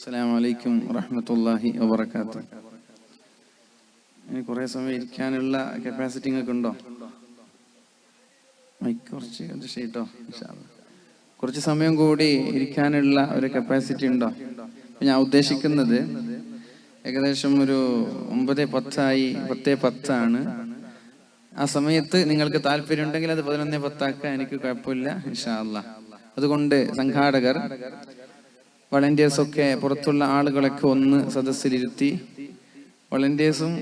അസ്സലാമു അലൈക്കും വറഹ്മത്തുള്ളാഹി വബറകാതുഹു. ഇനി കുറേ സമയം ഇരിക്കാനുള്ള കപ്പാസിറ്റി നിങ്ങൾക്ക് ഉണ്ടോ? മൈക്ക് കുറച്ച് കേട്ടോ. കുറച്ച് സമയം കൂടി ഇരിക്കാനുള്ള ഒരു കപ്പാസിറ്റി ഉണ്ടോ? ഞാൻ ഉദ്ദേശിക്കുന്നത് ഏകദേശം ഒരു 9:10 ആ സമയത്ത് നിങ്ങൾക്ക് താല്പര്യം ഉണ്ടെങ്കിൽ അത് 11:10 എനിക്ക് കുഴപ്പമില്ല ഇൻഷാ അല്ലാഹ്. അതുകൊണ്ട് സംഘാടകർ വളണ്ടിയേഴ്സൊക്കെ പുറത്തുള്ള ആളുകളൊക്കെ ഒന്ന് സദസ്സിലിരുത്തി, വളണ്ടിയേഴ്സും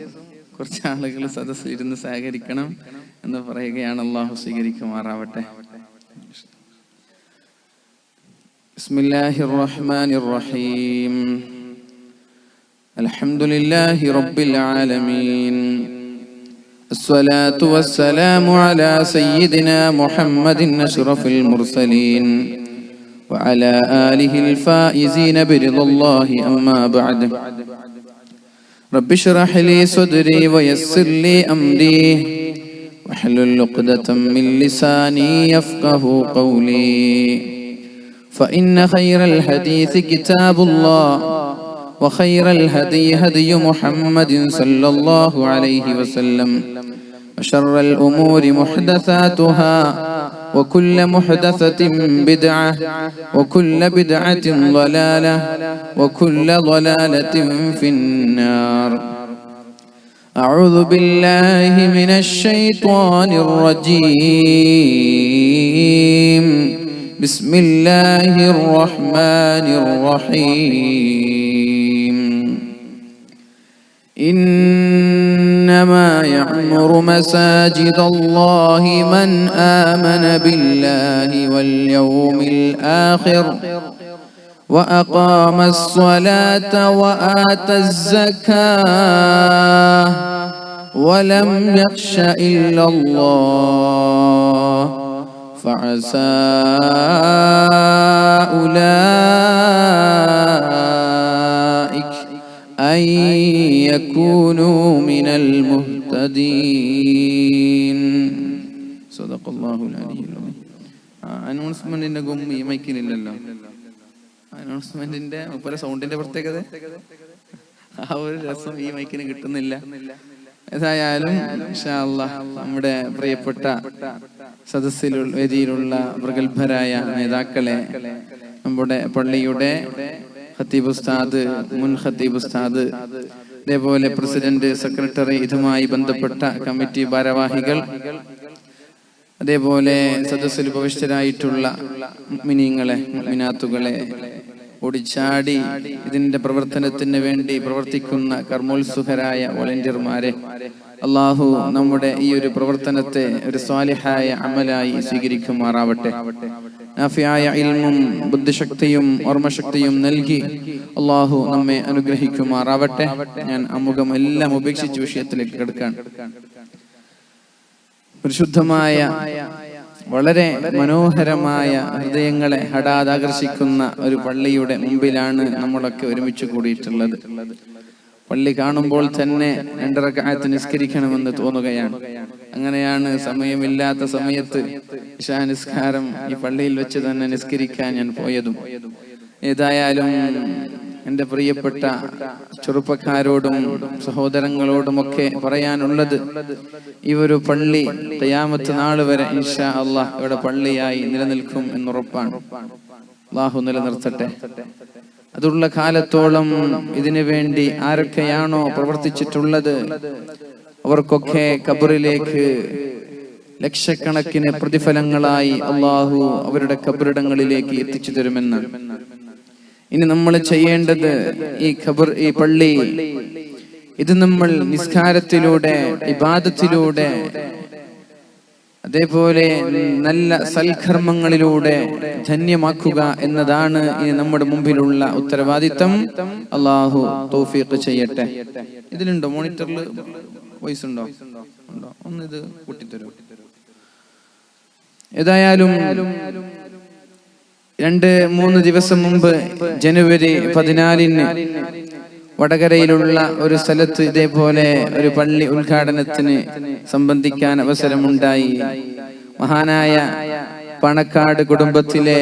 കുറച്ച് ആളുകൾ സദസ്സിലിരുന്ന് സഹകരിക്കണം എന്ന് പറയുകയാണ്. അല്ലാഹു സ്വീകരിക്കുമാറാവട്ടെ. ബിസ്മില്ലാഹിർ റഹ്മാനിർ റഹീം. അൽഹംദുലില്ലാഹി റബ്ബിൽ ആലമീൻ. الصلاة والسلام على سيدنا محمد أشرف المرسلين وعلى آله الفائزين برضا الله. أما بعد رب اشرح لي صدري ويسر لي أمري واحلل عقدة من لساني يفقه قولي. فإن خير الحديث كتاب الله وخير الهدي هدي محمد صلى الله عليه وسلم وشر الأمور محدثاتها وكل محدثة بدعة وكل بدعة ضلالة وكل ضلالة في النار. أعوذ بالله من الشيطان الرجيم. بسم الله الرحمن الرحيم. إنما يعمر مساجد الله من آمن بالله واليوم الآخر وأقام الصلاة وآتى الزكاة ولم يخش إلا الله فعسى أولئك أن يكونوا من المهتدين. صدق الله العلي العظيم. അനൗൺസ്മെന്റിന്റെ ഗുമ്മി മൈക്കിലില്ലല്ലോ. അനൗൺസ്മെന്റിന്റെ പല സൗണ്ടിന്റെ പ്രത്യേകത ആ ഒരു രസം ഈ മൈക്കിന് കിട്ടുന്നില്ല. ഏതായാലും ഇൻഷാ അല്ലാഹ് നമ്മുടെ പ്രിയപ്പെട്ട സദസ്സിലുള്ള വേദിയിലുള്ള പ്രഗത്ഭരായ നേതാക്കളെ, നമ്മുടെ പള്ളിയുടെ ഖത്തീബ് ഉസ്താദ്, മുൻ ഖത്തീബ് ഉസ്താദ്, അതേപോലെ പ്രസിഡന്റ്, സെക്രട്ടറി, ഇതുമായി ബന്ധപ്പെട്ട കമ്മിറ്റി ഭാരവാഹികൾ, അതേപോലെ സദസ്സിൽ ഉപവിഷ്ടരായിട്ടുള്ള മുഅ്മിനീങ്ങളെ, മുഅ്മിനാത്തുകളെ, ഓടിച്ചാടി ഇതിന്റെ പ്രവർത്തനത്തിന് വേണ്ടി പ്രവർത്തിക്കുന്ന കർമ്മോത്സുകരായ വോളണ്ടിയർമാരെ, അള്ളാഹു നമ്മുടെ ഈ ഒരു പ്രവർത്തനത്തെ ഒരു സ്വാലിഹായ അമലായി സ്വീകരിക്കുമാറാവട്ടെ. നാഫിയായ ഇൽമും ബുദ്ധിശക്തിയും ഓർമ്മശക്തിയും നൽകി അള്ളാഹു നമ്മെ അനുഗ്രഹിക്കുമാറാവട്ടെ. ഞാൻ അമുഖം എല്ലാം ഉപേക്ഷിച്ച് വിഷയത്തിലേക്ക് കിടക്കാൻ. പരിശുദ്ധമായ വളരെ മനോഹരമായ ഹൃദയങ്ങളെ ഹഠാതാകർഷിക്കുന്ന ഒരു പള്ളിയുടെ മുമ്പിലാണ് നമ്മളൊക്കെ ഒരുമിച്ച് കൂടിയിട്ടുള്ളത്. പള്ളി കാണുമ്പോൾ തന്നെ 2 റക്അത്ത് നിസ്കരിക്കണമെന്ന് തോന്നുകയാണ്. അങ്ങനെയാണ് സമയമില്ലാത്ത സമയത്ത് ഇശാ നിസ്കാരം ഈ പള്ളിയിൽ വെച്ച് തന്നെ നിസ്കരിക്കാൻ ഞാൻ പോയതും. ഏതായാലും എൻ്റെ പ്രിയപ്പെട്ട ചെറുപ്പക്കാരോടും സഹോദരങ്ങളോടുമൊക്കെ പറയാനുള്ളത്, ഈ ഒരു പള്ളി ഖിയാമത്ത് നാൾ വരെ ഇൻഷാ അല്ലാഹ് ഇവിടെ പള്ളിയായി നിലനിൽക്കും എന്നുറപ്പാണ്. അല്ലാഹു നിലനിർത്തട്ടെ. അതുള്ള കാലത്തോളം ഇതിനു വേണ്ടി ആരൊക്കെയാണോ പ്രവർത്തിച്ചിട്ടുള്ളത് അവർക്കൊക്കെ ഖബറിലേക്ക് ലക്ഷക്കണക്കിന് പ്രതിഫലങ്ങളായി അല്ലാഹു അവരുടെ ഖബറിടങ്ങളിലേക്ക് എത്തിച്ചു തരുമെന്നാണ്. ഇനി നമ്മൾ ചെയ്യേണ്ടത് ഈ പള്ളി ഇത് നമ്മൾ നിസ്കാരത്തിലൂടെ, ഇബാദത്തിലൂടെ, അതേപോലെ നല്ല സൽക്കർമ്മങ്ങളിലൂടെ ധന്യമാക്കുക എന്നതാണ് ഇനി നമ്മുടെ മുമ്പിലുള്ള ഉത്തരവാദിത്തം. അല്ലാഹു തൗഫീഖ് ചെയ്യട്ടെ. ഇതിലുണ്ടോ മോണിറ്ററിൽ വോയിസ് ഉണ്ടോ? ഒന്ന് ഇത് കൂട്ടിത്തരൂ. ഏതായാലും 2-3 ദിവസം മുമ്പ് ജനുവരി 14 വടകരയിലുള്ള ഒരു സ്ഥലത്ത് ഇതേപോലെ ഒരു പള്ളി ഉദ്ഘാടനത്തിന് സംബന്ധിക്കാൻ അവസരമുണ്ടായി. മഹാനായ പണക്കാട് കുടുംബത്തിലെ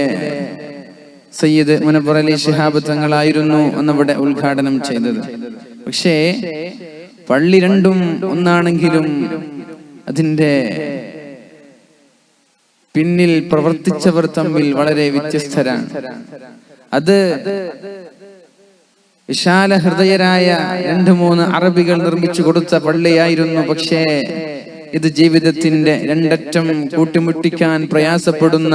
സയ്യിദ് മുനവ്വർ അലി ശിഹാബ് തങ്ങളായിരുന്നു അന്നവിടെ ഉദ്ഘാടനം ചെയ്തത്. പക്ഷേ പള്ളി രണ്ടും ഒന്നാണെങ്കിലും അതിന്റെ പിന്നിൽ പ്രവർത്തിച്ചവർ തമ്മിൽ വളരെ വ്യത്യസ്തരാണ്. അത് വിശാല ഹൃദയരായ 2-3 അറബികൾ നിർമ്മിച്ചു കൊടുത്ത പള്ളിയായിരുന്നു. പക്ഷേ ഇത് ജീവിതത്തിന്റെ രണ്ടറ്റം കൂട്ടിമുട്ടിക്കാൻ പ്രയാസപ്പെടുന്ന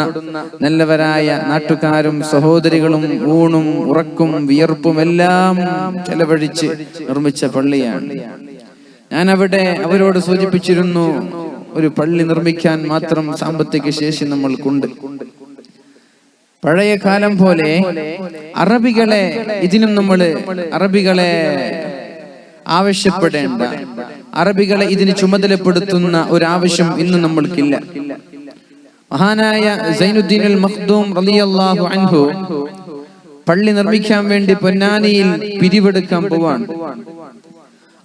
നല്ലവരായ നാട്ടുകാരും സഹോദരികളും ഊണും ഉറക്കും വിയർപ്പും എല്ലാം ചെലവഴിച്ച് നിർമ്മിച്ച പള്ളിയാണ്. ഞാൻ അവിടെ അവരോട് സൂചിപ്പിച്ചിരുന്നു, ഒരു പള്ളി നിർമ്മിക്കാൻ മാത്രം സാമ്പത്തിക ശേഷി നമ്മൾക്കുണ്ട്. പഴയ കാലം പോലെ അറബികളെ ആവശ്യപ്പെടേണ്ട, അറബികളെ ഇതിന് ചുമതലപ്പെടുത്തുന്ന ഒരു ആവശ്യം ഇന്ന് നമ്മൾക്കില്ല. മഹാനായ സൈനുദ്ദീൻ അൽ മഖ്ദൂം റളിയല്ലാഹു അൻഹു പള്ളി നിർമ്മിക്കാൻ വേണ്ടി പൊന്നാനിയിൽ പിരിവെടുക്കാൻ പോവാണ്.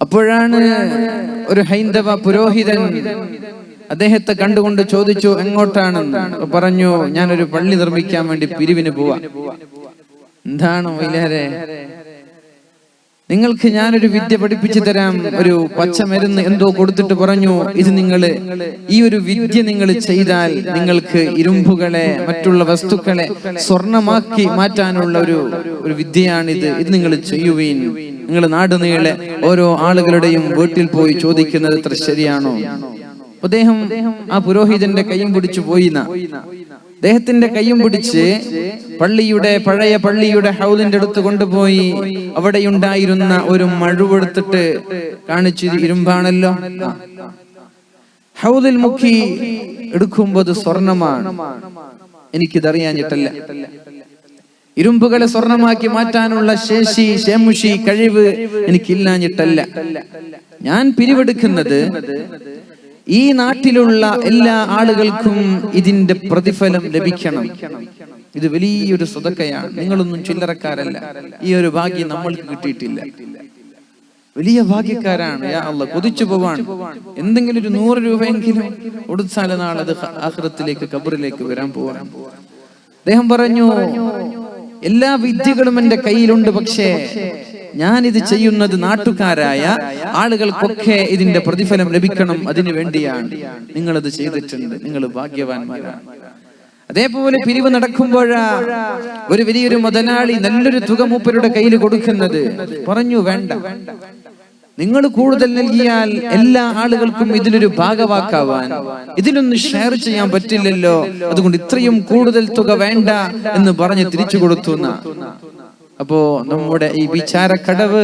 അപ്പോഴാണ് ഒരു ഹൈന്ദവ പുരോഹിതൻ അദ്ദേഹത്തെ കണ്ടുകൊണ്ട് ചോദിച്ചു, എങ്ങോട്ടാണെന്ന്. പറഞ്ഞു, ഞാനൊരു പള്ളി നിർമ്മിക്കാൻ വേണ്ടി പിരിവിന് പോവാ. എന്താണ് മൊയ്ലാരെ, നിങ്ങൾക്ക് ഞാനൊരു വിദ്യ പഠിപ്പിച്ചു തരാം. ഒരു പച്ചമരുന്ന് എന്തോ കൊടുത്തിട്ട് പറഞ്ഞു, ഇത് ഈ ഒരു വിദ്യ നിങ്ങൾ ചെയ്താൽ നിങ്ങൾക്ക് ഇരുമ്പുകളെ മറ്റുള്ള വസ്തുക്കളെ സ്വർണമാക്കി മാറ്റാനുള്ള ഒരു വിദ്യയാണിത്. ഇത് നിങ്ങൾ ചെയ്യുവീൻ. നിങ്ങൾ നാടുനീളെ ഓരോ ആളുകളുടെയും വീട്ടിൽ പോയി ചോദിക്കുന്നത് അത്ര ശരിയാണോ? അദ്ദേഹം ആ പുരോഹിതന്റെ കൈയും പിടിച്ചു പോയിന്ന. അദ്ദേഹത്തിന്റെ കൈയും പിടിച്ച് പഴയ പള്ളിയുടെ ഹൗദിന്റെ അടുത്ത് കൊണ്ടുപോയി അവിടെ ഉണ്ടായിരുന്ന ഒരു മഴുവെടുത്തിട്ട് കാണിച്ചു, ഇരുമ്പാണല്ലോ. ഹൗദിൽ മുക്കി എടുക്കുമ്പോൾ അത് സ്വർണമാണ്. എനിക്കിതറിയാഞ്ഞിട്ടല്ല. ഇരുമ്പുകളെ സ്വർണമാക്കി മാറ്റാനുള്ള ശേഷി, ശേമുഷി, കഴിവ് എനിക്കില്ലാഞ്ഞിട്ടല്ല. ഞാൻ പിരിവെടുക്കുന്നത് ഈ നാട്ടിലുള്ള എല്ലാ ആളുകൾക്കും ഇതിന്റെ പ്രതിഫലം ലഭിക്കണം. ഇത് വലിയൊരു സ്വതക്കയാണ്. നിങ്ങളൊന്നും ചില്ലറക്കാരല്ല. ഈ ഒരു ഭാഗ്യം നമ്മൾക്ക് കിട്ടിയിട്ടില്ല. വലിയ ഭാഗ്യക്കാരാണ്. യാ അല്ലാഹ്, കൊതിച്ചു പോവാൻ എന്തെങ്കിലും ഒരു 100 രൂപയെങ്കിലും കൊടുത്താൽ നാളെ അത് ആഖിറത്തിലേക്ക്, ഖബറിലേക്ക് വരാൻ പോവാൻ. അദ്ദേഹം പറഞ്ഞു, എല്ലാ വിദ്യകളും എന്റെ കയ്യിലുണ്ട്, പക്ഷേ ഞാനിത് ചെയ്യുന്നത് നാട്ടുകാരായ ആളുകൾക്കൊക്കെ ഇതിന്റെ പ്രതിഫലം ലഭിക്കണം, അതിനു വേണ്ടിയാണ്. നിങ്ങളത് ചെയ്തിട്ടുണ്ട്, നിങ്ങൾ ഭാഗ്യവാന്മാരാണ്. അതേപോലെ പിരിവ് നടക്കുമ്പോഴാ ഒരു വലിയൊരു മുതലാളി നല്ലൊരു തുക മൂപ്പരുടെ കയ്യിൽ കൊടുക്കുന്നത്. പറഞ്ഞു, വേണ്ട, നിങ്ങൾ കൂടുതൽ നൽകിയാൽ എല്ലാ ആളുകൾക്കും ഇതിലൊരു ഭാഗവാക്കാവാൻ, ഇതിലൊന്ന് ഷെയർ ചെയ്യാൻ പറ്റില്ലല്ലോ, അതുകൊണ്ട് ഇത്രയും കൂടുതൽ തുക വേണ്ട എന്ന് പറഞ്ഞ് തിരിച്ചു കൊടുത്തു. അപ്പോ നമ്മുടെ ഈ വിചാരക്കടവ്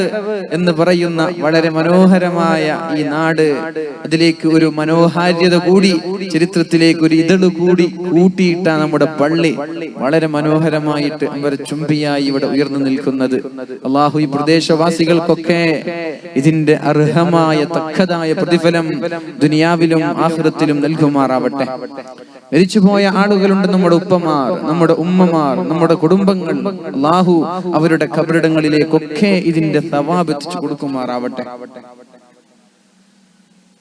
എന്ന് പറയുന്ന വളരെ മനോഹരമായ ഈ നാട്, അതിലേക്ക് ഒരു മനോഹാരിത കൂടി, ചരിത്രത്തിലേക്ക് ഒരു ഇതള് കൂടി കൂട്ടിയിട്ട നമ്മുടെ പള്ളി വളരെ മനോഹരമായിട്ട് അവർ ചുംബിയായി ഇവിടെ ഉയർന്നു നിൽക്കുന്നത്. അള്ളാഹു ഈ പ്രദേശവാസികൾക്കൊക്കെ ഇതിന്റെ അർഹമായ തക്കതായ പ്രതിഫലം ദുനിയാവിലും ആഖിറത്തിലും നൽകുമാറാവട്ടെ. മരിച്ചുപോയ ആളുകളുണ്ട്, നമ്മുടെ ഉപ്പമാർ, നമ്മുടെ ഉമ്മമാർ, നമ്മുടെ കുടുംബങ്ങൾ. അള്ളാഹു അവരുടെ ഖബറിടങ്ങളിലേക്കൊക്കെ ഇതിന്റെ സവാബ് എത്തിച്ചു കൊടുക്കുമാറാവട്ടെ.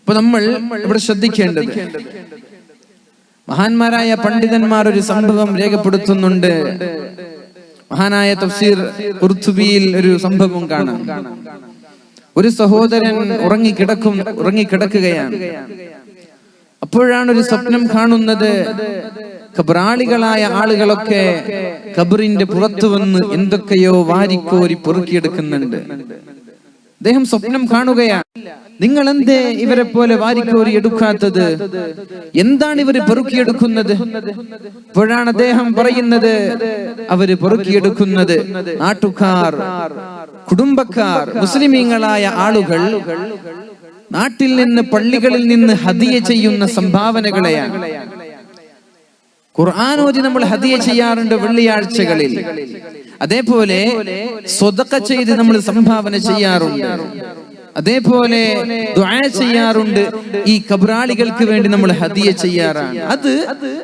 ഇപ്പൊ നമ്മൾ ഇവിടെ ശ്രദ്ധിക്കേണ്ടത്, മഹാന്മാരായ പണ്ഡിതന്മാർ ഒരു സംഭവം രേഖപ്പെടുത്തുന്നുണ്ട്. മഹാനായ തഫ്സീർ ഖുർത്തുബിയിൽ ഒരു സംഭവം കാണാം. ഒരു സഹോദരൻ ഉറങ്ങിക്കിടക്കുകയാണ്. അപ്പോഴാണ് ഒരു സ്വപ്നം കാണുന്നത്. ഖബറാളികളായ ആളുകളൊക്കെ ഖബറിന്റെ പുറത്തു വന്ന് എന്തൊക്കെയോ വാരിക്കോരി പെറുക്കിയെടുക്കുന്നുണ്ട്. അദ്ദേഹം സ്വപ്നം കാണുകയാണ്, നിങ്ങൾ എന്തേ ഇവരെ പോലെ വാരിക്കോരി എടുക്കാത്തത്? എന്താണ് ഇവര് പെറുക്കിയെടുക്കുന്നത്? അപ്പോഴാണ് അദ്ദേഹം പറയുന്നത്, അവര് പെറുക്കിയെടുക്കുന്നത് നാട്ടുകാർ, കുടുംബക്കാർ, മുസ്ലിമീങ്ങളായ ആളുകൾ നാട്ടിൽ നിന്ന്, പള്ളികളിൽ നിന്ന് ഹദിയ ചെയ്യുന്ന സംഭാവനകളെയാണ്. ഖുർആൻ ഓതി നമ്മൾ ഹദിയ ചെയ്യാറുണ്ട് വെള്ളിയാഴ്ചകളിൽ. അതേപോലെ സ്വതക്ക ചെയ്ത് നമ്മൾ സംഭാവന ചെയ്യാറുണ്ട്. അതേപോലെ ദുആ ചെയ്യാറുണ്ട്. ഈ ഖബറാളികൾക്ക് വേണ്ടി നമ്മൾ ഹദിയ ചെയ്യാറാണ്. അത്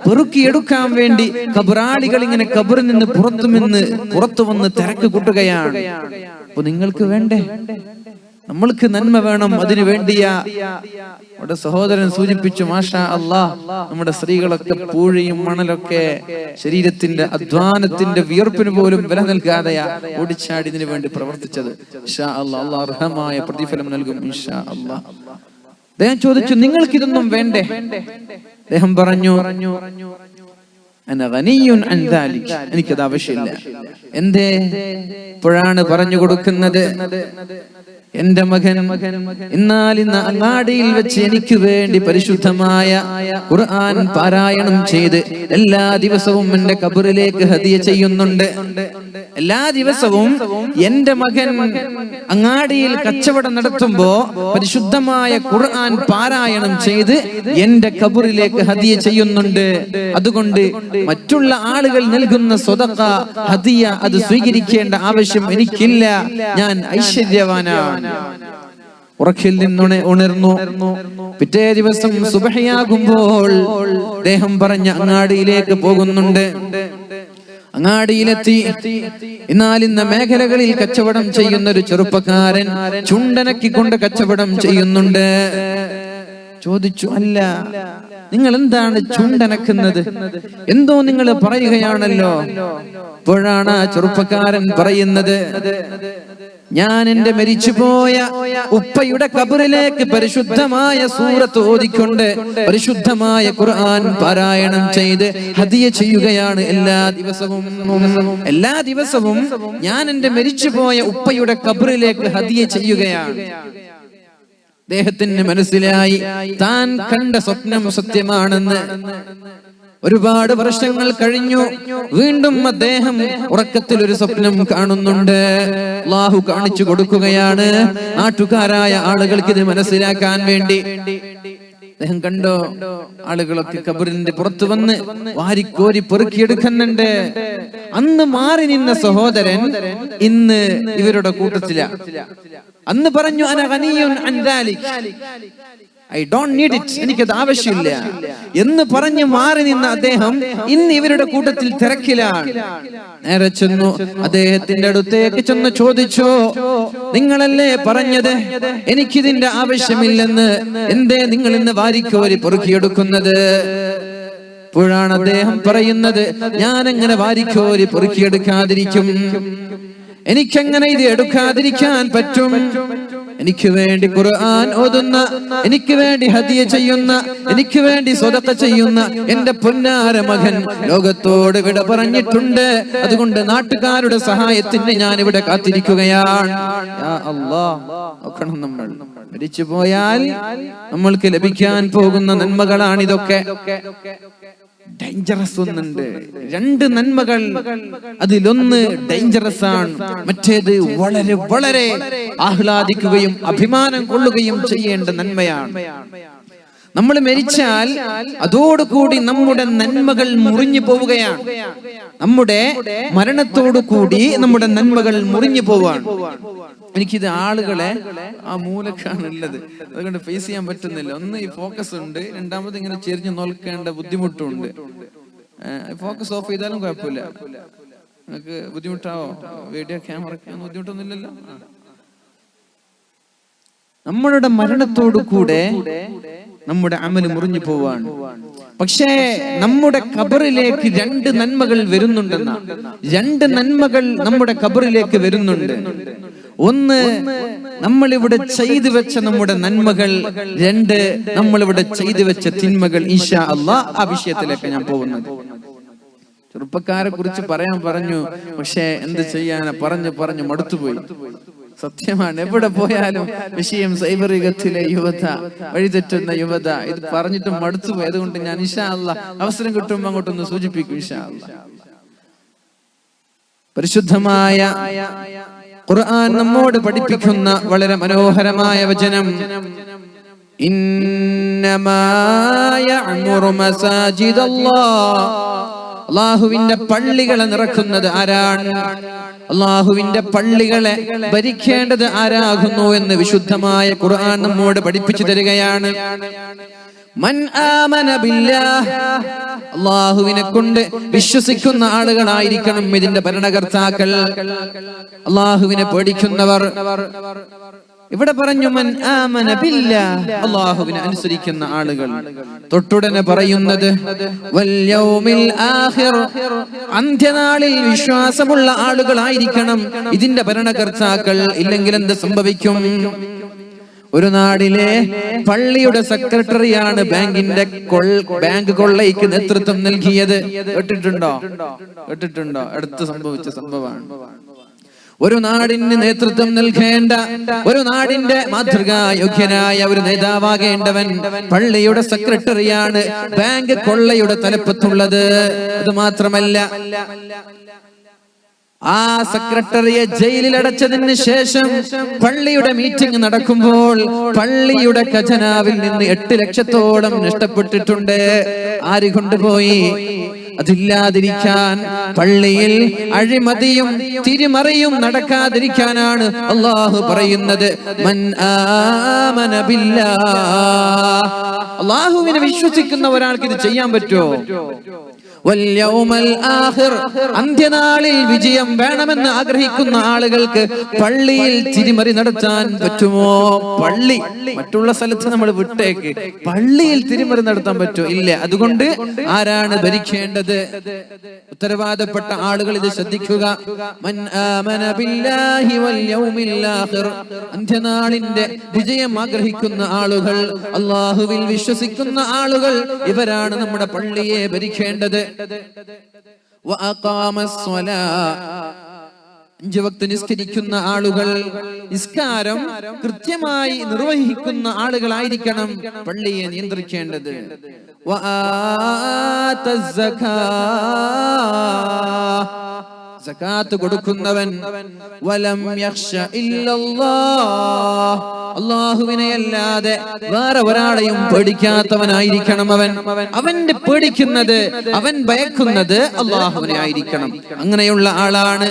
പെറുക്കിയെടുക്കാൻ വേണ്ടി ഖബറാളികൾ ഇങ്ങനെ ഖബറിൽ നിന്ന് പുറത്തു വന്ന് തിരക്ക് കൂട്ടുകയാണ്. അപ്പൊ നിങ്ങൾക്ക് വേണ്ടേ? നമ്മൾക്ക് നന്മ വേണം, അതിനു വേണ്ടിയ നമ്മുടെ സഹോദരൻ സൂചിപ്പിച്ചു. മാഷാ അല്ലാഹ്, നമ്മുടെ സ്ത്രീകളൊക്കെ പൂഴിയും മണലൊക്കെ ശരീരത്തിന്റെ അധ്വാനത്തിന്റെ വിയർപ്പിന് പോലും വില നൽകാതെയാ ഓടിച്ചാടി ഇതിനു വേണ്ടി പ്രവർത്തിച്ചത്. ഇൻഷാ അല്ലാഹ് അല്ലാഹ് അർഹമായ പ്രതിഫലം നൽകും ഇൻഷാ അല്ലാഹ്. അദ്ദേഹം ചോദിച്ചു, നിങ്ങൾക്ക് ഇതൊന്നും വേണ്ടേ? അദ്ദേഹം പറഞ്ഞു, എനിക്കത് ആവശ്യമില്ല. എന്തേ? ഇപ്പോഴാണ് പറഞ്ഞു കൊടുക്കുന്നത്, എന്റെ മകൻ ഇന്ന് അങ്ങാടിയിൽ വെച്ച് എനിക്ക് വേണ്ടി പരിശുദ്ധമായ ഖുർആൻ പാരായണം ചെയ്ത് എല്ലാ ദിവസവും എന്റെ ഖബറിലേക്ക് ഹദിയ ചെയ്യുന്നുണ്ട്. എല്ലാ ദിവസവും എന്റെ മകൻ അങ്ങാടിയിൽ കച്ചവടം നടത്തുമ്പോ പരിശുദ്ധമായ ഖുർആൻ പാരായണം ചെയ്ത് എന്റെ ഖബറിലേക്ക് ഹദിയ ചെയ്യുന്നുണ്ട്. അതുകൊണ്ട് മറ്റുള്ള ആളുകൾ നൽകുന്ന സ്വതഖ, ഹദിയ അത് സ്വീകരിക്കേണ്ട ആവശ്യം എനിക്കില്ല. ഞാൻ ഐശ്വര്യവാനാണ്. ഉറക്കിൽ നിന്ന് ഉണർന്നു. പിറ്റേ ദിവസം സുബഹിയാകുമ്പോൾ അദ്ദേഹം പറഞ്ഞ അങ്ങാടിയിലേക്ക് പോകുന്നുണ്ട്. അങ്ങാടിയിലെത്തി. എന്നാൽ ഇന്ന് മേഖലകളിൽ കച്ചവടം ചെയ്യുന്ന ഒരു ചെറുപ്പക്കാരൻ ചുണ്ടനക്കിക്കൊണ്ട് കച്ചവടം ചെയ്യുന്നുണ്ട്. ചോദിച്ചു, അല്ല, നിങ്ങൾ എന്താണ് ചുണ്ടനക്കുന്നത്? എന്തോ നിങ്ങൾ പറയുകയാണല്ലോ. ഇപ്പോഴാണ് ആ ചെറുപ്പക്കാരൻ പറയുന്നത്, ഞാൻ എന്റെ മരിച്ചുപോയ ഉപ്പയുടെ ഖബറിലേക്ക് പരിശുദ്ധമായ സൂറത്ത് ഓതിക്കൊണ്ട് പരിശുദ്ധമായ ഖുർആൻ പാരായണം ചെയ്ത് ഹദിയ ചെയ്യുകയാണ് എല്ലാ ദിവസവും ഞാൻ എന്റെ മരിച്ചുപോയ ഉപ്പയുടെ ഖബറിലേക്ക് ഹദിയ ചെയ്യുകയാണ്. അദ്ദേഹത്തിന് മനസ്സിലായി താൻ കണ്ട സ്വപ്നം സത്യമാണെന്ന്. ഒരുപാട് വർഷങ്ങൾ കഴിഞ്ഞു. വീണ്ടും അദ്ദേഹം ഉറക്കത്തിൽ ഒരു സ്വപ്നം കാണുന്നുണ്ട്. അല്ലാഹു കാണിച്ചു കൊടുക്കുകയാണ് നാട്ടുകാരായ ആളുകൾക്ക് ഇത് മനസ്സിലാക്കാൻ വേണ്ടി. അദ്ദേഹം കണ്ടോ, ആളുകളൊക്കെ ഖബറിന്റെ പുറത്തു വന്ന് വാരിക്കോരി പെറുക്കിയെടുക്കുന്നുണ്ട്. അന്ന് മാറി നിന്ന സഹോദരൻ ഇന്ന് ഇവരുടെ കൂട്ടത്തില. അന്ന് പറഞ്ഞു, അന ഗനിയുൻ അൻ ദാലിക്, ഐ ഡോണ്ട് നീഡ് ഇറ്റ്, എനിക്കത് ആവശ്യമില്ല എന്ന് പറഞ്ഞ് മാറി നിന്ന അദ്ദേഹം ഇന്ന് ഇവരുടെ കൂട്ടത്തിൽ തിരക്കിലാണ്. നേരെ ചെന്നു അദ്ദേഹത്തിന്റെ അടുത്തേക്ക് ചെന്ന് ചോദിച്ചു, നിങ്ങളല്ലേ പറഞ്ഞത് എനിക്കിതിന്റെ ആവശ്യമില്ലെന്ന്, എന്തേ നിങ്ങൾ ഇന്ന് വാരിക്കോരി പെറുക്കിയെടുക്കുന്നത്? ഇപ്പോഴാണ് അദ്ദേഹം പറയുന്നത്, ഞാൻ എങ്ങനെ വാരിക്കോരി പെറുക്കിയെടുക്കാതിരിക്കും? എനിക്കെങ്ങനെ ഇത് എടുക്കാതിരിക്കാൻ പറ്റും? എനിക്ക് വേണ്ടി ഖുർആൻ ഓതുന്ന, എനിക്ക് വേണ്ടി ഹദിയ ചെയ്യുന്ന, എനിക്ക് വേണ്ടി സ്വതഖ ചെയ്യുന്ന എന്റെ പൊന്നാര മകൻ ലോകത്തോട് വിട പറഞ്ഞിട്ടുണ്ട്. അതുകൊണ്ട് നാട്ടുകാരുടെ സഹായത്തിന് ഞാൻ ഇവിടെ കാത്തിരിക്കുകയാണ്. യാ അല്ലാഹ്, നോക്കണം, നമ്മൾ മരിച്ചു പോയാൽ നമ്മൾക്ക് ലഭിക്കാൻ പോകുന്ന നന്മകളാണിതൊക്കെ. ഡേഞ്ചറസ് ഒന്നുണ്ട്, രണ്ട് നന്മകൾ. അതിലൊന്ന് ഡേഞ്ചറസ് ആണ്, മറ്റേത് വളരെ വളരെ ആഹ്ലാദിക്കുകയും അഭിമാനം കൊള്ളുകയും ചെയ്യേണ്ട നന്മയാണ്. നമ്മൾ മരിച്ചാൽ അതോടുകൂടി നമ്മുടെ നന്മകൾ മുറിഞ്ഞു പോവുകയാണ്. നമ്മുടെ മരണത്തോടു കൂടി നമ്മുടെ നന്മകൾ മുറിഞ്ഞു പോവാണ്. എനിക്കിത് ആളുകളെ ആ മൂലക്കാണുള്ളത്, അതുകൊണ്ട് ഫേസ് ചെയ്യാൻ പറ്റുന്നില്ല. ഒന്ന് ഈ ഫോക്കസ് ഉണ്ട്, രണ്ടാമത് ഇങ്ങനെ ചെരിഞ്ഞു നോക്കേണ്ട ബുദ്ധിമുട്ടുണ്ട്. ഫോക്കസ് ഓഫ് ചെയ്താലും കുഴപ്പമില്ല. നിങ്ങൾക്ക് ബുദ്ധിമുട്ടാവോ? Video camera ബുദ്ധിമുട്ടൊന്നുമില്ലല്ലോ. നമ്മളുടെ മരണത്തോടു കൂടെ നമ്മുടെ അമല് മുറിഞ്ഞു പോവാണ്. പക്ഷേ നമ്മുടെ ഖബറിലേക്ക് രണ്ട് നന്മകൾ വരുന്നുണ്ടെന്ന, രണ്ട് നന്മകൾ നമ്മുടെ ഖബറിലേക്ക് വരുന്നുണ്ട്. ഒന്ന്, നമ്മളിവിടെ ചെയ്തു വെച്ച നമ്മുടെ നന്മകൾ. രണ്ട്, നമ്മളിവിടെ ചെയ്തു വെച്ച തിന്മകൾ. ഇൻഷാ അല്ലാഹ് ആ വിഷയത്തിലേക്ക് ഞാൻ പോകുന്നത്. ചെറുപ്പക്കാരെ കുറിച്ച് പറയാൻ പറഞ്ഞു, പക്ഷെ എന്ത് ചെയ്യാനാ, പറഞ്ഞു മടുത്തുപോയി. സത്യമാണ്, എവിടെ പോയാലും വിഷയം സൈബറികത്തിലെ യുവത, വഴിതെറ്റുന്ന യുവത, ഇത് പറഞ്ഞിട്ട് മടുത്തുപോയി. അതുകൊണ്ട് ഞാൻ ഇൻഷാ അല്ലാഹ് അവസരം കിട്ടുമ്പോ അങ്ങോട്ടൊന്ന് സൂചിപ്പിക്കും ഇൻഷാ അല്ലാഹ്. പരിശുദ്ധമായ ഖുർആൻ നമ്മോട് പഠിപ്പിക്കുന്ന വളരെ മനോഹരമായ വചനം, ഇന്നമാ യഅ്മുറു മസാജിദല്ലാഹ്, അല്ലാഹുവിന്റെ പള്ളികളെ നിറക്കുന്നത് ആരാണ്? അല്ലാഹുവിന്റെ പള്ളികളെ ഭരിക്കേണ്ടത് ആരാകുന്നു എന്ന് വിശുദ്ധമായ ഖുർആൻ നമ്മോട് പഠിപ്പിച്ചു തരികയാണ്. മൻ ആമന ബില്ലാഹ്, അല്ലാഹുവിനെ കൊണ്ട് വിശ്വസിക്കുന്ന ആളുകളായിരിക്കണം ഇതിന്റെ ഭരണകർത്താക്കൾ. അല്ലാഹുവിനെ പേടിക്കുന്നവർ. ഇവിടെ പറഞ്ഞു മൻ ആമന ബില്ലാഹ്, അല്ലാഹുവിനെ അനുസരിക്കുന്ന ആളുകൾ. തൊട്ടുടനെ പറയുന്നത് വൽ യൗമിൽ ആഖിർ, അന്ത്യനാളിൽ വിശ്വാസമുള്ള ആളുകളായിരിക്കണം ഇതിന്റെ ഭരണകർത്താക്കൾ. ഇല്ലെങ്കിൽ എന്ത് സംഭവിക്കും? ഒരു നാടിലെ പള്ളിയുടെ സെക്രട്ടറിയാണ് ബാങ്ക് കൊള്ളയ്ക്ക് നേതൃത്വം നൽകിയത്. കേട്ടിട്ടുണ്ടോ? അടുത്ത് സംഭവിച്ച സംഭവമാണ്. ഒരു നാടിന് നേതൃത്വം നൽകേണ്ട, ഒരു നാടിന്റെ മാതൃകായോഗ്യനായ ഒരു നേതാവാകേണ്ടവൻ പള്ളിയുടെ സെക്രട്ടറിയാണ് ബാങ്ക് കൊള്ളയുടെ തലപ്പത്തുള്ളത്. അത് മാത്രമല്ല, ആ സെക്രട്ടറിയെ ജയിലിൽ അടച്ചതിന് ശേഷം പള്ളിയുടെ മീറ്റിംഗ് നടക്കുമ്പോൾ പള്ളിയുടെ ഖജനാവിൽ നിന്ന് 8 ലക്ഷത്തോളം നഷ്ടപ്പെട്ടിട്ടുണ്ട്. ആര് കൊണ്ടുപോയി? അതില്ലാതിരിക്കാൻ, പള്ളിയിൽ അഴിമതിയും തിരിമറിയും നടക്കാതിരിക്കാനാണ് അല്ലാഹു പറയുന്നത് മൻ ആമന ബില്ലാഹ്. അല്ലാഹുവിനെ വിശ്വസിക്കുന്ന ഒരാൾക്ക് ഇത് ചെയ്യാൻ പറ്റുമോ? വൽ യൗമൽ ആഖിർ, അന്ത്യനാളിൽ വിജയം വേണമെന്ന് ആഗ്രഹിക്കുന്ന ആളുകൾക്ക് പള്ളിയിൽ തിരിമറി നടത്താൻ പറ്റുമോ? പള്ളി മറ്റുള്ള സ്ഥലത്ത് നമ്മൾ വിട്ടേക്ക്, പള്ളിയിൽ തിരിമറി നടത്താൻ പറ്റുമോ? ഇല്ല. അതുകൊണ്ട് ആരാണ് ഭരിക്കേണ്ടത്? ഉത്തരവാദപ്പെട്ട ആളുകൾ ഇത് ശ്രദ്ധിക്കുക. മൻ ആമന ബില്ലാഹി വൽ യൗമിൽ ആഖിർ, അന്ത്യനാളിന്റെ വിജയം ആഗ്രഹിക്കുന്ന ആളുകൾ, അല്ലാഹുവിൽ വിശ്വസിക്കുന്ന ആളുകൾ, ഇവരാണ് നമ്മുടെ പള്ളിയെ ഭരിക്കേണ്ടത്. 5 വക്ത് നിസ്കരിക്കുന്ന ആളുകൾ, നിസ്കാരം കൃത്യമായി നിർവഹിക്കുന്ന ആളുകളായിരിക്കണം പള്ളിയെ നിയന്ത്രിക്കേണ്ടത്. സകാത്ത് കൊടുക്കുന്നവൻ, വലം യഖ്ശ ഇല്ലല്ലാഹ്, അല്ലാഹുവിനെ അല്ലാതെ വേറെ ഒരാളെയും പേടിക്കാത്തവനായിരിക്കണം അവൻ. അവന്റെ പേടിക്കുന്നത്, അവൻ ഭയക്കുന്നത് അല്ലാഹുവിനെ ആയിരിക്കണം. അങ്ങനെയുള്ള ആളാണ്,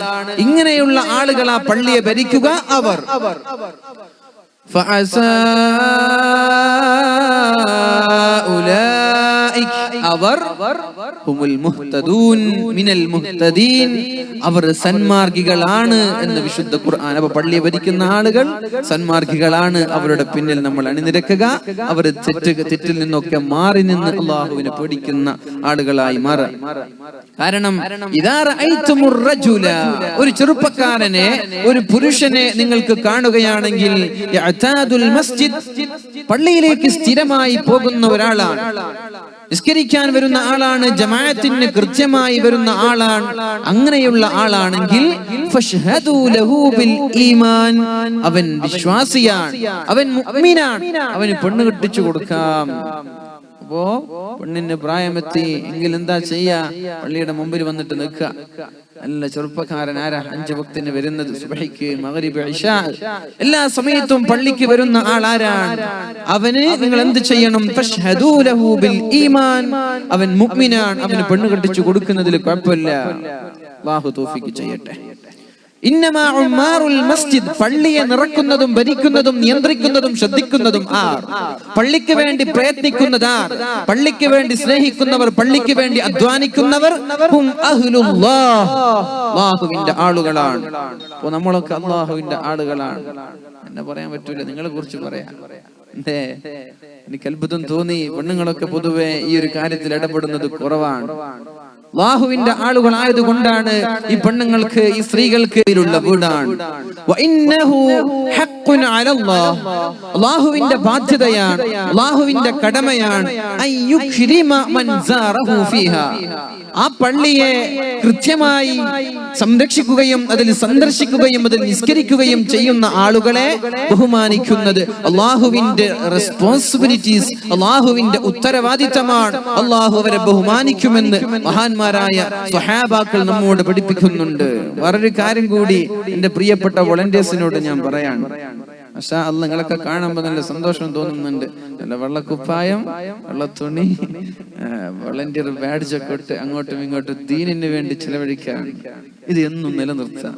ഇങ്ങനെയുള്ള ആളുകൾ ആ പള്ളിയെ ഭരിക്കുക. അവർ അവർ അവർ സന്മാർഗികളാണ് എന്ന് വിശുദ്ധ ഖുർആൻ. അപ്പോൾ പള്ളിയെ ഭരിക്കുന്ന ആളുകൾ സന്മാർഗികളാണ്. അവരുടെ പിന്നിൽ നമ്മൾ അണിനിരക്കുക. അവർ തെറ്റിൽ നിന്നൊക്കെ മാറി നിന്ന് അല്ലാഹുവിനെ പേടിക്കുന്ന ആളുകളായി മാറാം. കാരണം ഒരു ചെറുപ്പക്കാരനെ, ഒരു പുരുഷനെ നിങ്ങൾക്ക് കാണുകയാണെങ്കിൽ പള്ളിയിലേക്ക് സ്ഥിരമായി പോകുന്ന ഒരാളാണ്, നിസ്കരിക്കാൻ വരുന്ന ആളാണ്, ജമാഅത്തിന് കൃത്യമായി വരുന്ന ആളാണ്, അങ്ങനെയുള്ള ആളാണെങ്കിൽ അവൻ വിശ്വാസിയാണ്, അവൻ മുഅ്മിനാണ്, അവന് പെണ്ണ് കെട്ടിച്ചു കൊടുക്കാം. അപ്പോ പെണ്ണിന് പ്രായമെത്തി എങ്കിൽ എന്താ ചെയ്യാ? പള്ളിയുടെ മുമ്പിൽ വന്നിട്ട് നിൽക്കുക. നല്ല ചെറുപ്പക്കാരൻ ആരാ? 5 വക്തിന് വരുന്നത്, സുബ്ഹിക്ക്, മഗ്രിബ്, ഇശാ, എല്ലാ സമയത്തും പള്ളിക്ക് വരുന്ന ആൾ ആരാണ്? അവന് നിങ്ങൾ എന്ത് ചെയ്യണം? ഫശ്ഹദൂ ലഹു ബിൽ ഈമാൻ, അവൻ മുഅ്മിനാണ്, അവന് പെണ്ണ് കെട്ടിച്ചു കൊടുക്കുന്നതിൽ കുഴപ്പമില്ല. അല്ലാഹു തൗഫീഖ് ചെയ്യട്ടെ. ഇന്നമാ ഉമ്മാറുൽ മസ്ജിദ്, പള്ളിയെ നിറക്കുന്നതും ഭരിക്കുന്നതും നിയന്ത്രിക്കുന്നതും ശ്രദ്ധിക്കുന്നതും ആർ? പള്ളിക്ക് വേണ്ടി പ്രയത്നിക്കുന്നതാർ, പള്ളിക്ക് വേണ്ടി സ്നേഹിക്കുന്നവർ, പള്ളിക്ക് വേണ്ടി അധ്വാനിക്കുന്നവർ, ഹും അഹ്ലുല്ലാഹ്, അല്ലാഹുവിന്റെ ആളുകളാണ്. അപ്പോൾ നമ്മളൊക്കെ അല്ലാഹുവിന്റെ ആളുകളാണ്. എന്നെ പറയാൻ പറ്റൂല, നിങ്ങളെ കുറിച്ച് പറയാം. എനിക്ക് അത്ഭുതം തോന്നി. പെണ്ണുങ്ങളൊക്കെ പൊതുവെ ഈ ഒരു കാര്യത്തിൽ ഇടപെടുന്നത് കുറവാണ്. അല്ലാഹുവിന്റെ ആളുകളായതുകൊണ്ടാണ് ഈ പെണ്ണുങ്ങൾക്ക്, ഈ സ്ത്രീകൾക്ക് ഉള്ള വീടാണ്. അല്ലാഹുവിന്റെ ബാധ്യതയാണ്, അല്ലാഹുവിന്റെ കടമയാണ് ആ പള്ളിയെ കൃത്യമായി സംരക്ഷിക്കുകയും അതിൽ സന്ദർശിക്കുകയും അതിൽ നിസ്കരിക്കുകയും ചെയ്യുന്ന ആളുകളെ ബഹുമാനിക്കുന്നത് അല്ലാഹുവിന്റെ റെസ്പോൺസിബിലിറ്റീസ്, അല്ലാഹുവിന്റെ ഉത്തരവാദിത്തമാണ്. അല്ലാഹു അവരെ ബഹുമാനിക്കുമെന്ന് മഹാന്മാരായ സ്വഹാബാക്കൾ നമ്മോട് പഠിപ്പിക്കുന്നുണ്ട്. വേറൊരു കാര്യം കൂടി എന്റെ പ്രിയപ്പെട്ട വോളണ്ടിയേഴ്സിനോട് ഞാൻ പറയാണ്. മാഷാ അല്ലാഹ്, നിങ്ങളൊക്കെ കാണുമ്പോൾ നല്ല സന്തോഷം തോന്നുന്നുണ്ട്. നല്ല വെള്ളക്കുപ്പായം, വെള്ളത്തുണി, വോളണ്ടിയർ ബാഡ്ജ് ഒക്കെ ഇട്ട് അങ്ങോട്ടും ഇങ്ങോട്ടും ദീനിന് വേണ്ടി ചിലവഴിക്കാൻ. ഇത് എന്നും നിലനിർത്താം.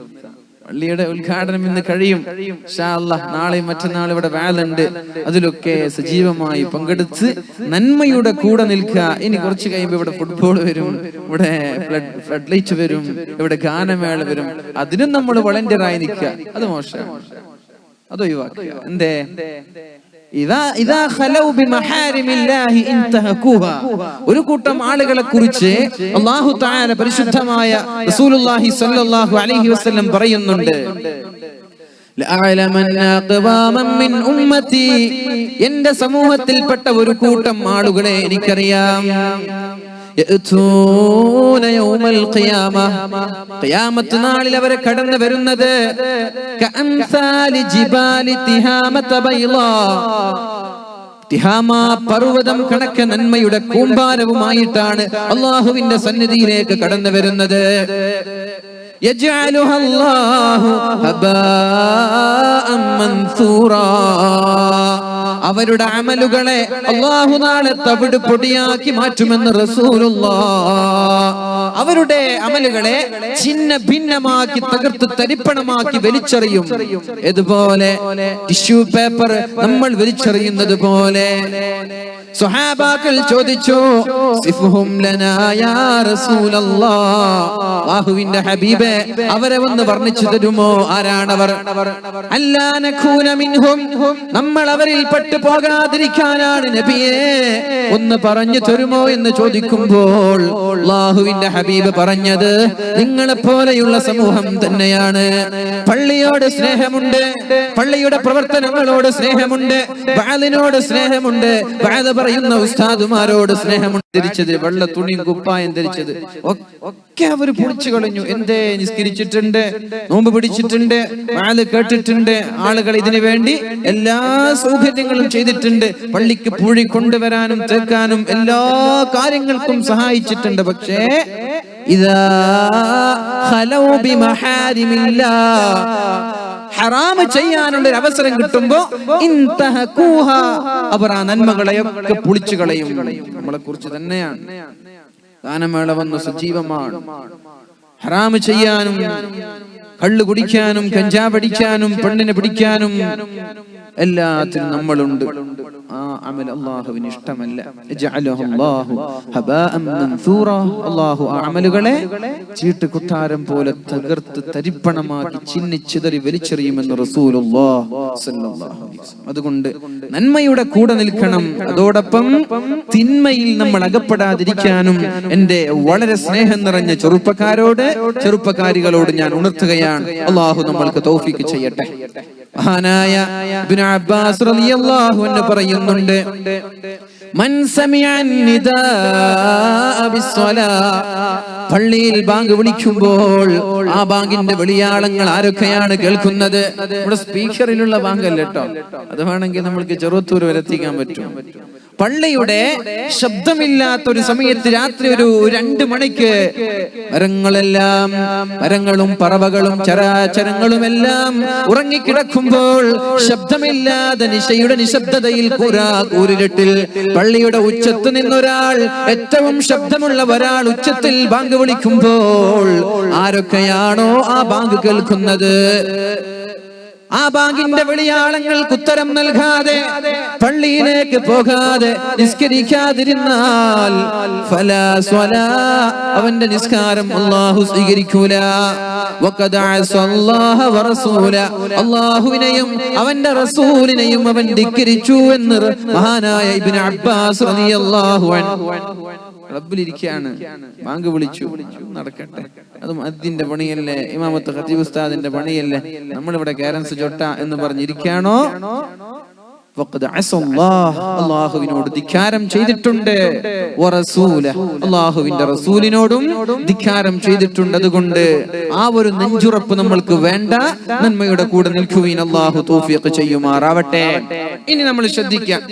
പള്ളിയുടെ ഉദ്ഘാടനം ഇന്ന് കഴിയും. ഇൻഷാ അല്ലാഹ് നാളെയും മറ്റന്നാളും ഇവിടെ വാലുണ്ട്. അതിലൊക്കെ സജീവമായി പങ്കെടുത്ത് നന്മയുടെ കൂടെ നിൽക്കുക. ഇനി കുറച്ച് കഴിയുമ്പോൾ ഇവിടെ ഫുട്ബോൾ വരും, ഇവിടെ ഫ്ലഡ് ലൈറ്റ് വരും, ഇവിടെ ഗാനമേള വരും. അതിനും നമ്മൾ വളണ്ടിയറായി നിൽക്കുക. അത് മോശമാണ്. അതൊഴിവാക്കുക. എന്തേ? ഒരു കൂട്ടം ആളുകളെ കുറിച്ച് അല്ലാഹു തആല പരിശുദ്ധമായ റസൂലുള്ളാഹി സ്വല്ലല്ലാഹു അലൈഹി വസല്ലം പറയുന്നുണ്ട്, എന്റെ സമൂഹത്തിൽപ്പെട്ട ഒരു കൂട്ടം ആളുകളെ എനിക്കറിയാം, ഖിയാമത്ത് നാളിൽ അവരെ കടന്നു വരുന്നത് തിഹാമ പർവ്വതം കണക്ക് നന്മയുടെ കൂമ്പാരവുമായിട്ടാണ് അല്ലാഹുവിന്റെ സന്നിധിയിലേക്ക് കടന്നു വരുന്നത്. യജ്അലുഹ അല്ലാഹു ഹബാഅൻ മൻസൂറാ, അവരുടെ അമലുകളെ അല്ലാഹു നാളെ തവിട് പൊടിയാക്കി മാറ്റുമെന്ന് റസൂലുള്ളാഹ്. അവരുടെ അമലുകളെ ചിന്ന ഭിന്നമാക്കി തകർത്ത് തരിപ്പണമാക്കി വലിച്ചെറിയും. ഇതുപോലെ ടിഷ്യൂ പേപ്പർ നമ്മൾ വലിച്ചെറിയുന്നത് പോലെ. സ്വഹാബാക്കൾ ചോദിച്ചു, സിഫ്ഹും ലനാ യാ റസൂലല്ലാഹ്, അല്ലാഹുവിന്റെ ഹബീബേ അവരെ ഒന്ന് വർണ്ണിച്ചു തരുമോ? ആരാണവർ? അല്ലാ നകൂന മിൻഹും, നമ്മൾ അവരിൽ പെട്ടു പോകാതിരിക്കാനാണ് നബിയേ, ഒന്ന് പറഞ്ഞു തരുമോ എന്ന് ചോദിക്കുമ്പോൾ അല്ലാഹുവിന്റെ ഹബീബ് പറഞ്ഞത്, നിങ്ങളെ പോലെയുള്ള സമൂഹം തന്നെയാണ്. പള്ളിയോട് സ്നേഹമുണ്ട്, പള്ളിയുടെ പ്രവർത്തനങ്ങളോട് സ്നേഹമുണ്ട്, വഅലിനോട് സ്നേഹമുണ്ട്, വഅദ് പറയുന്ന ഉസ്താദുമാരോട് സ്നേഹമുണ്ട്. ധരിച്ചത് വെള്ള തുണിയും കുപ്പായം ധരിച്ചത് ഒക്കെ അവർ പൊളിച്ചു കളഞ്ഞു. എന്തേ? നിസ്കരിച്ചിട്ടുണ്ട്, നോമ്പ് പിടിച്ചിട്ടുണ്ട്, വഅദ് കേട്ടിട്ടുണ്ട്, ആളുകൾ ഇതിനു വേണ്ടി എല്ലാ സൗകര്യങ്ങളും ചെയ്തിട്ടുണ്ട്, പള്ളിക്ക് പൂഴി കൊണ്ടുവരാനും തേക്കാനും എല്ലാ കാര്യങ്ങൾക്കും സഹായിച്ചിട്ടുണ്ട്. പക്ഷേ ഇദാ ഖലൗ ബിമഹാരിമില്ലാ, ഹറാമ് ചെയ്യാനുള്ള ഒരു അവസരം കിട്ടുമ്പോ ഇൻതഹകൂഹ, അവർ ആ നന്മകളെയൊക്കെ പൊളിച്ചു കളയും. നമ്മളെ കുറിച്ച് തന്നെയാണ്. ഗാനമേള വന്ന് സജീവമാണ്. ഹറാമ് ചെയ്യാനും കള്ളു കുടിക്കാനും കഞ്ചാവടിക്കാനും പെണ്ണിനെ പിടിക്കാനും എല്ലാത്തിനും നമ്മളുണ്ട്. ആ അമൽ അല്ലാഹുവിന് ഇഷ്ടമല്ല. യജ്അലുഹു അല്ലാഹു ഹബാഅൻ മൻസൂറാ, അല്ലാഹു ആ അമലുകളെ ചീട്ടുകുത്താരം പോലെ തകർത്ത് തരിപ്പണമാക്കി ചിന്നിച്ചിതറി വലിച്ചെറിയുമെന്ന് റസൂലുള്ളാഹി സ്വല്ലല്ലാഹു അലൈഹി വസല്ലം. അതുകൊണ്ട് നന്മയുടെ കൂടെ നിൽക്കണം, അതോടൊപ്പം തിന്മയിൽ നമ്മൾ അകപ്പെടാതിരിക്കാനും എന്റെ വളരെ സ്നേഹം നിറഞ്ഞ ചെറുപ്പക്കാരികളോട് ഞാൻ ഉണർത്തുകയാണ്. അല്ലാഹു നമ്മൾക്ക് തൗഫീഖ് ചെയ്യട്ടെ. മഹാനായ ഇബ്നു അബ്ബാസ് റളിയല്ലാഹു അൻഹു പറയുന്നുണ്ട്, മൻ സമിഅ നിദാഅ ബിസ്സലാ, പള്ളിയിൽ ബാങ്ക് വിളിക്കുമ്പോൾ ആ ബാങ്കിന്റെ വെളിയാളങ്ങൾ ആരൊക്കെയാണ് കേൾക്കുന്നത്? നമ്മുടെ സ്പീക്കറിലുള്ള ബാങ്കല്ല കേട്ടോ, അത് വേണമെങ്കിൽ നമ്മൾക്ക് ചെറുത്തൂർ വരെ എത്തിക്കാൻ പറ്റും. പള്ളിയുടെ ശബ്ദമില്ലാത്ത ഒരു സമയത്ത് രാത്രി ഒരു 2 മണിക്ക് മരങ്ങളും പറവകളും ചരാചരങ്ങളും എല്ലാം ഉറങ്ങിക്കിടക്കുമ്പോൾ ശബ്ദമില്ലാതെ നിശയുടെ നിശബ്ദതയിൽ കൂരിരുട്ടിൽ പള്ളിയുടെ ഉച്ചത്ത് നിന്നൊരാൾ, ഏറ്റവും ശബ്ദമുള്ള ഒരാൾ ഉച്ചത്തിൽ ബാങ്ക് വിളിക്കുമ്പോൾ ആരൊക്കെയാണോ ആ ബാങ്ക് കേൾക്കുന്നത്, ആ ബാങ്കിന്റെ വെളിയാളങ്ങൾക്ക് ഉത്തരം നൽകാതെ പള്ളിയിലേക്ക് പോകാതെ നിസ്കരിക്കാതിരുന്നാൽ ഫലാ സ്വലാ, അവന്റെ നിസ്കാരം അല്ലാഹു സ്വീകരിക്കൂല. വഖദ അസല്ലാഹ വറസൂല, അല്ലാഹുവിനെയും അവന്റെ റസൂലിനെയും അവൻ ധിക്കരിച്ചു എന്ന് മഹാനായ ഇബ്നു അബ്ബാസ് റളിയല്ലാഹു അൻഹു. റബ്ബിലിരിക്കുകയാണ്, ബാങ്ക് വിളിച്ചു, നടക്കട്ടെ, അത് മുഅദ്ദിന്റെ പണിയല്ലേ, ഇമാമത്ത് ഖതീബ് ഉസ്താദിന്റെ പണിയല്ലേ, നമ്മളിവിടെ കാരൻസ് ജൊട്ട എന്ന് പറഞ്ഞിരിക്കുകയാണോ? അല്ലാഹുവിനോട് ധിക്കാരം ചെയ്തിട്ടുണ്ട്, അല്ലാഹുവിന്റെ റസൂലിനോടും ധിക്കാരം ചെയ്തിട്ടുണ്ട്. അതുകൊണ്ട് ആ ഒരു നെഞ്ചുറപ്പ് നമ്മൾക്ക് വേണ്ട. നന്മയുടെ കൂടെ നിൽക്കുവീൻ. അല്ലാഹു തൗഫീഖ് ചെയ്യുമാറാവട്ടെ. ഇനി നമ്മൾ ശ്രദ്ധിക്കാം.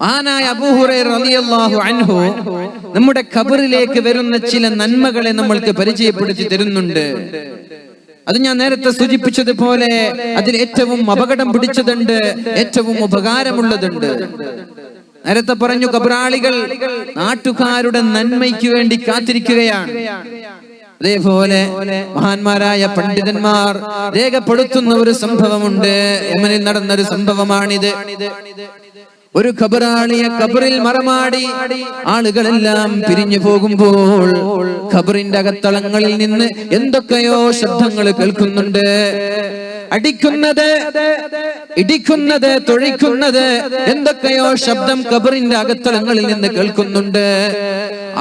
മഹാനായ അബൂ ഹുറൈറ റളിയല്ലാഹു അൻഹു നമ്മുടെ ഖബറിലേക്ക് വരുന്ന ചില നന്മകളെ നമ്മൾക്ക് പരിചയപ്പെടുത്തി തരുന്നുണ്ട്. അത് ഞാൻ നേരത്തെ സൂചിപ്പിച്ചതുപോലെ അതിൽ ഏറ്റവും അപകടം പിടിച്ചതുണ്ട്, ഏറ്റവും ഉപകാരമുള്ളതുണ്ട്. നേരത്തെ പറഞ്ഞു, ഖബറാളികൾ നാട്ടുകാരുടെ നന്മയ്ക്ക് വേണ്ടി കാത്തിരിക്കുകയാണ്. അതേപോലെ മഹാന്മാരായ പണ്ഡിതന്മാർ രേഖപ്പെടുത്തുന്ന ഒരു സംഭവമുണ്ട്. യമനിൽ നടന്ന ഒരു സംഭവമാണിത്. ഒരു ഖബറാളിയെ ഖബറിൽ മറമാടി ആളുകളെല്ലാം പിരിഞ്ഞു പോകുമ്പോൾ ഖബറിന്റെ അകത്തളങ്ങളിൽ നിന്ന് എന്തൊക്കെയോ ശബ്ദങ്ങൾ കേൾക്കുന്നുണ്ട്. അടിക്കുന്നത്, ഇടിക്കുന്നത്, തൊഴിക്കുന്നത്, എന്തൊക്കെയോ ശബ്ദം ഖബറിന്റെ അകത്തളങ്ങളിൽ നിന്ന് കേൾക്കുന്നുണ്ട്.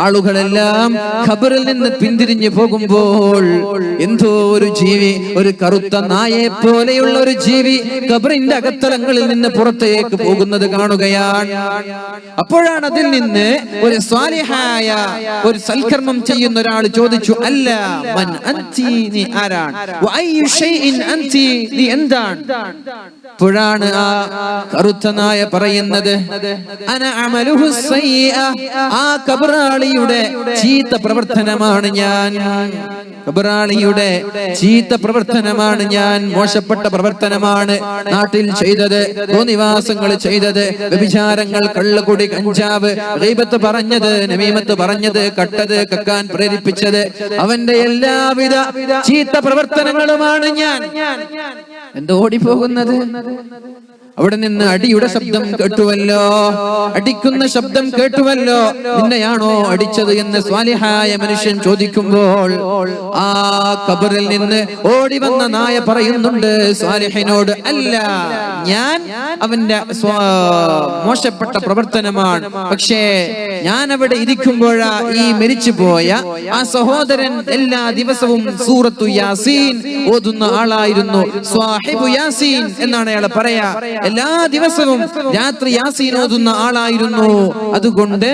ആളുകളെല്ലാം ഖബറിൽ നിന്ന് പിന്തിരിഞ്ഞു പോകുമ്പോൾ എന്തോ ഒരു ജീവി, ഒരു കറുത്ത നായയെ പോലെയുള്ള ഒരു ജീവി ഖബറിന്റെ അകത്തളങ്ങളിൽ നിന്ന് പുറത്തേക്ക് പോകുന്നത് കാണുകയാണ്. അപ്പോഴാണ് അതിൽ നിന്ന് ഒരു സ്വാലിഹായ, ഒരു സൽക്കർമ്മം ചെയ്യുന്ന ഒരാൾ ചോദിച്ചു, അല്ല മൻ അൻതി, നീ ആരാണ്? വഅയ്യു ഷൈഇൻ അൻതി, നീ എന്താണ്? അപ്പോഴാണ് ആ കറുത്ത നായ പറയുന്നത്, അന അമലുഹു സയ്യിഅ, ആ ഖബറാളിയുടെ ചീത്ത പ്രവർത്തനമാണ് ഞാൻ. ഖബറാളിയുടെ ചീത്ത പ്രവർത്തനമാണ് ഞാൻ, മോശപ്പെട്ട പ്രവർത്തനമാണ് നാട്ടിൽ ചെയ്തത്, തോന്നിവാസങ്ങൾ ചെയ്തത്, വ്യഭിചാരങ്ങൾ, കള്ളുകുടി, കഞ്ചാവ്, ഗീബത്ത് പറഞ്ഞത്, നമീമത്ത് പറഞ്ഞത്, കട്ടത്, കക്കാൻ പ്രേരിപ്പിച്ചത്, അവന്റെ എല്ലാവിധ ചീത്ത പ്രവർത്തനങ്ങളുമാണ് ഞാൻ. എന്തോ ഓടിപ്പോകുന്നത്? അവിടെ നിന്ന് അടിയുടെ ശബ്ദം കേട്ടുവല്ലോ, അടിക്കുന്ന ശബ്ദം കേട്ടുവല്ലോ, നിന്നെയാണോ അടിച്ചത് എന്ന് സ്വാലിഹായ മനുഷ്യൻ ചോദിക്കുമ്പോൾ ആ ഖബറിൽ നിന്ന് ഓടി വന്ന നായ പറയുന്നുണ്ട് സ്വാലിഹിനോട്, അല്ല, ഞാൻ അവന്റെ മോശപ്പെട്ട പ്രവർത്തനമാണ്. പക്ഷേ ഞാൻ അവിടെ ഇരിക്കുമ്പോഴാ ഈ മരിച്ചുപോയ ആ സഹോദരൻ എല്ലാ ദിവസവും സൂറത്തു യാസീൻ ഓതുന്ന ആളായിരുന്നു. സ്വാഹിബു യാസീൻ എന്നാണ് അയാൾ പറയാ. എല്ലാ ദിവസവും രാത്രി യാസീൻ ഓതുന്ന ആളായിരുന്നു. അതുകൊണ്ട്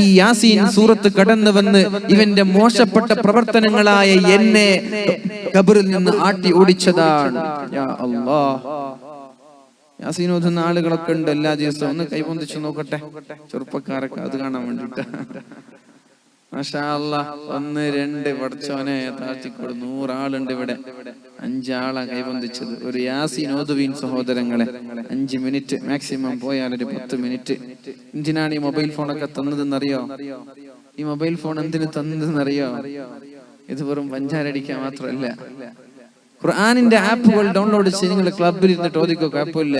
ഈ യാസീൻ സൂറത്ത് കടന്നു വന്ന് ഇവന്റെ മോശപ്പെട്ട പ്രവർത്തനങ്ങളായ എന്നെ ഖബറിൽ നിന്ന് ആട്ടി ഓടിച്ചതാണ്. യാ അല്ലാഹ്, യാസീൻ ഓതുന്ന ആളുകളൊക്കെ ഉണ്ട് എല്ലാ ദിവസവും. ഒന്ന് കൈപൊന്തിച്ചു നോക്കട്ടെ ചെറുപ്പക്കാരൊക്കെ, അത് കാണാൻ വേണ്ടിട്ട്. മാഷാ അല്ലാഹ്, 1 2 പഠിച്ചോനെ താഴ്ത്തിക്കൊടു. 100 ആളുണ്ട് ഇവിടെ. 5 ആളാ കൈപൊന്തിച്ചത്. ഒരു യാസീൻ ഓതുവീൻ സഹോദരങ്ങളെ. 5 മിനിറ്റ് മാക്സിമം, പോയാൽ ഒരു 10 മിനിറ്റ്. എന്തിനാണ് ഈ മൊബൈൽ ഫോണൊക്കെ തന്നതെന്നറിയോ? ഈ മൊബൈൽ ഫോൺ എന്തിനു തന്നതെന്നറിയോ? ഇത് വെറും പഞ്ചാരടിക്കാൻ മാത്രമല്ല. ഖുർആനിന്റെ ആപ്പുകൾ ഡൗൺലോഡ് ചെയ്ത് നിങ്ങൾ ക്ലബിൽ ഇരുന്നിട്ട് ഓതിക്കോ, കുഴപ്പമില്ല.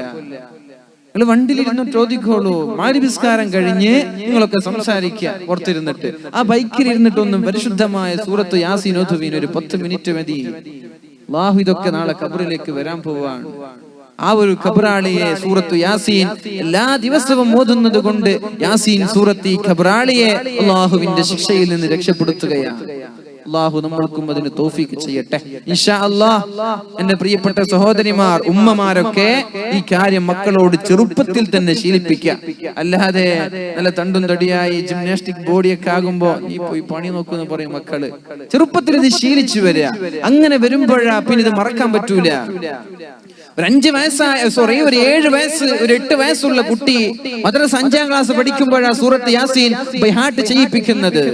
നിങ്ങൾ വണ്ടിയിലിരുന്നിട്ട് ഓതിക്കോളൂ. മാരിബിസ്കാരം കഴിഞ്ഞ് നിങ്ങളൊക്കെ സംസാരിക്കുക പുറത്തിരുന്നിട്ട്. ആ ബൈക്കിൽ ഇരുന്നിട്ടൊന്നും പരിശുദ്ധമായ സൂറത്ത് യാസീൻ ഓതുവീൻ ഒരു 10 മിനിറ്റ് മതി. അല്ലാഹു ഇതൊക്കെ നാളെ ഖബറിലേക്ക് വരാൻ പോവാണ്. ആ ഒരു ഖബറാളിയെ സൂറത്തു യാസീൻ എല്ലാ ദിവസവും ഓതുന്നത് കൊണ്ട് യാസീൻ സൂറത്ത് ഈ ഖബറാളിയെ അല്ലാഹുവിന്റെ ശിക്ഷയിൽ നിന്ന് രക്ഷപ്പെടുത്തുകയാണ്. അല്ലാഹു നമ്മൾക്കും അതിന് തൗഫീഖ് ചെയ്യട്ടെ ഇൻഷാ അല്ലാഹ്. എന്റെ പ്രിയപ്പെട്ട സഹോദരിമാർ, ഉമ്മമാരൊക്കെ ഈ കാര്യം മക്കളോട് ചെറുപ്പത്തിൽ തന്നെ ശീലിപ്പിക്കുക. അല്ലാതെ നല്ല തണ്ടും തടിയായി ജിംനാസ്റ്റിക് ബോഡിയൊക്കെ ആകുമ്പോ നീ പോയി പണി നോക്കുമെന്ന് പറയും മക്കള്. ചെറുപ്പത്തിൽ ഇത് ശീലിച്ചു വരിക. അങ്ങനെ വരുമ്പോഴാ പിന്നെ ഇത് മറക്കാൻ പറ്റൂല. ഒരു 5 വയസ്സായ ഒരു 7 വയസ്സ്, ഒരു 8 വയസ്സുള്ള കുട്ടി മദ്രസ 5ാം ക്ലാസ് പഠിക്കുമ്പോഴാണ് സൂറത്ത് യാസീൻ ബൈഹാർട്ട് ചെയ്യിപ്പിക്കുന്നത്.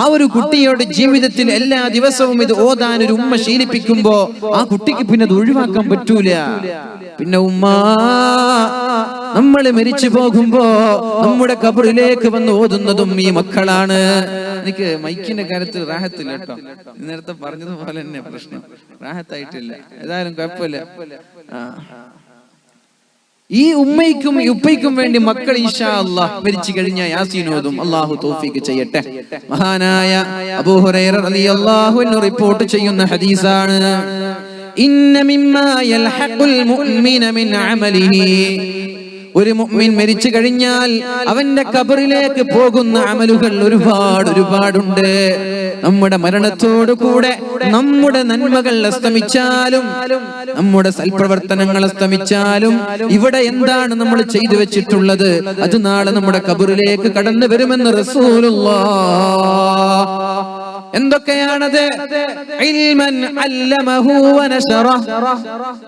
ആ ഒരു കുട്ടിയോട് ജീവിതത്തിൽ എല്ലാ ദിവസവും ഇത് ഓതാൻ ഒരു ഉമ്മ ശീലിപ്പിക്കുമ്പോ ആ കുട്ടിക്ക് പിന്നെ അത് ഒഴിവാക്കാൻ പറ്റൂല. പിന്നെ ഉമ്മ, നമ്മൾ മരിച്ചു പോകുമ്പോ നമ്മുടെ ഖബറിലേക്ക് വന്ന് ഓതുന്നതും ഈ മക്കളാണ്. എനിക്ക് മൈക്കിന്റെ കാര്യത്തിൽ റാഹത്തില്ല കേട്ടോ. നേരത്തെ പറഞ്ഞതുപോലെ തന്നെ പ്രശ്നം, റാഹത്തായിട്ടില്ല. ഏതായാലും കുഴപ്പമില്ല. ഈ ഉമ്മയ്ക്കും ഉപ്പയ്ക്കും വേണ്ടി മക്കൾ ഇൻഷാ അല്ലാഹ് മരിച്ചു കഴിഞ്ഞ യാസീൻ ഓതും. അല്ലാഹു തൗഫീഖ് ചെയ്യട്ടെ. മഹാനായ അബൂ ഹുറൈറ റളിയല്ലാഹു അൻഹു റിപ്പോർട്ട് ചെയ്യുന്ന ഹദീസാണ്, ഇന്ന മിമ്മാ യൽഹഖുൽ മുഅ്മിന മിൻ അമലിഹി, ഒരു മുഅ്മിൻ മരിച്ചു കഴിഞ്ഞാൽ അവന്റെ ഖബറിലേക്ക് പോകുന്ന അമലുകൾ ഒരുപാടുണ്ട്. നമ്മുടെ മരണത്തോടു കൂടെ നമ്മുടെ നന്മകൾ അസ്തമിച്ചാലും, നമ്മുടെ സൽപ്രവർത്തനങ്ങൾ അസ്തമിച്ചാലും, ഇവിടെ എന്താണ് നമ്മൾ ചെയ്തു വെച്ചിട്ടുള്ളത് അത് നാളെ നമ്മുടെ ഖബറിലേക്ക് കടന്നു വരുമെന്ന് റസൂലുള്ളാഹ്. എന്തൊക്കെയാണത്?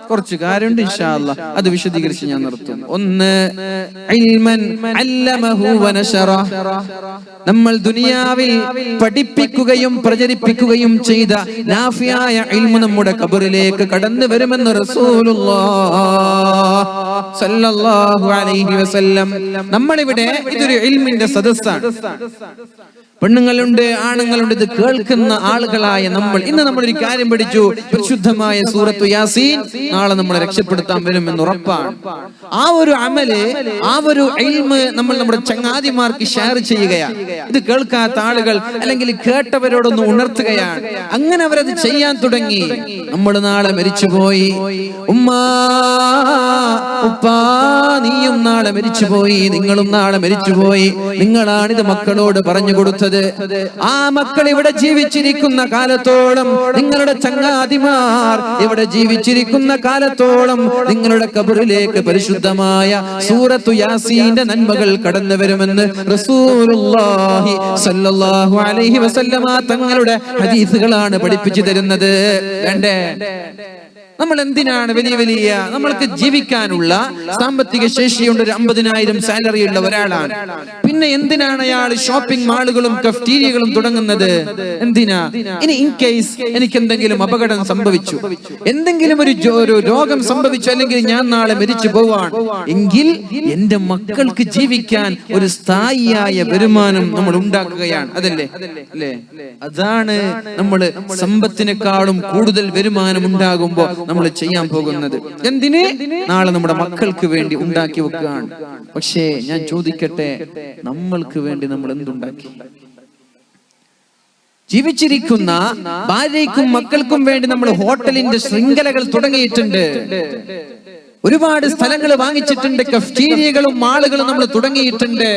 കുറച്ച് കാര്യമുണ്ട് ഇൻഷാ അല്ലാഹ്, അത് വിശദീകരിച്ച് ഞാൻ നിർത്തും. ഒന്ന്, നമ്മൾ ദുനിയാവിൽ പഠിപ്പിക്കുകയും പ്രചരിപ്പിക്കുകയും ചെയ്ത നാഫിയായ ഇൽമു നമ്മുടെ ഖബറിലേക്ക് കടന്നു വരുമെന്ന് റസൂലുള്ളാഹ് സല്ലല്ലാഹു അലൈഹി വസല്ലം. നമ്മളിവിടെ ഇതൊരു ഇൽമിന്റെ സദസ്സാണ്. പെണ്ണുങ്ങളുണ്ട്, ആണുങ്ങളുണ്ട്. ഇത് കേൾക്കുന്ന ആളുകളായ നമ്മൾ ഒരു കാര്യം പഠിച്ചു. പരിശുദ്ധമായ സൂറത്തു യാസീൻ നാളെ നമ്മളെ രക്ഷപ്പെടുത്താൻ വരുമെന്ന് ഉറപ്പാണ്. ആ ഒരു അമല്, ആ ഒരു ഇൽമ് നമ്മൾ നമ്മുടെ ചങ്ങാതിമാർക്ക് ഷെയർ ചെയ്യുകയാണ്. ഇത് കേൾക്കാത്ത ആളുകൾ അല്ലെങ്കിൽ കേട്ടവരോടൊന്ന് ഉണർത്തുകയാണ്. അങ്ങനെ അവരത് ചെയ്യാൻ തുടങ്ങി. നമ്മൾ നാളെ മരിച്ചുപോയി, ഉമ്മാ ഉപ്പാ നീയും നാളെ മരിച്ചുപോയി, നിങ്ങളും നാളെ മരിച്ചുപോയി. നിങ്ങളാണിത് മക്കളോട് പറഞ്ഞു കൊടുത്തത്. ആ മക്കൾ ഇവിടെ ജീവിച്ചിരിക്കുന്ന കാലത്തോളം, നിങ്ങളുടെ ചങ്ങാതിമാർ ഇവിടെ ജീവിച്ചിരിക്കുന്ന കാലത്തോളം നിങ്ങളുടെ ഖബറിലേക്ക് പരിശുദ്ധമായ സൂറത്തു യാസീന്റെ നന്മകൾ കടന്നു വരുമെന്ന് റസൂലുള്ളാഹി സ്വല്ലല്ലാഹു അലൈഹി വസല്ലമ തങ്ങളുടെ ഹദീസുകളാണ് പഠിപ്പിച്ചു തരുന്നത്. വേണ്ടേ? നമ്മൾ എന്തിനാണ് വലിയ നമ്മൾക്ക് ജീവിക്കാനുള്ള സാമ്പത്തിക ശേഷിയുണ്ട്, ഒരു 50,000 സാലറി ഉള്ള ഒരാളാണ്. പിന്നെ എന്തിനാണ് അയാൾ ഷോപ്പിംഗ് മാളുകളും കഫ്റ്റീരിയകളും തുടങ്ങുന്നത്? എന്തിനാ? ഇനി ഇൻ കേസ് എനിക്ക് എന്തെങ്കിലും അപകടം സംഭവിച്ചു, എന്തെങ്കിലും ഒരു രോഗം സംഭവിച്ചു, അല്ലെങ്കിൽ ഞാൻ നാളെ മരിച്ചു പോവാൻ എങ്കിൽ എന്റെ മക്കൾക്ക് ജീവിക്കാൻ ഒരു സ്ഥായിയായ വരുമാനം നമ്മൾ ഉണ്ടാക്കുകയാണ്. അതല്ലേ? അതാണ് നമ്മൾ സമ്പത്തിനേക്കാളും കൂടുതൽ വരുമാനം ഉണ്ടാകുമ്പോ നമ്മൾ ചെയ്യാൻ പോകുന്നത്. എന്തിന്? നാളെ നമ്മുടെ മക്കൾക്ക് വേണ്ടി ഉണ്ടാക്കി വെക്കുകയാണ്. പക്ഷേ ഞാൻ ചോദിക്കട്ടെ, നമ്മൾക്ക് വേണ്ടി നമ്മൾ എന്തുണ്ടാക്കി? ജീവിച്ചിരിക്കുന്ന ഭാര്യയ്ക്കും മക്കൾക്കും വേണ്ടി നമ്മൾ ഹോട്ടലിന്റെ ശൃംഖലകൾ തുടങ്ങിയിട്ടുണ്ട്. ഒരുപാട് സ്ഥലങ്ങൾ വാങ്ങിച്ചിട്ടുണ്ട്, കഫ്റ്റീരിയകളും മാളുകളും നമ്മൾ തുടങ്ങിയിട്ടുണ്ട്,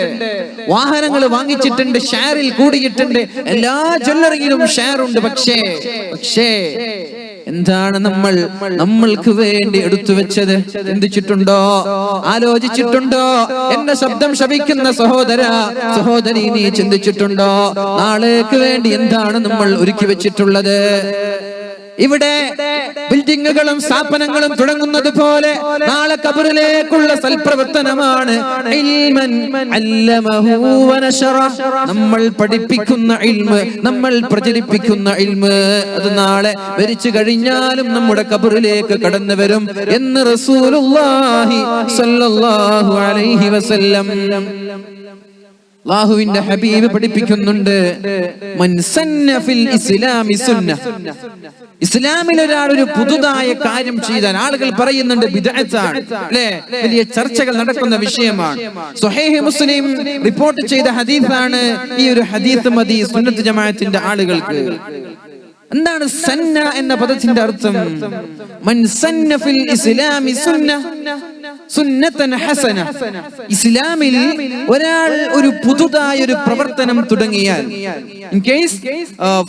വാഹനങ്ങൾ വാങ്ങിച്ചിട്ടുണ്ട്, ഷെയറിൽ കൂടിയിട്ടുണ്ട്, എല്ലാ ജ്വല്ലറിയിലും ഷെയർ ഉണ്ട്. പക്ഷേ എന്താണ് നമ്മൾക്ക് വേണ്ടി എടുത്തു വെച്ചത്? ചിന്തിച്ചിട്ടുണ്ടോ? ആലോചിച്ചിട്ടുണ്ടോ? എന്റെ ശബ്ദം ശപിക്കുന്ന സഹോദരി, നീ ചിന്തിച്ചിട്ടുണ്ടോ? നാളേക്ക് വേണ്ടി എന്താണ് നമ്മൾ ഒരുക്കി വെച്ചിട്ടുള്ളത്? ഇവിടെ ബിൽഡിങ്ങുകളും സ്ഥാപനങ്ങളും തുടങ്ങുന്നത് പോലെ നാളെ ഖബറിലേക്കുള്ള സൽപ്രവർത്തനമാണ് നമ്മൾ പഠിപ്പിക്കുന്ന ഇൽമ്, നമ്മൾ പ്രചരിപ്പിക്കുന്ന ഇൽമ്. അത് നാളെ മരിച്ചു കഴിഞ്ഞാലും നമ്മുടെ ഖബറിലേക്ക് കടന്നു വരും എന്ന് റസൂലുള്ളാഹി സ്വല്ലല്ലാഹു അലൈഹി വസല്ലം അല്ലാഹുവിന്റെ ഹബീബ് പഠിപ്പിക്കുന്നുണ്ട്. മൻ സന്ന ഫിൽ ഇസ്ലാമി സുന്ന. ഇസ്ലാമിൽ ഒരാൾ ഒരു പുതുതായ കാര്യം ചെയ്താൽ ആളുകൾ പറയുന്നുണ്ട് ബിദ്അത്താണ്, അല്ലേ? വലിയ ചർച്ചകൾ നടക്കുന്ന വിഷയമാണ്. സ്വഹീഹ് മുസ്ലിം റിപ്പോർട്ട് ചെയ്ത ഹദീസാണ്. ഈ ഒരു ഹദീസ് മതി സുന്നത്ത് ജമാഅത്തിന്റെ ആളുകൾക്ക്. എന്താണ് സന്ന എന്ന പദത്തിന്റെ അർത്ഥം? മൻ സന്ന ഫിൽ ഇസ്ലാമി സുന്ന സുന്നതൻ ഹസന. ഇസ്ലാമിൽ ഒരാൾ ഒരു പുതുതായ ഒരു പ്രവർത്തനം തുടങ്ങിയാൽ, ഇൻ കേസ്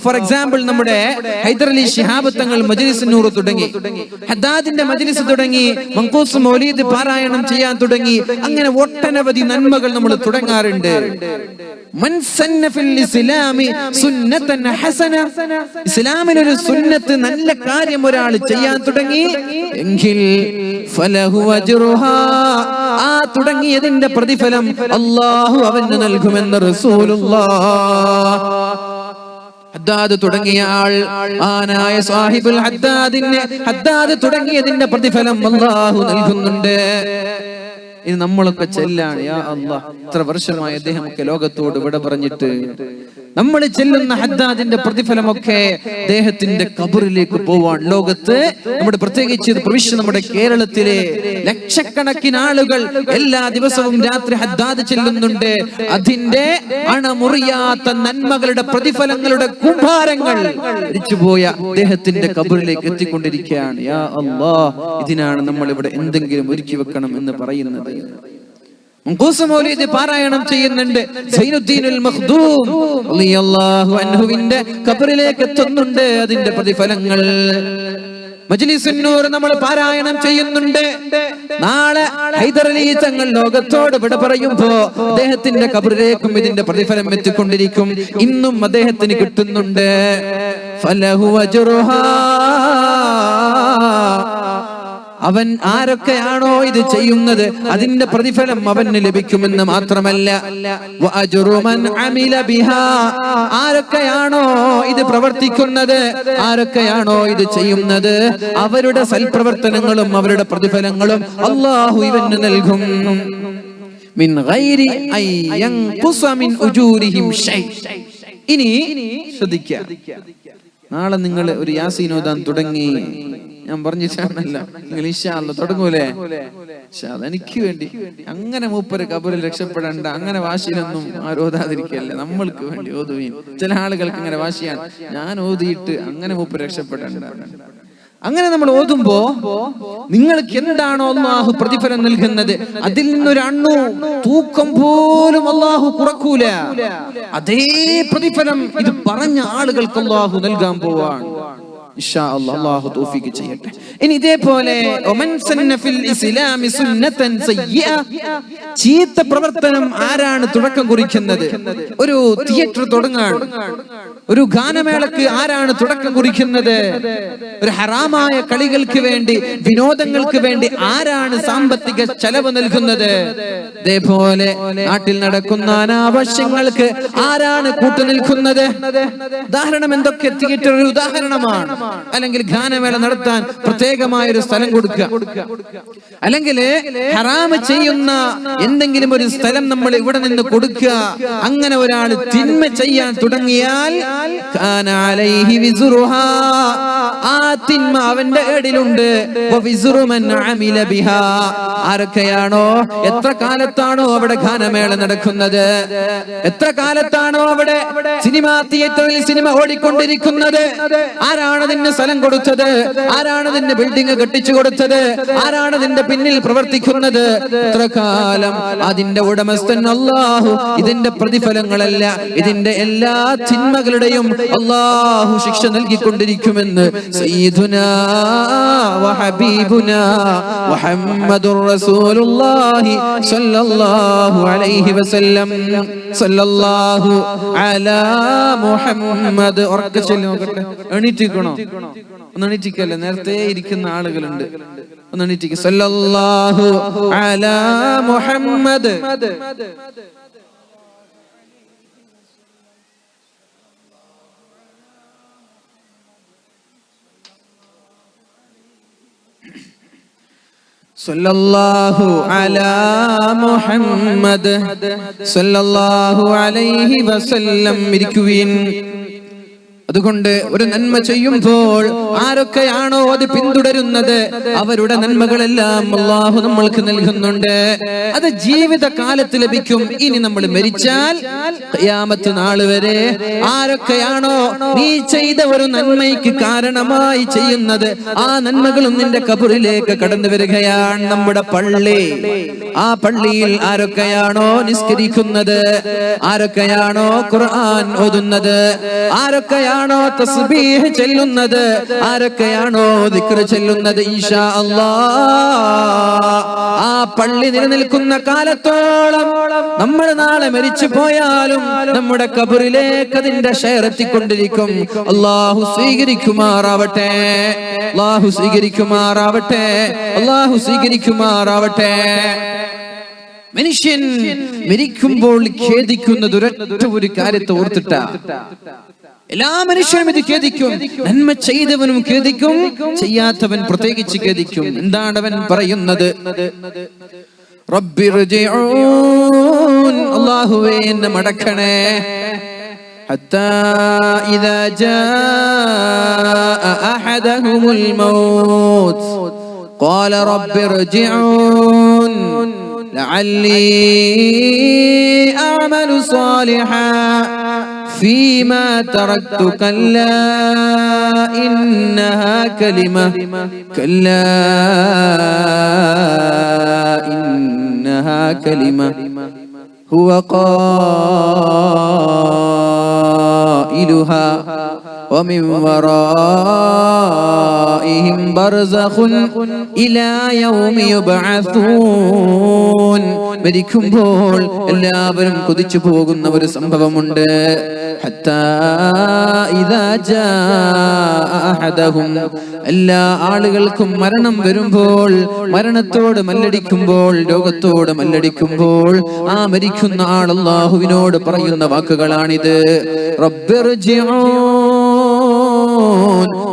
ഫോർ എക്സാമ്പിൾ നമ്മുടെ ഹൈദരലി ശിഹാബ് തങ്ങൾ മജ്ലിസ് നൂർ തുടങ്ങി, ഹദ്ദാദിന്റെ മജ്ലിസ് തുടങ്ങി, മൻഖൂസ് മൗലീദ് പാരായണം ചെയ്യാൻ തുടങ്ങി. അങ്ങനെ ഒട്ടനവധി നന്മകൾ നമ്മൾ തുടങ്ങാറുണ്ട്. മൻ സന്ന ഫിൽ ഇസ്ലാമി സുന്നതൻ ഹസന. ഇസ്ലാമിൽ ഒരു സുന്നത്ത്, നല്ല കാര്യം ഒരാൾ ചെയ്യാൻ തുടങ്ങി എങ്കിൽ ഫലഹു അജ്റുഹാ, ആ തുടങ്ങിയതിന്റെ പ്രതിഫലം അല്ലാഹു അവന് നൽകുമെന്ന് റസൂലുള്ളാഹ്. ഹദ്ദാദ് തുടങ്ങിയ ആൾ, ആനായ സാഹിബുൽ ഹദ്ദാദ് തുടങ്ങിയതിന്റെ പ്രതിഫലം അല്ലാഹു നൽകുന്നുണ്ട്. ഇനി നമ്മളൊക്കെ ചെല്ലാണ്, യാ അല്ലാഹ്, ഇത്ര വർഷമായി അദ്ദേഹമൊക്കെ ലോകത്തോട് വിട പറഞ്ഞിട്ട് നമ്മൾ ചെല്ലുന്ന ഹദ്ദാദിന്റെ പ്രതിഫലമൊക്കെ അദ്ദേഹത്തിന്റെ ഖബറിലേക്ക് പോവാൻ. ലോകത്ത് നമ്മുടെ പ്രത്യേകിച്ച് പ്രവിശ്യ നമ്മുടെ കേരളത്തിലെ ലക്ഷക്കണക്കിന് ആളുകൾ എല്ലാ ദിവസവും രാത്രി ഹദ്ദാദ് ചെല്ലുന്നുണ്ട്. അതിന്റെ അണമുറിയാത്ത നന്മകളുടെ പ്രതിഫലങ്ങളുടെ കൂമ്പാരങ്ങൾ മരിച്ചുപോയ അദ്ദേഹത്തിന്റെ ഖബറിലേക്ക് എത്തിക്കൊണ്ടിരിക്കുകയാണ്. യാ അല്ലാഹ്, ഇതിനാണ് നമ്മൾ ഇവിടെ എന്തെങ്കിലും ഒരുക്കി വെക്കണം എന്ന് പറയുന്നത്. മൻഖൂസ് മൗലീദ് പാരായണം ചെയ്യുന്നുണ്ട്. സൈനുദ്ദീനുൽ മഖ്ദൂം റളിയല്ലാഹു അൻഹുവിന്റെ ഖബറിലേക്ക് എത്തുന്നുണ്ട് അതിന്റെ പ്രതിഫലങ്ങൾ. മജ്ലിസുൻ നൂർ നമ്മൾ പാരായണം ചെയ്യുന്നുണ്ട്. നാളെ ഹൈദരലി തങ്ങൾ ലോകത്തോട് വിട പറയുമ്പോ അദ്ദേഹത്തിന്റെ ഖബറിലേക്കും ഇതിന്റെ പ്രതിഫലം എത്തിക്കൊണ്ടിരിക്കും. ഇന്നും അദ്ദേഹത്തിന് കിട്ടുന്നുണ്ട്. ഫലഹു അജ്റുഹാ, അവൻ ആരൊക്കെയാണോ ഇത് ചെയ്യുന്നത് അതിന്റെ പ്രതിഫലം അവന് ലഭിക്കുമെന്ന് മാത്രമല്ല, വഅജ്റു മൻ അമില ബിഹാ, ആരൊക്കെയാണോ ഇത് പ്രവർത്തിക്കുന്നത്, ആരൊക്കെയാണോ ഇത് ചെയ്യുന്നത്, അവരുടെ സൽപ്രവർത്തനങ്ങളും അവരുടെ പ്രതിഫലങ്ങളും അല്ലാഹു ഇവന് നൽകും. മിൻ ഗൈരി അൻ യൻഖുസ മിൻ ഉജൂരിഹിം ഷൈ. ഇനി ശ്രദ്ധിക്കുക, നാളെ നിങ്ങൾ ഒരു യാസീൻ ഓതാൻ തുടങ്ങി, ഞാൻ പറഞ്ഞിട്ടാണല്ല, നിങ്ങൾ ഇൻഷാ അല്ലാഹ് തുടങ്ങൂലേ? എനിക്ക് വേണ്ടി അങ്ങനെ മൂപ്പര് കബറിൽ രക്ഷപ്പെടേണ്ട അങ്ങനെ വാശിയിലൊന്നും ആരോധാതിരിക്കല്ല, നമ്മൾക്ക് വേണ്ടി ഓതുവീൻ. ചില ആളുകൾക്ക് അങ്ങനെ വാശിയാണ്, ഞാൻ ഓതിയിട്ട് അങ്ങനെ മൂപ്പര് രക്ഷപ്പെടേണ്ട. അങ്ങനെ നമ്മൾ ഓതുമ്പോ നിങ്ങൾക്ക് എന്താണോ അല്ലാഹു പ്രതിഫലം നൽകുന്നത് അതിൽ നിന്നൊരു അണ്ണു തൂക്കം പോലും അല്ലാഹു കുറക്കൂല. അതേ പ്രതിഫലം ഇത് പറഞ്ഞ ആളുകൾക്ക് അല്ലാഹു നൽകാൻ പോവാണ്. ഇൻഷാ അല്ലാഹ് അല്ലാഹു തൗഫീഖ് ചെയ്യട്ടെ. ഇനി ഇതേപോലെ ഒമൻ സന്ന ഫിൽ ഇസ്ലാമി സുന്നതൻ സയ്യിഅ, ചീത്ത പ്രവർത്തനം ആരാണ് തുടക്കം കുറിക്കുന്നത്? ഒരു തിയേറ്റർ തുടങ്ങാൻ, ഒരു ഗാനമേളക്ക് ആരാണ് തുടക്കം കുറിക്കുന്നത്? ഒരു ഹറാമായ കളികൾക്ക് വേണ്ടി, വിനോദങ്ങൾക്ക് വേണ്ടി ആരാണ് സാമ്പത്തിക ചെലവ് നൽകുന്നത്? ഇതേപോലെ നാട്ടിൽ നടക്കുന്ന അനാവശ്യങ്ങൾക്ക് ആരാണ് കൂട്ടുനിൽക്കുന്നത്? ഉദാഹരണം എന്തൊക്കെ? തിയേറ്റർ ഒരു ഉദാഹരണമാണ്. അല്ലെങ്കിൽ ഗാനമേള നടത്താൻ പ്രത്യേകമായ ഒരു സ്ഥലം കൊടുക്കുക, അല്ലെങ്കിൽ ഹറാമ് ചെയ്യുന്ന എന്തെങ്കിലും ഒരു സ്ഥലം നമ്മൾ ഇവിടെ നിന്ന് കൊടുക്കുക. അങ്ങനെ ഒരാൾ തിന്മ ചെയ്യാൻ തുടങ്ങിയാൽ കാന അലൈഹി വിസ്റുഹാ, ആ തിന്മ അവന്റെ ഏടിലുണ്ട്. വവിസ്റു മൻ അമില ബിഹാ, ആരൊക്കെയാണോ, എത്ര കാലത്താണോ അവിടെ ഗാനമേള നടക്കുന്നത്, എത്ര കാലത്താണോ അവിടെ സിനിമാ തിയേറ്ററിൽ സിനിമ ഓടിക്കൊണ്ടിരിക്കുന്നത്, ആരാണ് അതിന് സ്ഥലം കൊടുത്തത്, ആരാണ് അതിന്റെ ബിൽഡിംഗ് കെട്ടിച്ചു കൊടുത്തത്, ആരാണ് അതിന്റെ പിന്നിൽ പ്രവർത്തിക്കുന്നത്, എത്ര കാലം അതിന്റെ ഉടമസ്ഥൻ അല്ലാഹു ഇതിന്റെ പ്രതിഫലങ്ങളല്ല, ഇതിന്റെ എല്ലാ തിന്മകളുടെയും അല്ലാഹു ശിക്ഷ നൽകിക്കൊണ്ടിരിക്കുമെന്ന് സയ്യിദുനാ വഹബീബുനാ മുഹമ്മദുർ റസൂലുള്ളാഹി സ്വല്ലല്ലാഹു അലൈഹി വസല്ലം. സ്വല്ലല്ലാഹു അലാ മുഹമ്മദ്. ഉറക്കെ ചൊല്ലി നോക്കട്ടെ. എണീറ്റിക്കണോ? ഒന്ന് എണീറ്റിക്കല്ലേ, നേരത്തെ ഇരിക്കുന്ന ആളുകളുണ്ട്, ഒന്ന് എണീറ്റിക്ക. സ്വല്ലല്ലാഹു അലാ മുഹമ്മദ്. സല്ലല്ലാഹു അലാ മുഹമ്മദ് സല്ലല്ലാഹു അലൈഹി വസല്ലം. ഇരിക്കുവിൻ. അതുകൊണ്ട് ഒരു നന്മ ചെയ്യുമ്പോൾ ആരൊക്കെയാണോ അത് പിന്തുടരുന്നത് അവരുടെ നന്മകളെല്ലാം അല്ലാഹു നമ്മൾക്ക് നൽകുന്നുണ്ട്. അത് ജീവിതകാലത്ത് ലഭിക്കും. ഇനി നമ്മൾ മരിച്ചാൽ ഖിയാമത്ത് നാൾ വരെ ആരൊക്കെയാണോ നീ ചെയ്ത ഒരു നന്മയ്ക്ക് കാരണമായി ചെയ്യുന്നത്, ആ നന്മകളും നിന്റെ ഖബറിലേക്ക് കടന്നു വരികയാണ്. നമ്മുടെ പള്ളി, ആ പള്ളിയിൽ ആരൊക്കെയാണോ നിസ്കരിക്കുന്നത്, ആരൊക്കെയാണോ ഖുർആൻ ഓതുന്നത്, ആരൊക്കെയാണോ തസ്ബീഹ് ചൊല്ലുന്നത്, ആരൊക്കെയാണോ ദിക്ർ ചൊല്ലുന്നത്, ഇൻഷാ അല്ലാഹ് ആ പള്ളി നിലനിൽക്കുന്ന കാലത്തോളം നമ്മൾ നാളെ മരിച്ചു പോയാലും നമ്മുടെ ഖബറിലേക്ക് അതിന്റെ ഷെയർ എത്തിക്കൊണ്ടിരിക്കും. അല്ലാഹു സ്വീകരിക്കുമാറാവട്ടെ, അല്ലാഹു സ്വീകരിക്കുമാറാവട്ടെ, അല്ലാഹു സ്വീകരിക്കുമാറാവട്ടെ. മനുഷ്യൻ മരിക്കുമ്പോൾ ഖേദിക്കുന്നത് ഒരൊറ്റ ഒരു കാര്യത്തെ ഓർത്തിട്ടാ. എല്ലാ മനുഷ്യരും ഇത് ഖേദിക്കും. നന്മ ചെയ്തവനും ഖേദിക്കും, ചെയ്യാത്തവൻ പ്രത്യേകിച്ച് ഖേദിക്കും. എന്താണ് അവൻ പറയുന്നത്? റബ്ബിർജിഊൻ, അല്ലാഹുവേ എന്നെ മടക്കണേ. ഹത്താ ഇദാ ജാഅ അഹദഹുൽ മൗത്ത് ഖാല റബ്ബിർജിഊൻ ലഅല്ലി അഅമലു സാലിഹാൻ فيما تركت كلا إنها كلمة كلا إنها كلمة هو قائلها ومن ورائهم برزخ إلى يوم يبعثون. മരിക്കുമ്പോൾ എല്ലാവരും കൊതിച്ചു പോകുന്ന ഒരു സംഭവമുണ്ട്. ഹത്താ ഇദാ ജാഅ അഹദഹും, എല്ലാ ആളുകൾക്കും മരണം വരുമ്പോൾ, മരണത്തോട് മല്ലടിക്കുമ്പോൾ, രോഗത്തോട് മല്ലടിക്കുമ്പോൾ ആ മരിക്കുന്ന ആൾ അല്ലാഹുവിനോട് പറയുന്ന വാക്കുകളാണിത്.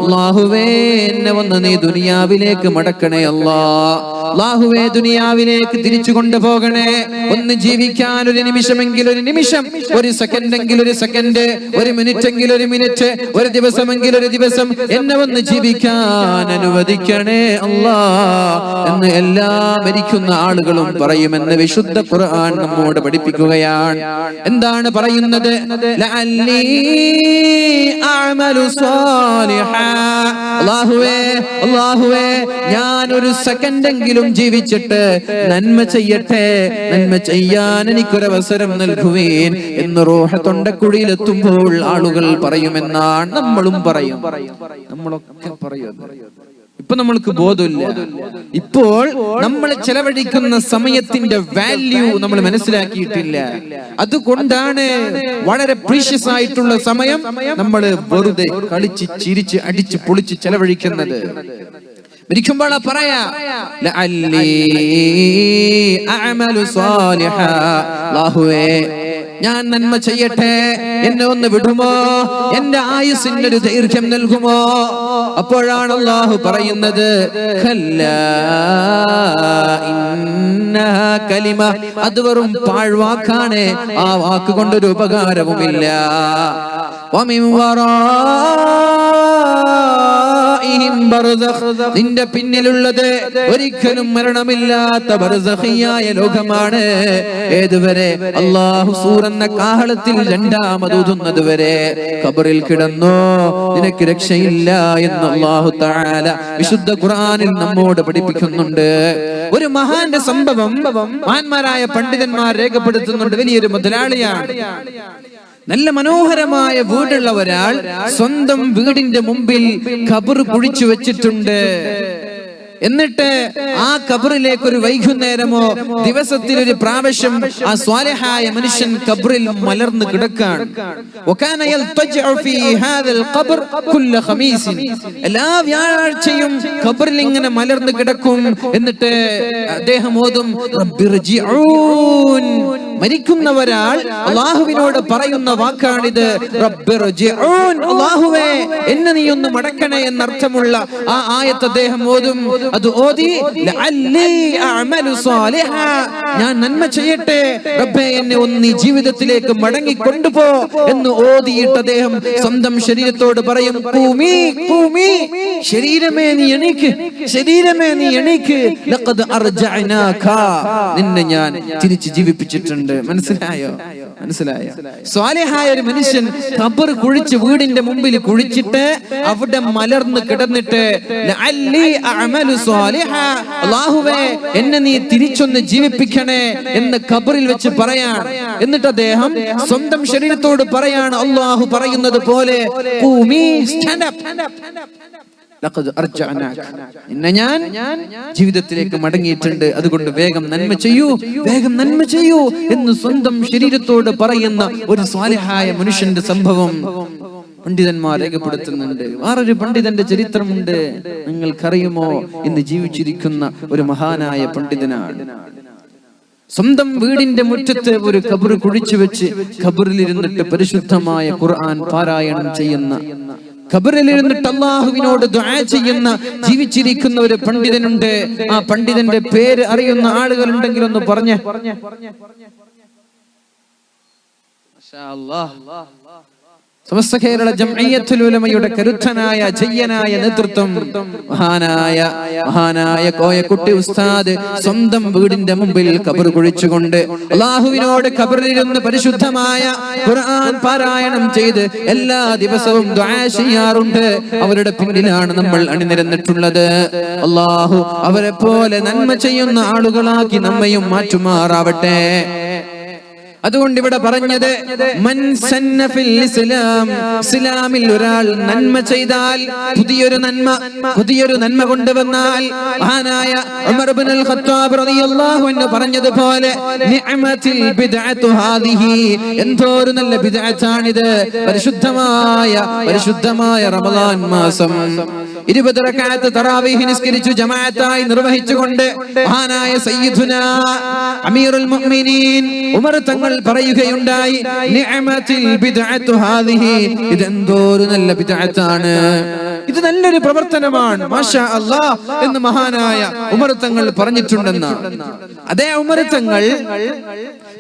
അല്ലാഹുവേ എന്നെ ഒന്ന് നീ ദുനിയാവിലേക്ക് മടക്കണേ അല്ലാഹുവേ, ദുനിയാവിലേക്ക് തിരിച്ചു കൊണ്ടുപോകണേ. ഒന്ന് ജീവിക്കാൻ ഒരു നിമിഷമെങ്കിൽ ഒരു നിമിഷം, ഒരു സെക്കൻഡെങ്കിൽ ഒരു സെക്കൻഡ്, ഒരു മിനിറ്റെങ്കിൽ ഒരു മിനിറ്റ്, ഒരു ദിവസമെങ്കിൽ ഒരു ദിവസം എന്നെ ഒന്ന് ജീവിക്കാൻ അനുവദിക്കണേ അല്ലാ എന്ന് എല്ലാ മരിക്കുന്ന ആളുകളും പറയുമെന്ന് വിശുദ്ധ ഖുർആൻ നമ്മോട് പഠിപ്പിക്കുകയാണ്. എന്താണ് പറയുന്നത്? ലഅല്ലി അഅമലു സാലിഹാ, അല്ലാഹുവേ ഞാൻ ഒരു സെക്കൻഡെങ്കിലും ജീവിച്ചിട്ട് നന്മ ചെയ്യട്ടെ, നന്മ ചെയ്യാൻ എനിക്കൊരവസരം നൽകുവേൻ എന്ന് റൂഹ് തൊണ്ടക്കുഴിയിലെത്തുമ്പോൾ ആളുകൾ പറയുമെന്നാണ്. നമ്മളും പറയും, നമ്മളൊക്കെ പറയും. ഇപ്പൊ നമ്മൾക്ക് ബോധമില്ല. ഇപ്പോൾ നമ്മൾ ചെലവഴിക്കുന്ന സമയത്തിന്റെ വാല്യൂ നമ്മൾ മനസ്സിലാക്കിയിട്ടില്ല. അതുകൊണ്ടാണ് വളരെ പ്രീഷ്യസ് ആയിട്ടുള്ള സമയം നമ്മൾ വെറുതെ കളിച്ച് ചിരിച്ച് അടിച്ച് പൊളിച്ച് ചെലവഴിക്കുന്നത്. മരിക്കുമ്പോൾ പറയാ ലഅല്ലി അഅമലു സാലിഹാ, അല്ലാഹുവേ ഞാൻ നന്മ ചെയ്യട്ടെ, എന്നെ ഒന്ന് വിടുമോ, എന്റെ ആയുസ്സിനൊരു ദൈർഘ്യം നൽകുമോ? അപ്പോഴാണ് അല്ലാഹു പറയുന്നത് ഖല്ലാ ഇന്നഹാ കലിമ, അത് വെറും പാഴ്വാക്കാണ്, ആ വാക്ക് കൊണ്ടൊരു ഉപകാരവുമില്ല. വമിൻ നിന്റെ പിന്നിലുള്ളത് ഒരിക്കലും മരണമില്ലാത്ത ബർസഖിയായ ലോകമാണ്. ഏതുവരെ? അല്ലാഹു സൂറെന്ന കാഹളത്തിൽ രണ്ടാമതൂതുന്നത് വരെ ഖബറിൽ കിടന്നോ നിനക്ക് രക്ഷയില്ല എന്ന് അല്ലാഹു തആല വിശുദ്ധ ഖുർആനിൽ നമ്മോട് പഠിപ്പിക്കുന്നുണ്ട്. ഒരു മഹാന്റെ സംഭവം മഹാന്മാരായ പണ്ഡിതന്മാർ രേഖപ്പെടുത്തുന്നുണ്ട്. വലിയൊരു മുതലാളിയാണ്, നല്ല മനോഹരമായ വീടുള്ള ഒരാൾ സ്വന്തം വീടിന്റെ മുമ്പിൽ ഖബർ കുഴിച്ചു വെച്ചിട്ടുണ്ട്. എന്നിട്ട് ആ ഖബറിലേക്ക് ഒരു വൈകുന്നേരമോ ദിവസത്തിൽ ഒരു പ്രാവശ്യം ആ സ്വാലിഹായ മനുഷ്യൻ ഖബറിൽ മലർന്നു കിടക്കാണ്. എല്ലാ വ്യാഴാഴ്ചയും ഖബറിൽ ഇങ്ങനെ മലർന്നു കിടക്കും. എന്നിട്ട് അദ്ദേഹം ഓതും റബ്ബിർജിഊൻ. മരിക്കുന്ന ഒരാൾ അല്ലാഹുവിനോട് പറയുന്ന വാക്കാണിത്, റബ്ബിർജിഊൻ, അല്ലാഹുവേ എന്നെ നീ ഒന്ന് മടക്കണേ എന്നർത്ഥമുള്ള ആ ആയത്ത് അദ്ദേഹം ഓതും. അത് ഓതി ലഅല്ലി അഅമലു സാലിഹാ, ഞാൻ നന്മ ചെയ്യട്ടെ റബ്ബേ, എന്നെ ഒന്ന് ഈ ജീവിതത്തിലേക്ക് മടങ്ങി കൊണ്ടുപോ എന്ന് ഓതിയിട്ട് അദ്ദേഹം സ്വന്തം ശരീരത്തോട് പറയും ഖൂമി ഖൂമി, ശരീരമേ നീ എണീക്ക്, ശരീരമേ നീ എണീക്ക്, ലഖദ് അർജഅനാക, നിന്നെ ഞാൻ തിരിച്ചു ജീവിപ്പിച്ചിട്ടുണ്ട്. മനസ്സിലായോ? സ്വാലിഹായ ഒരു മനുഷ്യൻ ഖബർ കുഴിച്ച് വീടിന്റെ മുമ്പിൽ കുഴിച്ചിട്ട് അവിടെ മലർന്ന് കിടന്നിട്ട് ലഅല്ലി അഅമലു സാലിഹാ, അല്ലാഹുവേ എന്നെ നീ തിരിച്ചൊന്ന് ജീവിപ്പിക്കണേ എന്ന് ഖബറിൽ വെച്ച് പറയാണ്. എന്നിട്ട് അദ്ദേഹം സ്വന്തം ശരീരത്തോട് പറയാണ് അല്ലാഹു പറയുന്നത് പോലെ ഖൂമി, സ്റ്റാൻഡ് അപ്പ്, ലഖദ് അർജഅനാക, ഇന്ന് ഞാൻ ജീവിതത്തിലേക്ക് മടങ്ങിയിട്ടുണ്ട്, അതുകൊണ്ട് വേഗം നന്മ ചെയ്യൂ, വേഗം നന്മ ചെയ്യൂ എന്ന് സ്വന്തം ശരീരത്തോട് പറയുന്ന ഒരു സ്വാലിഹായ മനുഷ്യന്റെ സംഭവം പണ്ഡിതന്മാർ രേഖപ്പെടുത്തുന്നുണ്ട്. വേറൊരു പണ്ഡിതന്റെ ചരിത്രമുണ്ട്, നിങ്ങൾക്കറിയുമോ? ഇന്ന് ജീവിച്ചിരിക്കുന്ന ഒരു മഹാനായ പണ്ഡിതനാണ്. സ്വന്തം വീടിന്റെ മുറ്റത്ത് ഒരു ഖബർ കുഴിച്ചു വെച്ച് ഖബറിലിരുന്നിട്ട് പരിശുദ്ധമായ ഖുർആൻ പാരായണം ചെയ്യുന്ന, ഖബറിലിരുന്നിട്ട് അല്ലാഹുവിനോട് ദുആ ചെയ്യുന്ന ജീവിച്ചിരിക്കുന്ന ഒരു പണ്ഡിതനുണ്ട്. ആ പണ്ഡിതന്റെ പേര് അറിയുന്ന ആളുകൾ ഉണ്ടെങ്കിൽ ഒന്ന് പറഞ്ഞേ. മാഷാ അല്ലാഹ്, സമസ്ത കേരള ജംഇയ്യത്തുൽ ഉലമയുടെ കരുത്തനായ ജയ്യനായ നേതൃത്വം മഹാനായ കോയക്കുട്ടി ഉസ്താദ് സ്വന്തം വീടിന്റെ മുമ്പിൽ ഖബർ കുഴിച്ചുകൊണ്ട് അല്ലാഹുവിനോട് ഖബറിലിരുന്ന് പരിശുദ്ധമായ ഖുർആൻ പാരായണം ചെയ്ത് എല്ലാ ദിവസവും ദുആ ചെയ്യാറുണ്ട്. അവരുടെ പിന്നിലാണ് നമ്മൾ അണിനിരന്നിട്ടുള്ളത്. അല്ലാഹു അവരെ പോലെ നന്മ ചെയ്യുന്ന ആളുകളാക്കി നമ്മയും മാറ്റുമാറാവട്ടെ. അതുകൊണ്ട് ഇവിടെ പറഞ്ഞത് മൻ സന്ന ഫിൽ ഇസ്ലാം, ഇസ്ലാമിൽ ഒരാൾ നന്മ ചെയ്താൽ, പുതിയൊരു നന്മ കൊണ്ടുവന്നാൽ, മഹാനായ ഉമർ ഇബ്നുൽ ഖത്താബ് റളിയല്ലാഹു അൻഹു പറഞ്ഞതുപോലെ നിഅമത്തിൽ ബിദ്അതു ഹാദിഹി, എന്തൊരു നല്ല ബിദ്അത്താണിത്. പരിശുദ്ധമായ റമദാൻ മാസം 20 റക്അത്ത് തറാവീഹ് നിസ്കരിച്ചു ജമാഅത്തായി നിർവഹിച്ചുകൊണ്ട് മഹാനായ സയ്യിദുനാ അമീറുൽ മുഅ്മിനീൻ ഉമർ തങ്ങൾ പറയുകയുണ്ടായി, നിഅമത്തിൽ ബിദ്അതു ഹാദിഹി, ഇതെന്തൊരു നല്ല ബിദ്അത്താണ്, ഇത് നല്ലൊരു പ്രവർത്തനമാണ്, മാഷാ അല്ലാഹ് എന്ന് മഹാനായ ഉമർ തങ്ങൾ പറഞ്ഞിട്ടുണ്ടെന്ന്. അതേ ഉമർ തങ്ങൾ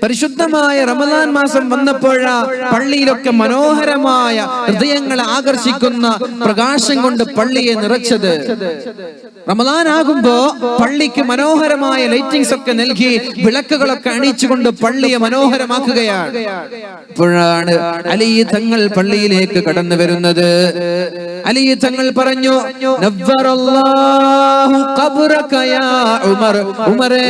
പരിശുദ്ധമായ റമദാൻ മാസം വന്നപ്പോഴാ പള്ളിയിലൊക്കെ മനോഹരമായ ഹൃദയങ്ങളെ ആകർഷിക്കുന്ന പ്രകാശം കൊണ്ട് പള്ളിയെ നിറച്ചത്. റമദാൻ ആകുമ്പോ പള്ളിക്ക് മനോഹരമായ ലൈറ്റിംഗ്സ് ഒക്കെ നൽകി വിളക്കുകളൊക്കെ അണിയിച്ചുകൊണ്ട് പള്ളിയെ മനോഹരമാക്കുകയാണ്. അപ്പോഴാണ് അലി തങ്ങൾ പള്ളിയിലേക്ക് കടന്നു വരുന്നത്. അലി തങ്ങൾ പറഞ്ഞു, നവ്വറല്ലാഹു ഖബ്റക യാ ഉമർ, ഉമറേ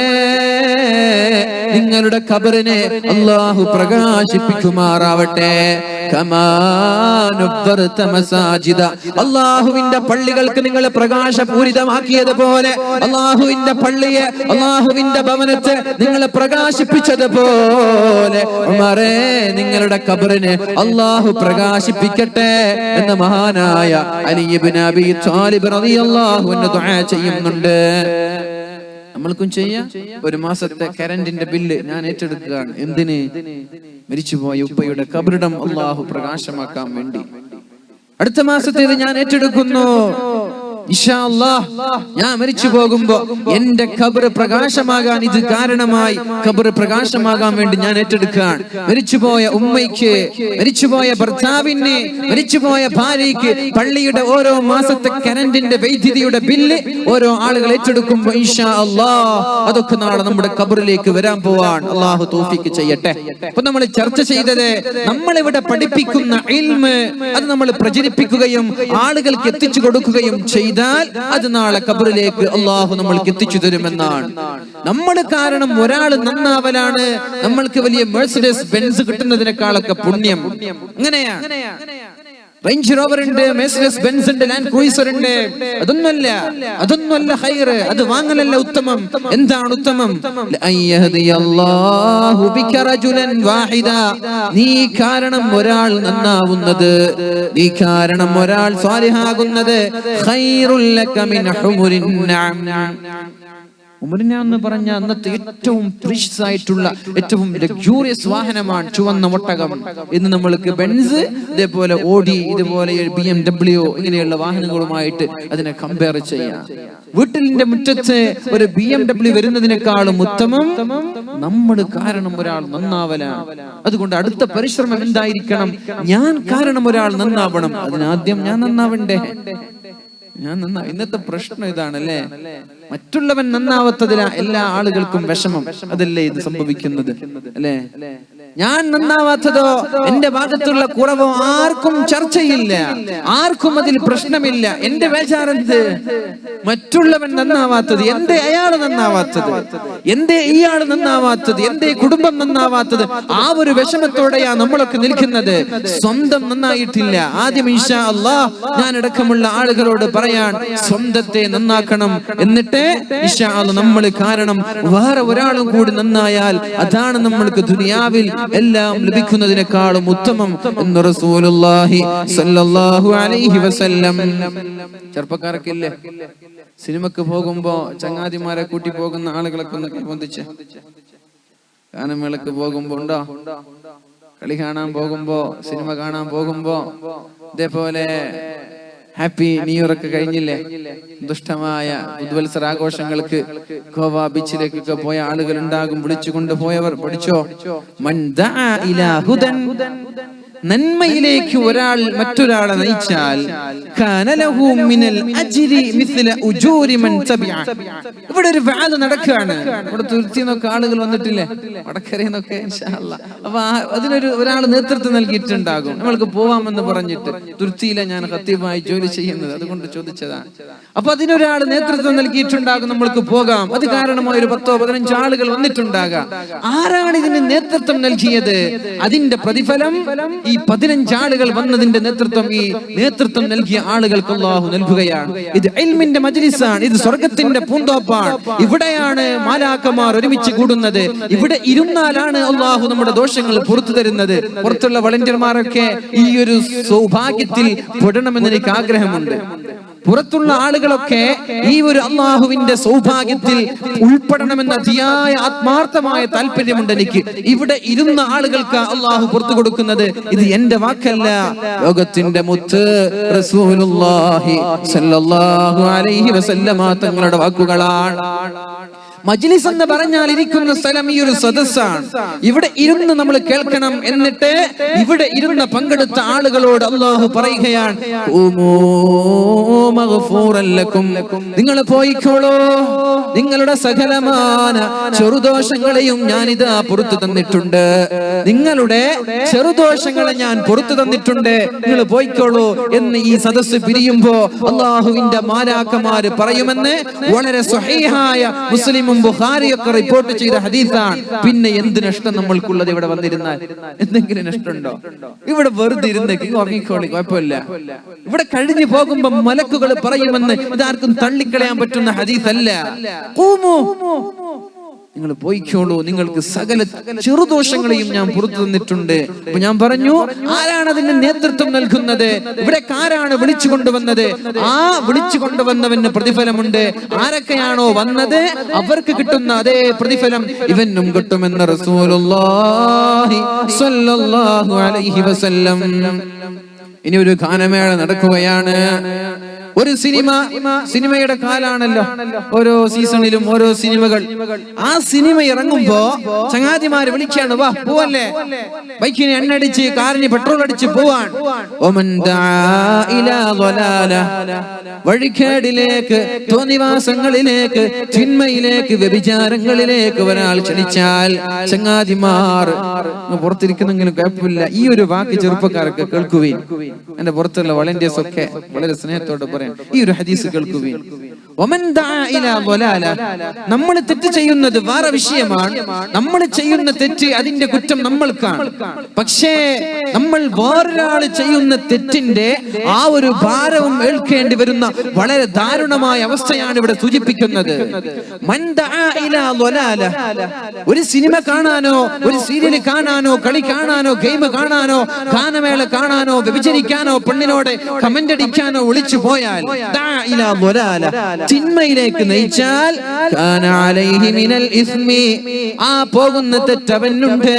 നിങ്ങളുടെ ഖബറിനെ അല്ലാഹു പ്രകാശിപ്പിക്കുമാറാവട്ടെ. കമാ നവ്വറത മസാജിദ, അല്ലാഹുവിന്റെ പള്ളികൾക്ക് നിങ്ങൾ പ്രകാശപൂരിതമാക്കിയതുപോലെ, അല്ലാഹുവിന്റെ പള്ളിയെ, അല്ലാഹുവിന്റെ ഭവനത്തെ നിങ്ങൾ പ്രകാശിപ്പിച്ചതുപോലെ ഉമറേ നിങ്ങളുടെ ഖബറിനെ അല്ലാഹു പ്രകാശിപ്പിക്കട്ടെ എന്ന് മഹാനായ അലി ഇബ്നു അബീ ത്വാലിബ് റളിയല്ലാഹു അൻഹു ദുആ ചെയ്യുന്നുണ്ട്. നമ്മൾക്കും ചെയ്യാം. ഒരു മാസത്തെ കറന്റിന്റെ ബില്ല് ഞാൻ ഏറ്റെടുക്കുകയാണ്. എന്തിന്? മരിച്ചുപോയ ഉപ്പയുടെ ഖബറിടം അല്ലാഹു പ്രകാശമാക്കാൻ വേണ്ടി. അടുത്ത മാസത്തേത് ഞാൻ ഏറ്റെടുക്കുന്നു. ഇൻഷാ അല്ലാഹ് ഞാൻ മരിച്ചു പോകുമ്പോ എന്റെ ഖബർ പ്രകാശമാകാൻ ഇത് കാരണമായി, ഖബർ പ്രകാശമാകാൻ വേണ്ടി ഞാൻ ഏറ്റെടുക്കുകയാണ്. മരിച്ചുപോയ ഉമ്മയ്ക്ക്, മരിച്ചുപോയ ഭർത്താവിന്, മരിച്ചുപോയ ഭാര്യയ്ക്ക് പള്ളിയുടെ ഓരോ മാസത്തെ കറന്റിന്റെ വൈദ്യുതിയുടെ ബില്ല് ഓരോ ആളുകൾ ഏറ്റെടുക്കുമ്പോ ഇൻഷാ അല്ലാഹ് അതൊക്കെ നാളെ നമ്മുടെ ഖബറിലേക്ക് വരാൻ പോവാൻ. അല്ലാഹു തൗഫീഖ് ചെയ്യട്ടെ. അപ്പൊ നമ്മൾ ചർച്ച ചെയ്തത്, നമ്മളിവിടെ പഠിപ്പിക്കുന്ന ഇൽമ് അത് നമ്മൾ പ്രചരിപ്പിക്കുകയും ആളുകൾക്ക് എത്തിച്ചു കൊടുക്കുകയും ചെയ്താൽ അത് നാളെ ഖബറിലേക്ക് അല്ലാഹു നമ്മൾക്ക് എത്തിച്ചു തരുമെന്നാണ്. നമ്മൾ കാരണം ഒരാൾ നന്നാവലാണ് നമ്മൾക്ക് വലിയ മെഴ്സിഡസ് ബെൻസ് കിട്ടുന്നതിനേക്കാളൊക്കെ പുണ്യം. അങ്ങനെയാണ്. റേഞ്ച് റോവർ ഉണ്ട്, മെഴ്സിഡസ് ബെൻസ് ഉണ്ട്, ലാൻഡ് ക്രൂയിസർ ഉണ്ട്. അതൊന്നുമല്ല ഖൈർ. അത് വാങ്ങലല്ല ഉത്തമം. എന്താണ് ഉത്തമം? അല്ലാഹു ബിക റജുലൻ വാഹിദ, നീ കാരണം ഒരാൾ നന്നാവുന്നത്, നീ കാരണം ഒരാൾ സ്വാലിഹാകുന്നത് ഖൈറുൽ ലക മിൻ ഹുമുരിൻ നഅം. ഉമറിനെ എന്ന് പറഞ്ഞ അന്നത്തെ ഏറ്റവും പ്രീഷ്യസ് ആയിട്ടുള്ള ഏറ്റവും ലക്സൂറിയസ് വാഹനമാണ് ചുവന്ന ഒട്ടകം. ഇന്ന് നമ്മൾക്ക് ബെൻസ്, ഇതേപോലെ ഓഡി, ഇതുപോലെ BMW ഇങ്ങനെയുള്ള വാഹനങ്ങളുമായിട്ട് അതിനെ കമ്പയർ ചെയ്യാം. വീട്ടിലിന്റെ മുറ്റത്ത് ഒരു BMW വരുന്നതിനേക്കാളും ഉത്തമം നമ്മൾ കാരണം ഒരാൾ നന്നാവലാണ്. അതുകൊണ്ട് അടുത്ത പരിശ്രമം എന്തായിരിക്കണം? ഞാൻ കാരണം ഒരാൾ നന്നാവണം. അതിനാദ്യം ഞാൻ നന്നാവണ്ടേ? ഇന്നത്തെ പ്രശ്നം ഇതാണല്ലേ, മറ്റുള്ളവൻ നന്നാവത്തതിലാ എല്ലാ ആളുകൾക്കും വിഷമം. അതല്ലേ ഇത് സംഭവിക്കുന്നത് അല്ലേ? ഞാൻ നന്നാവാത്തതോ എന്റെ ഭാഗത്തുള്ള കുറവോ ആർക്കും ചർച്ചയില്ല, ആർക്കും അതിൽ പ്രശ്നമില്ല. എന്റെ വേചാരെന്ത്? മറ്റുള്ളവൻ നന്നാവാത്തത്, എന്തേ അയാൾ നന്നാവാത്തത്, എന്തേ ഇയാൾ നന്നാവാത്തത്, എന്തേ കുടുംബം നന്നാവാത്തത്, ആ ഒരു വിഷമത്തോടെയാ നമ്മളൊക്കെ നിൽക്കുന്നത്. സ്വന്തം നന്നായിട്ടില്ല. ആദ്യം ഇൻഷാ അല്ലാഹ് ഞാൻ അടക്കമുള്ള ആളുകളോട് പറയാൻ, സ്വന്തത്തെ നന്നാക്കണം. എന്നിട്ട് ഇൻഷാ അല്ലാഹ് നമ്മൾ കാരണം വേറെ ഒരാളും കൂടി നന്നായാൽ അതാണ് നമ്മൾക്ക് ദുനിയാവിൽ എല്ലാം ലഭിക്കുന്നതിനേക്കാളും ഉത്തമം എന്ന് റസൂലുള്ളാഹി സ്വല്ലല്ലാഹു അലൈഹി വസല്ലം. ചെറുപ്പക്കാരൊക്കെ ഇല്ലേ, സിനിമക്ക് പോകുമ്പോ ചങ്ങാതിമാരെ കൂട്ടി പോകുന്ന ആളുകളൊക്കെ ഒന്ന് നിർബന്ധിച്ച്, ഗാനമേളക്ക് പോകുമ്പോ ഉണ്ടോ, കളി കാണാൻ പോകുമ്പോ, സിനിമ കാണാൻ പോകുമ്പോ, ഇതേപോലെ ഹാപ്പി ന്യൂ ഇയർ ഒക്കെ കഴിഞ്ഞില്ലേ, ദുഷ്ടമായ പുതുവത്സര ആഘോഷങ്ങൾക്ക് ഗോവ ബീച്ചിലേക്കൊക്കെ പോയ ആളുകൾ ഉണ്ടാകും. വിളിച്ചുകൊണ്ട് പോയവർ പഠിച്ചോ, മൻ ദഅ ഇലാ ഹുദൻ നന്മയിലേക്ക് ഒരാൾ മറ്റൊരാളെ നയിച്ചാൽ ഇവിടെ ഒരു വാദ നടക്കുകയാണ്. ഇവിടെ തുരുത്തിന്നൊക്കെ ആളുകൾ വന്നിട്ടില്ലേ, വടക്കരയെന്നൊക്കെ. അപ്പൊ ഒരാൾ നേതൃത്വം നൽകിയിട്ടുണ്ടാകും. നമ്മൾക്ക് പോവാമെന്ന് പറഞ്ഞിട്ട്. തുരുത്തിയിലെ ഞാൻ ഖത്തീബായി ജോലി ചെയ്യുന്നത്, അതുകൊണ്ട് ചോദിച്ചതാണ്. അപ്പൊ അതിനൊരാൾ നേതൃത്വം നൽകിയിട്ടുണ്ടാകും, നമ്മൾക്ക് പോകാം. അത് കാരണമായി ഒരു 10-15 ആളുകൾ വന്നിട്ടുണ്ടാകാം. ആരാണ് ഇതിന് നേതൃത്വം നൽകിയത്? അതിന്റെ പ്രതിഫലം ഈ 15 ആളുകൾ വന്നതിന്റെ നേതൃത്വം നൽകിയ ആളുകൾക്ക് അല്ലാഹു നൽകുകയാണ്. ഇത് ഇൽമിന്റെ മജ്ലിസാണ്, ഇത് സ്വർഗത്തിന്റെ പൂന്തോപ്പാണ്. ഇവിടെയാണ് മാലാഖമാർ ഒരുമിച്ച് കൂടുന്നത്. ഇവിടെ ഇരുന്നാലാണ് അല്ലാഹു നമ്മുടെ ദോഷങ്ങൾ പുറത്തു തരുന്നത്. പുറത്തുള്ള വളണ്ടിയർമാരൊക്കെ ഈ ഒരു സൗഭാഗ്യത്തിൽ പെടണമെന്ന് എനിക്ക് ആഗ്രഹമുണ്ട്. പുറത്തുള്ള ആളുകളൊക്കെ ഈ ഒരു അള്ളാഹുവിന്റെ സൗഭാഗ്യത്തിൽ ഉൾപ്പെടണമെന്ന അതിയായ ആത്മാർത്ഥമായ താല്പര്യമുണ്ട് എനിക്ക്. ഇവിടെ ഇരുന്ന ആളുകൾക്ക് അള്ളാഹു പുറത്തു കൊടുക്കുന്നത്. ഇത് എന്റെ വാക്കല്ല, ലോകത്തിന്റെ മുത്ത് റസൂലുള്ളാഹി സ്വല്ലല്ലാഹു അലൈഹി വസല്ലമ തങ്ങളുടെ വാക്കുകളാണ്. മജ്ലിസ് എന്ന് പറഞ്ഞാൽ ഇരിക്കുന്ന സ്ഥലം ഈ ഒരു സദസ്സാണ്. ഇവിടെ ഇരുന്ന് നമ്മൾ കേൾക്കണം. എന്നിട്ട് ഇവിടെ ഇരുന്ന് പങ്കെടുത്ത ആളുകളോട് അല്ലാഹു പറയുകയാണ്, നിങ്ങൾ പോയിക്കോളൂ, നിങ്ങളുടെ സകലമാന ചെറുദോഷങ്ങളെയും ഞാനിതാ പുറത്തു തന്നിട്ടുണ്ട്. നിങ്ങളുടെ ചെറുദോഷങ്ങളെ ഞാൻ പുറത്തു തന്നിട്ടുണ്ട്, നിങ്ങൾ പോയിക്കോളൂ എന്ന് ഈ സദസ്സ് പിരിയുമ്പോ അല്ലാഹുവിന്റെ മാലാഖമാര് പറയുമെന്ന് വളരെ സ്വഹീഹായ മുസ്ലിം ബുഖാരിയൊക്കെ റിപ്പോർട്ട് ചെയ്ത ഹദീസാണ്. പിന്നെ എന്ത് നഷ്ടം നമ്മൾക്കുള്ളത്? ഇവിടെ വന്നിരുന്നാൽ എന്തെങ്കിലും നഷ്ടമുണ്ടോ? ഇവിടെ വെറുതെ ഇരുന്നേക്ക് ഉറങ്ങിക്കോളി, കുഴപ്പമില്ല. ഇവിടെ കഴിഞ്ഞു പോകുമ്പോ മലക്കുകൾ പറയുമെന്ന് ഇതാർക്കും തള്ളിക്കളയാൻ പറ്റുന്ന ഹദീസല്ല. നിങ്ങൾ പോയിക്കോളൂ, നിങ്ങൾക്ക് സകല ചെറുദോഷങ്ങളെയും ഞാൻ പുറത്തു തന്നിട്ടുണ്ട്. അപ്പൊ ഞാൻ പറഞ്ഞു, ആരാണ് അതിന് നേതൃത്വം നൽകുന്നത്? ഇവിടെ ആരാണ് വിളിച്ചു കൊണ്ടുവന്നത്? ആ വിളിച്ചു കൊണ്ടുവന്നവന് പ്രതിഫലമുണ്ട്. ആരൊക്കെയാണോ വന്നത് അവർക്ക് കിട്ടുന്ന അതേ പ്രതിഫലം ഇവനും കിട്ടുമെന്ന് റസൂലുള്ളാഹി സ്വല്ലല്ലാഹു അലൈഹി വസല്ലം. ഇനി ഒരു ഗാനമേള നടക്കുകയാണ്. ഒരു സിനിമയുടെ കാലാണല്ലോ, ഓരോ സീസണിലും ഓരോ സിനിമകൾ. ആ സിനിമ ഇറങ്ങുമ്പോ ചങ്ങാതിമാര് വിളിക്കാണ്, വാ പോവല്ലേ, ബൈക്കിന് എണ്ണടിച്ച് കാറിന് പെട്രോൾ അടിച്ച് പോവാൻ. വഴിക്കേടിലേക്ക്, തോന്നിവാസങ്ങളിലേക്ക്, ചിന്മയിലേക്ക്, വ്യഭിചാരങ്ങളിലേക്ക് ഒരാൾ ക്ഷണിച്ചാൽ ചങ്ങാതിമാർ പുറത്തിരിക്കുന്നെങ്കിലും കുഴപ്പമില്ല, ഈ ഒരു വാക്ക് ചെറുപ്പക്കാരൊക്കെ കേൾക്കുകയും എന്റെ പുറത്തുള്ള വളണ്ടിയേഴ്സ് ഒക്കെ വളരെ സ്നേഹത്തോടെ പറയാം, ഈ ഒരു ഹദീസ് കേൾക്കുകയും. നമ്മൾ തെറ്റ് ചെയ്യുന്നത് വേറെ വിഷയമാണ്. നമ്മൾ ചെയ്യുന്ന തെറ്റ്, അതിന്റെ കുറ്റം നമ്മൾക്കാണ്. പക്ഷേ നമ്മൾ വേറൊരാൾ ചെയ്യുന്ന തെറ്റിന്റെ ആ ഒരു ഭാരവും ഏൽക്കേണ്ടി വരുന്ന വളരെ ദാരുണമായ അവസ്ഥയാണ് ഇവിടെ സൂചിപ്പിക്കുന്നത്. ഒരു സിനിമ കാണാനോ, ഒരു സീരിയൽ കാണാനോ, കളി കാണാനോ, ഗെയിം കാണാനോ, ഗാനമേള കാണാനോ, വ്യഭിചരിക്കാനോ, പെണ്ണിനോട് കമന്റ് അടിക്കാനോ വിളിച്ചു പോയാൽ തിന്മയിലേക്ക് നയിച്ചാൽ ആ പോകുന്ന തെറ്റവനുണ്ട്.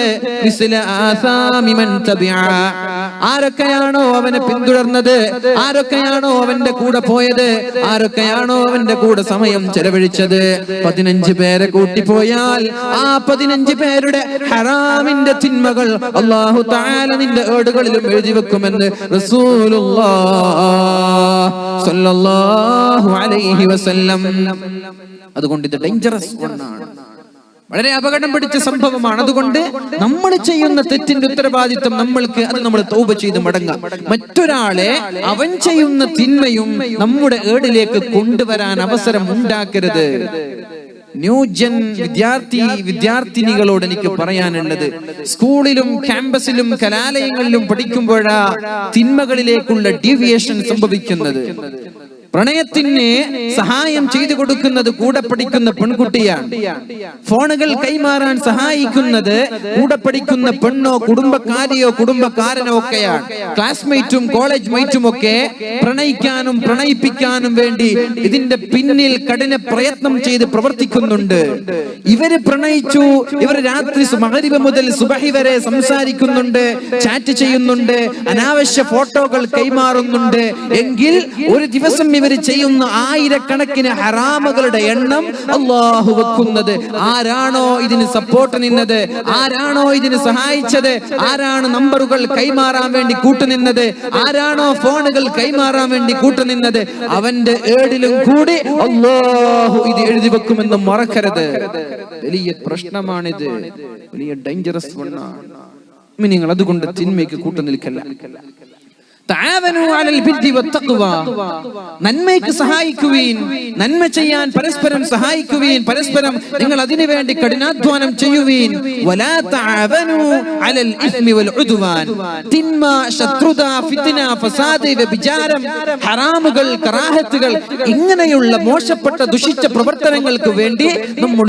ആരൊക്കെയാണോ അവനെ പിന്തുടർന്നത്, ആരൊക്കെയാണോ അവന്റെ കൂടെ പോയത്, ആരൊക്കെയാണോ അവന്റെ കൂടെ സമയം ചെലവഴിച്ചത്, 15 പേരെ കൂട്ടിപ്പോയാൽ ആ 15 പേരുടെ ഹറാമിന്റെ തിന്മകൾ അല്ലാഹു തആല നിന്റെ ഏടുകളിലും എഴുതി വെക്കുമെന്ന് റസൂലുള്ളാഹി സ്വല്ലല്ലാഹു അലൈഹി വസല്ലം. അതുകൊണ്ട് ഇത് ഡേഞ്ചറസ് ഒന്നാണ്, വളരെ അപകടം പിടിച്ച സംഭവമാണ്. അതുകൊണ്ട് നമ്മൾ ചെയ്യുന്ന തെറ്റിന്റെ ഉത്തരവാദിത്വം നമ്മൾക്ക്, അത് നമ്മൾ തൗബ ചെയ്ത് മടങ്ങാം. മറ്റൊരാളെ അവൻ ചെയ്യുന്ന തിന്മയും നമ്മുടെ ഏടിലേക്ക് കൊണ്ടുവരാൻ അവസരം ഉണ്ടാക്കരുത്. ന്യൂജൻ വിദ്യാർത്ഥിനികളോട് എനിക്ക് പറയാനുള്ളത്, സ്കൂളിലും ക്യാമ്പസിലും കലാലയങ്ങളിലും പഠിക്കുമ്പോഴാ തിന്മകളിലേക്കുള്ള ഡീവിയേഷൻ സംഭവിക്കുന്നത്. പ്രണയത്തിന് സഹായം ചെയ്തു കൊടുക്കുന്നത് കൂടെ പഠിക്കുന്ന പെൺകുട്ടിയാണ്. ഫോണുകൾ കൈമാറാൻ സഹായിക്കുന്നത് കൂടെ പഠിക്കുന്ന പെണ്ണോ കുടുംബക്കാരിയോ കുടുംബക്കാരനോ ഒക്കെയാണ്. ക്ലാസ്മേറ്റും കോളേജ് മേറ്റും ഒക്കെ പ്രണയിക്കാനും പ്രണയിപ്പിക്കാനും വേണ്ടി ഇതിന്റെ പിന്നിൽ കഠിന പ്രയത്നം ചെയ്ത് പ്രവർത്തിക്കുന്നുണ്ട്. ഇവര് പ്രണയിച്ചു, ഇവർ രാത്രി മഗ്രിബ് മുതൽ സുബഹി വരെ സംസാരിക്കുന്നുണ്ട്, ചാറ്റ് ചെയ്യുന്നുണ്ട്, അനാവശ്യ ഫോട്ടോകൾ കൈമാറുന്നുണ്ട്. എങ്കിൽ ഒരു ദിവസം ഇവർ ചെയ്യുന്ന ആയിരക്കണക്കിന് ഹറാമുകളുടെ എണ്ണം അല്ലാഹു വെക്കുന്നത്. ആരാണോ ഇതിന് സപ്പോർട്ട് നിന്നത്, ആരാണോ ഇതിന് സഹായിച്ചത്, ആരാണ് നമ്പറുകൾ കൈമാറാൻ വേണ്ടി കൂട്ടുനിന്നത്, ആരാണോ ഫോണുകൾ കൈമാറാൻ വേണ്ടി കൂട്ടുനിന്നത്, അവന്റെ ഏടിലും കൂടി അല്ലാഹു ഇത് എഴുതി വെക്കുമെന്ന് മറക്കരുത്. വലിയ പ്രശ്നമാണിത്, വലിയ ഡേഞ്ചറസ് ഒന്നാണ്. നിങ്ങൾ അതുകൊണ്ട് തിന്മയ്ക്ക് കൂട്ടുനിൽക്കല്ല. നന്മയ്ക്ക് സഹായിക്കുവീൻ, നന്മ ചെയ്യാൻ പരസ്പരം സഹായിക്കുവീൻ, പരസ്പരം നിങ്ങൾ അതിനു വേണ്ടി കഠിനാധ്വാനം ചെയ്യുവീൻ. തിന്മ, ശത്രുത, ഫിത്ന, ഫസാദ്, വ്യഭിചാരം, ഹറാമുകൾ, കറാഹത്തുകൾ, ഇങ്ങനെയുള്ള മോശപ്പെട്ട ദുഷിച്ച പ്രവർത്തനങ്ങൾക്ക് വേണ്ടി നമ്മൾ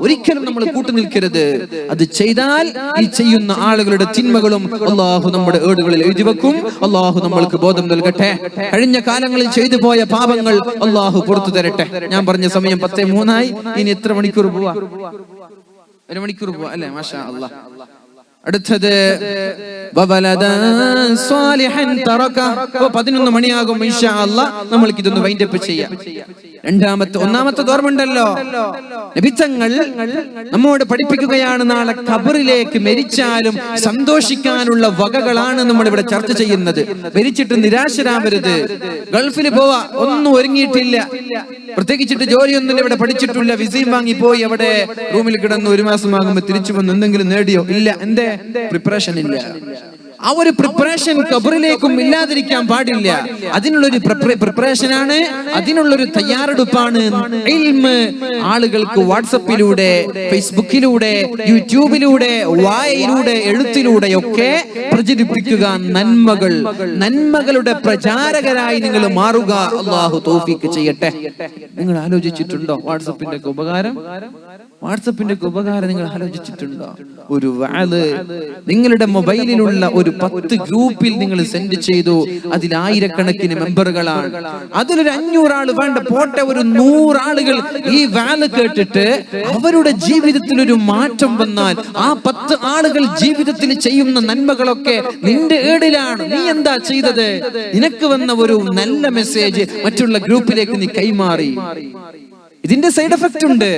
ഒരിക്കലും നമ്മൾ കൂട്ടുനിൽക്കരുത്. അത് ചെയ്താൽ ഈ ചെയ്യുന്ന ആളുകളുടെ തിന്മകളും അല്ലാഹു നമ്മുടെ ഏടുകളിൽ എഴുതി വെക്കും. അല്ലാഹു നമ്മൾക്ക് ബോധം നൽകട്ടെ. കഴിഞ്ഞ കാലങ്ങളിൽ ചെയ്തു പോയ പാപങ്ങൾ അല്ലാഹു പുറത്തു തരട്ടെ. ഞാൻ പറഞ്ഞ സമയം 10:03. ഇനി എത്ര മണിക്കൂർ പോവാ? 1 മണിക്കൂർ പോവാ അല്ലേ? മാഷാ അല്ലാഹ്. അടുത്തത് 11 മണിയാകും ഇൻഷാ അല്ലാഹ്. നമ്മൾക്ക് ഇതൊന്ന് വൈൻഡ് അപ്പ് ചെയ്യാം. ഒന്നാമത്തെ ഓർമ്മയുണ്ടല്ലോ, നബിതങ്ങൾ നമ്മോട് പഠിപ്പിക്കുകയാണ് നാളെ ഖബറിലേക്ക് മരിച്ചാലും സന്തോഷിക്കാനുള്ള വകകളാണ് നമ്മൾ ഇവിടെ ചർച്ച ചെയ്യുന്നത്. മരിച്ചിട്ട് നിരാശരാവരുത്. ഗൾഫിൽ പോവാ, ഒന്നും ഒരുങ്ങിയിട്ടില്ല, പ്രത്യേകിച്ചിട്ട് ജോലിയൊന്നും ഇവിടെ പഠിച്ചിട്ടില്ല, വിസയും വാങ്ങി പോയി അവിടെ റൂമിൽ കിടന്ന് 1 മാസം ആകുമ്പോ തിരിച്ചു വന്ന് എന്തെങ്കിലും നേടിയോ? ഇല്ല. എന്തേ? പ്രിപ്പറേഷൻ ഇല്ല. ആ ഒരു പ്രിപ്പറേഷൻ ഖബറിലേക്കും ഇല്ലാതിരിക്കാൻ പാടില്ല. അതിനുള്ളൊരു പ്രിപ്പറേഷനാണ്, അതിനുള്ളൊരു തയ്യാറെടുപ്പാണ് ഇൽമ്. ആളുകൾക്ക് വാട്സപ്പിലൂടെ, ഫേസ്ബുക്കിലൂടെ, യൂട്യൂബിലൂടെ, വായയിലൂടെ, എഴുത്തിലൂടെയൊക്കെ പ്രചരിപ്പിക്കുക നന്മകളുടെ പ്രചാരകരായി നിങ്ങൾ മാറുക. അല്ലാഹു തൗഫീഖ് ചെയ്യട്ടെ. നിങ്ങൾ ആലോചിച്ചിട്ടുണ്ടോ വാട്സപ്പിന്റെ ഉപകാരം? വാട്സപ്പിന്റെ ഉപകാരം നിങ്ങൾ ആലോചിച്ചിട്ടുണ്ടോ? ഒരു വഅദ് നിങ്ങളുടെ മൊബൈലിലുള്ള ഒരു 10 ഗ്രൂപ്പിൽ നിങ്ങൾ സെൻഡ് ചെയ്തു. അതിൽ ആയിരക്കണക്കിന് മെമ്പറുകളാണ്. അതിലൊരു 500 ആള് വേണ്ട, പോട്ടെ, ഒരു 100 ആളുകൾ ഈ വഅദ് കേട്ടിട്ട് അവരുടെ ജീവിതത്തിൽ ഒരു മാറ്റം വന്നാൽ ആ 10 ആളുകൾ ജീവിതത്തിൽ ചെയ്യുന്ന നന്മകളൊക്കെ നിന്റെ ഏടിലാണ്. നീ എന്താ ചെയ്തത്? നിനക്ക് വന്ന ഒരു നല്ല മെസ്സേജ് മറ്റുള്ള ഗ്രൂപ്പിലേക്ക് നീ കൈമാറി. ഇതിന്റെ സൈഡ് എഫക്റ്റ് ഉണ്ട്.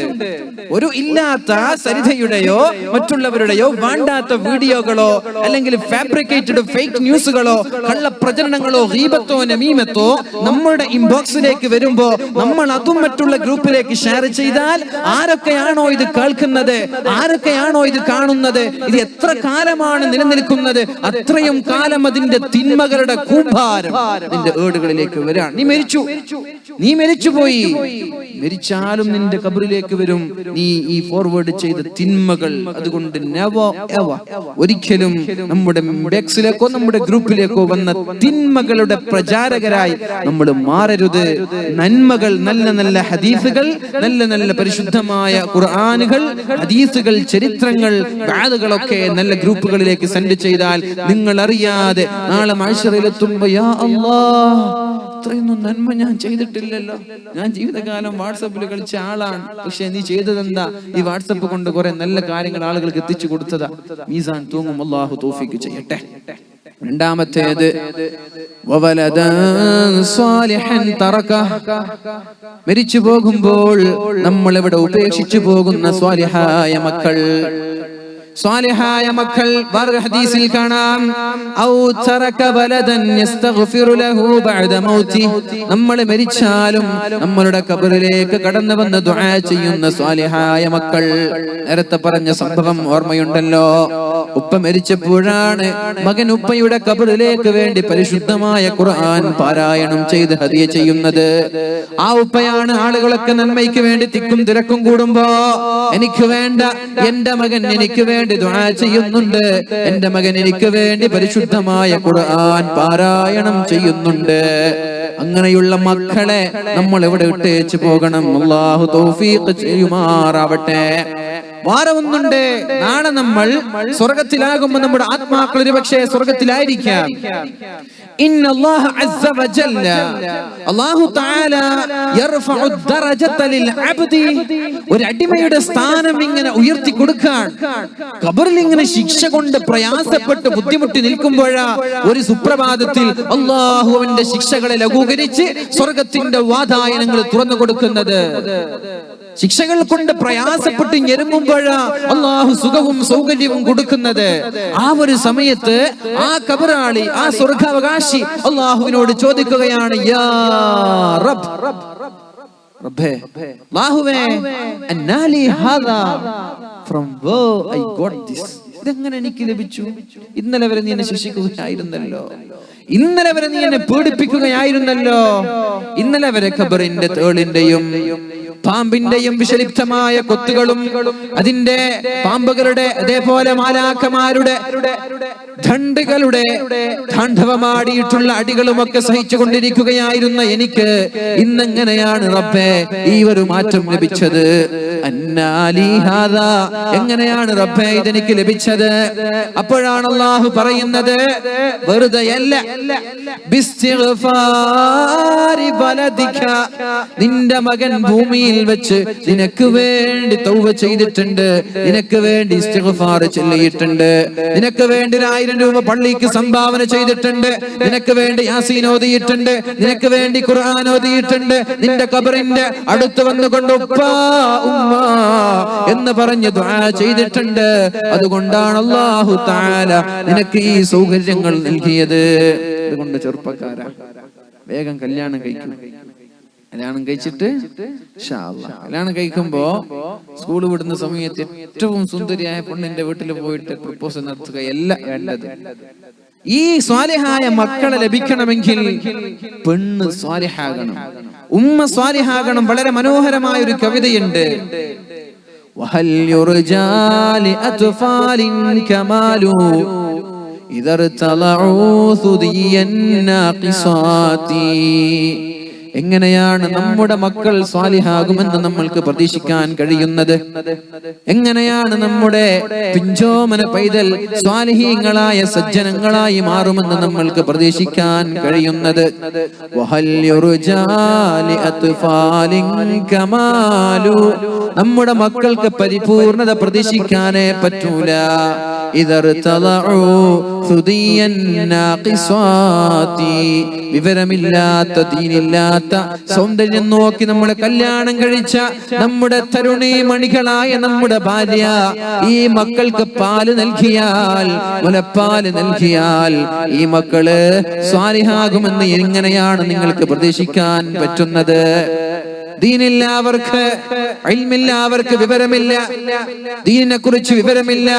ഒരു ഇല്ലാത്ത സരിതയുടെയോ മറ്റുള്ളവരുടെയോ വേണ്ടാത്ത വീഡിയോകളോ അല്ലെങ്കിൽ ഫാബ്രിക്കേറ്റഡ് ഫേക്ക് ന്യൂസുകളോ കള്ളപ്രചരണങ്ങളോ ഗീബത്തോ നമീമത്തോ നമ്മുടെ ഇൻബോക്സിലേക്ക് വരുമ്പോ നമ്മൾ അതും മറ്റുള്ള ഗ്രൂപ്പിലേക്ക് ഷെയർ ചെയ്താൽ ആരൊക്കെയാണോ ഇത് കേൾക്കുന്നത്, ആരൊക്കെയാണോ ഇത് കാണുന്നത്, ഇത് എത്ര കാലമാണ് നിലനിൽക്കുന്നത്, അത്രയും കാലം അതിന്റെ തിന്മകളുടെ കൂമ്പാരം നിന്റെ ഏടുകളിലേക്ക് വരാൻ. നീ മരിച്ചുപോയി. മരിച്ചാലും നിന്റെ ഖബറിലേക്ക് വരും നീ ഈ ഫോർവേഡ് ചെയ്ത തിന്മകൾ. അതുകൊണ്ട് ഒരിക്കലും നമ്മുടെ ബെക്സിലേക്കോ നമ്മുടെ ഗ്രൂപ്പിലേക്കോ വന്ന തിന്മകളുടെ പ്രചാരകരായി നമ്മൾ മാറരുത്. നന്മകൾ, നല്ല നല്ല ഹദീസുകൾ, നല്ല നല്ല പരിശുദ്ധമായ ഖുർആനുകൾ, ഹദീസുകൾ, ചരിത്രങ്ങൾ, വഅദുകളൊക്കെ നല്ല ഗ്രൂപ്പുകളിലേക്ക് സെൻഡ് ചെയ്താൽ നിങ്ങൾ അറിയാതെ നാളെ മഹ്ശറിലെത്തുമ്പോ യാ അല്ലാഹ്, ഇത്രയൊന്നും നന്മ ഞാൻ ചെയ്തിട്ടില്ലല്ലോ. ഞാൻ ജീവിതകാലം വാട്സപ്പിൽ കളിച്ച ആളാണ്. പക്ഷെ നീ ചെയ്തതെന്താ? ഈ വാട്സപ്പ് കൊണ്ട് കുറെ നല്ല കാര്യങ്ങൾ ആളുകൾക്ക് എത്തിച്ചു കൊടുത്തതാ. മീസാൻ തൂങ്ങും. അല്ലാഹു തൗഫീഖ് ചെയ്യട്ടെ. രണ്ടാമത്തേത് മരിച്ചു പോകുമ്പോൾ നമ്മൾ ഇവിടെ ഉപേക്ഷിച്ചു പോകുന്ന സ്വാലിഹായ മക്കൾ. സ്വാലിഹായ മക്കൾ വേറെ ഹദീസിൽ കാണാം, ഔ തറക വലദൻ യസ്തഗ്ഫിറു ലഹു ബഅദ മൗതി. നമ്മൾ മരിച്ചാലും നമ്മളുടെ ഖബറിലേക്ക് കടന്നു വന്ന് ദുആ ചെയ്യുന്ന സ്വാലിഹായ മക്കൾ. നേരത്തെ പറഞ്ഞ സംഭവം ഓർമ്മയുണ്ടല്ലോ. ഉപ്പ മരിച്ചപ്പോഴാണ് മകൻ ഉപ്പയുടെ ഖബറിലേക്ക് വേണ്ടി പരിശുദ്ധമായ ഖുർആൻ പാരായണം ചെയ്ത് ഹദിയ ചെയ്യുന്നത്. ആ ഉപ്പയാണ് ആളുകളൊക്കെ നന്മയ്ക്ക് വേണ്ടി തിക്കും തിരക്കും കൂടുമ്പോ എനിക്ക് വേണ്ട, എന്റെ മകൻ എനിക്ക് വേണ്ടി ദുആ ചെയ്യുന്നുണ്ട്, എന്റെ മകൻ എനിക്ക് വേണ്ടി പരിശുദ്ധമായ ഖുർആൻ പാരായണം ചെയ്യുന്നുണ്ട്. അങ്ങനെയുള്ള മക്കളെ നമ്മൾ എവിടെ ഇട്ടേച്ച് പോകണം? അല്ലാഹു തൗഫീഖ് ചെയ്യുമാറാവട്ടെ. വാരമൊന്നുണ്ട്. നാളെ നമ്മൾ സ്വർഗത്തിലാകുമ്പോൾ നമ്മുടെ ആത്മാക്കൾ ഒരുപക്ഷെ സ്വർഗത്തിലായിരിക്കാം. ഇന്നല്ലാഹ അസ്സ വജല്ല അല്ലാഹു തആല യർഫഉ ദറജത ലിൽ അബ്ദി, ഒരു അടിമയുടെ സ്ഥാനം ഇങ്ങനെ ഉയർത്തി കൊടുക്കാൻ. ഖബറിൽ ഇങ്ങനെ ശിക്ഷ കൊണ്ട് പ്രയാസപ്പെട്ട് ബുദ്ധിമുട്ടി നിൽക്കുമ്പോഴാ ഒരു സുപ്രഭാതത്തിൽ അല്ലാഹു അവന്റെ ശിക്ഷകളെ ലഘൂകരിച്ച് സ്വർഗത്തിന്റെ വാതായനങ്ങൾ തുറന്നു കൊടുക്കുന്നത്. ശിക്ഷകൾ കൊണ്ട് പ്രയാസപ്പെട്ട് ഞെരുങ്ങുമ്പോഴാ അല്ലാഹു സുഖവും സൗകര്യവും കൊടുക്കുന്നത്. ആ ഒരു സമയത്ത് ആ ഖബറാളി, ആ സ്വർഗാവകാശി അല്ലാഹുവിനോട് ചോദിക്കുകയാണ്, യാ റബ്ബ്, റബ്ബേ, അല്ലാഹുവേ, അന്നാലി ഹാദാ, from where I got this, ഇതെങ്ങനെ എനിക്ക് ലഭിച്ചു? ഇന്നലെ വരെ നീ എന്നെ ശിക്ഷിക്കുകയായിരുന്നല്ലോ, ഇന്നലെ വരെ നീ എന്നെ പീഡിപ്പിക്കുകയായിരുന്നല്ലോ, ഇന്നലെ വരെ ഖബറിന്റെ തേളിന്റെയും പാമ്പിന്റെയും വിഷലിപ്തമായ കൊത്തുകളും അതിന്റെ പാമ്പുകളുടെ അതേപോലെ മാലാഖമാരുടെ ധണ്ടുകളുടെ താണ്ഡവമാടിയിട്ടുള്ള അടികളുമൊക്കെ സഹിച്ചുകൊണ്ടിരിക്കുകയായിരുന്ന എനിക്ക് ഇന്നെങ്ങനെയാണ് റബ്ബേ ഈ ഒരു മാറ്റം ലഭിച്ചത്? അന്നാലി ഹാദാ, എങ്ങനെയാണ് റബ്ബേ ഇതെനിക്ക് ലഭിച്ചത്? അപ്പോഴാണ് അല്ലാഹു പറയുന്നത്, വെറുതെയല്ല, ബിസ്തിഗ്ഫാരി വലദിക, നിന്റെ മകൻ ഭൂമിയിൽ വെച്ച് നിനക്ക് വേണ്ടി തൗബ ചെയ്തിട്ടുണ്ട്, നിനക്ക് വേണ്ടി ഇസ്തിഗ്ഫാർ ചൊല്ലിയിട്ടുണ്ട്, നിനക്ക് വേണ്ടി 1000 രൂപ പള്ളിക്ക് സംഭാവന ചെയ്തിട്ടുണ്ട്, നിനക്ക് വേണ്ടി യാസീൻ ഓതിയിട്ടുണ്ട്, നിനക്ക് വേണ്ടി ഖുർആൻ ഓതിയിട്ടുണ്ട്, നിന്റെ ഖബറിന്റെ അടുത്ത് വന്നുകൊണ്ട് ഉപ്പാ ഉമ്മ എന്ന് പറഞ്ഞ് ദുആ ചെയ്തിട്ടുണ്ട്. അതുകൊണ്ടാണ് അല്ലാഹു തആല നിനക്ക് ഈ സൗകര്യങ്ങൾ നൽകിയത്. അതുകൊണ്ട് ചെറുപ്പക്കാരാ, വേഗം കല്യാണം കഴിക്കും. കല്യാണം കഴിച്ചിട്ട് കല്യാണം കഴിക്കുമ്പോ സ്കൂൾ വിടുന്ന സമയത്ത് ഏറ്റവും സുന്ദരിയായ പെണ്ണിന്റെ വീട്ടിൽ പോയിട്ട് പ്രപ്പോസൽ നടത്തുകയല്ല വേണ്ടത്. ഈ സ്വാലിഹായ മക്കളെ ലഭിക്കണമെങ്കിൽ പെണ്ണ് സ്വാലിഹാകണം, ഉമ്മ സ്വാലിഹാകണം. വളരെ മനോഹരമായ ഒരു കവിതയുണ്ട്, വഹൽ യുർജാ ലി അത്ഫാലിൻ കമാലു ഇദർ തലഉ സുദിയൻ നാഖിസാതി. എങ്ങനെയാണ് നമ്മുടെ മക്കൾ സ്വാലിഹാകുമെന്ന് നമ്മൾക്ക് പ്രതീക്ഷിക്കാൻ കഴിയുന്നത്? എങ്ങനെയാണ് നമ്മുടെ പിഞ്ചോമന പൈതൽ സ്വാലിഹീങ്ങളായ സജ്ജനങ്ങളായി മാറുമെന്ന് നമ്മൾക്ക് പ്രതീക്ഷിക്കാൻ കഴിയുന്നത്? വഹൽ യുർജാ ലി അത്ഫാലിൻ കമാലു, നമ്മുടെ മക്കൾക്ക് പരിപൂർണത പ്രതീക്ഷിക്കാനേ പറ്റൂല. ഇദർ തലഉ സുദിയൻ നാഖിസാതി, വിവരമില്ലാത്ത ദീനില്ലാത്ത സൗന്ദര്യം നോക്കി നമ്മളെ കല്യാണം കഴിച്ച നമ്മുടെ തരുണി മണികളായ നമ്മുടെ ഭാര്യ ഈ മക്കൾക്ക് പാല് നൽകിയാൽ, മുലപ്പാല് നൽകിയാൽ ഈ മക്കള് സ്വാലിഹാകുമെന്ന് എങ്ങനെയാണ് നിങ്ങൾക്ക് പ്രതീക്ഷിക്കാൻ പറ്റുന്നത്? ദീനില്ല അവർക്ക്, ഇൽമില്ല അവർക്ക്, വിവരമില്ല, ദീനിനെ കുറിച്ച് വിവരമില്ല,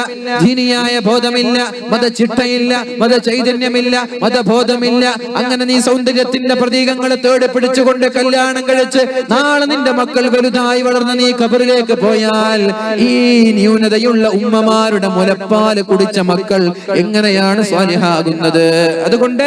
ദീനിയായ ബോധമില്ല, മതചിട്ടയില്ല, മതചൈതന്യമില്ല, മതബോധമില്ല. അങ്ങനെ നീ സൗന്ദര്യത്തിന്റെ പ്രതീകങ്ങളെ തേടി പിടിച്ചുകൊണ്ട് കല്യാണം കഴിച്ച് നാളെ നിന്റെ മക്കൾ വലുതായി വളർന്ന് നീ ഖബറിലേക്ക് പോയാൽ ഈ ന്യൂനതയുള്ള ഉമ്മമാരുടെ മുലപ്പാല് കുടിച്ച മക്കൾ എങ്ങനെയാണ് സ്വാലിഹാകുന്നത്? അതുകൊണ്ട്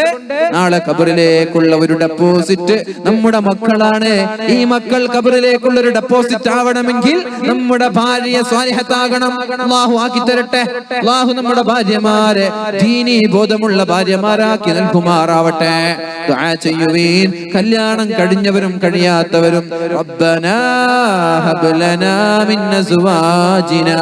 നാളെ ഖബറിലേക്കുള്ള ഒരു ഡെപ്പോസിറ്റ് നമ്മുടെ മക്കളാണ്. ഈ മക്കൾ ഖബറിലേക്കുള്ള ഒരു ഡെപ്പോസിറ്റ് ആവണമെങ്കിൽ നമ്മുടെ ഭാര്യ സ്വാലിഹത്താകണം. അല്ലാഹു ആക്കി തരട്ടെ. അല്ലാഹു നമ്മുടെ ഭാര്യമാരെ ദീനീ ബോധമുള്ള ഭാര്യമാരാക്കി നൽകുമാറാവട്ടെ. ദുആ ചെയ്യുവീൻ, കല്യാണം കഴിഞ്ഞവരും കഴിയാത്തവരും. റബ്ബനാ ഹബ് ലനാ മിൻ അസ്വാജിനാ,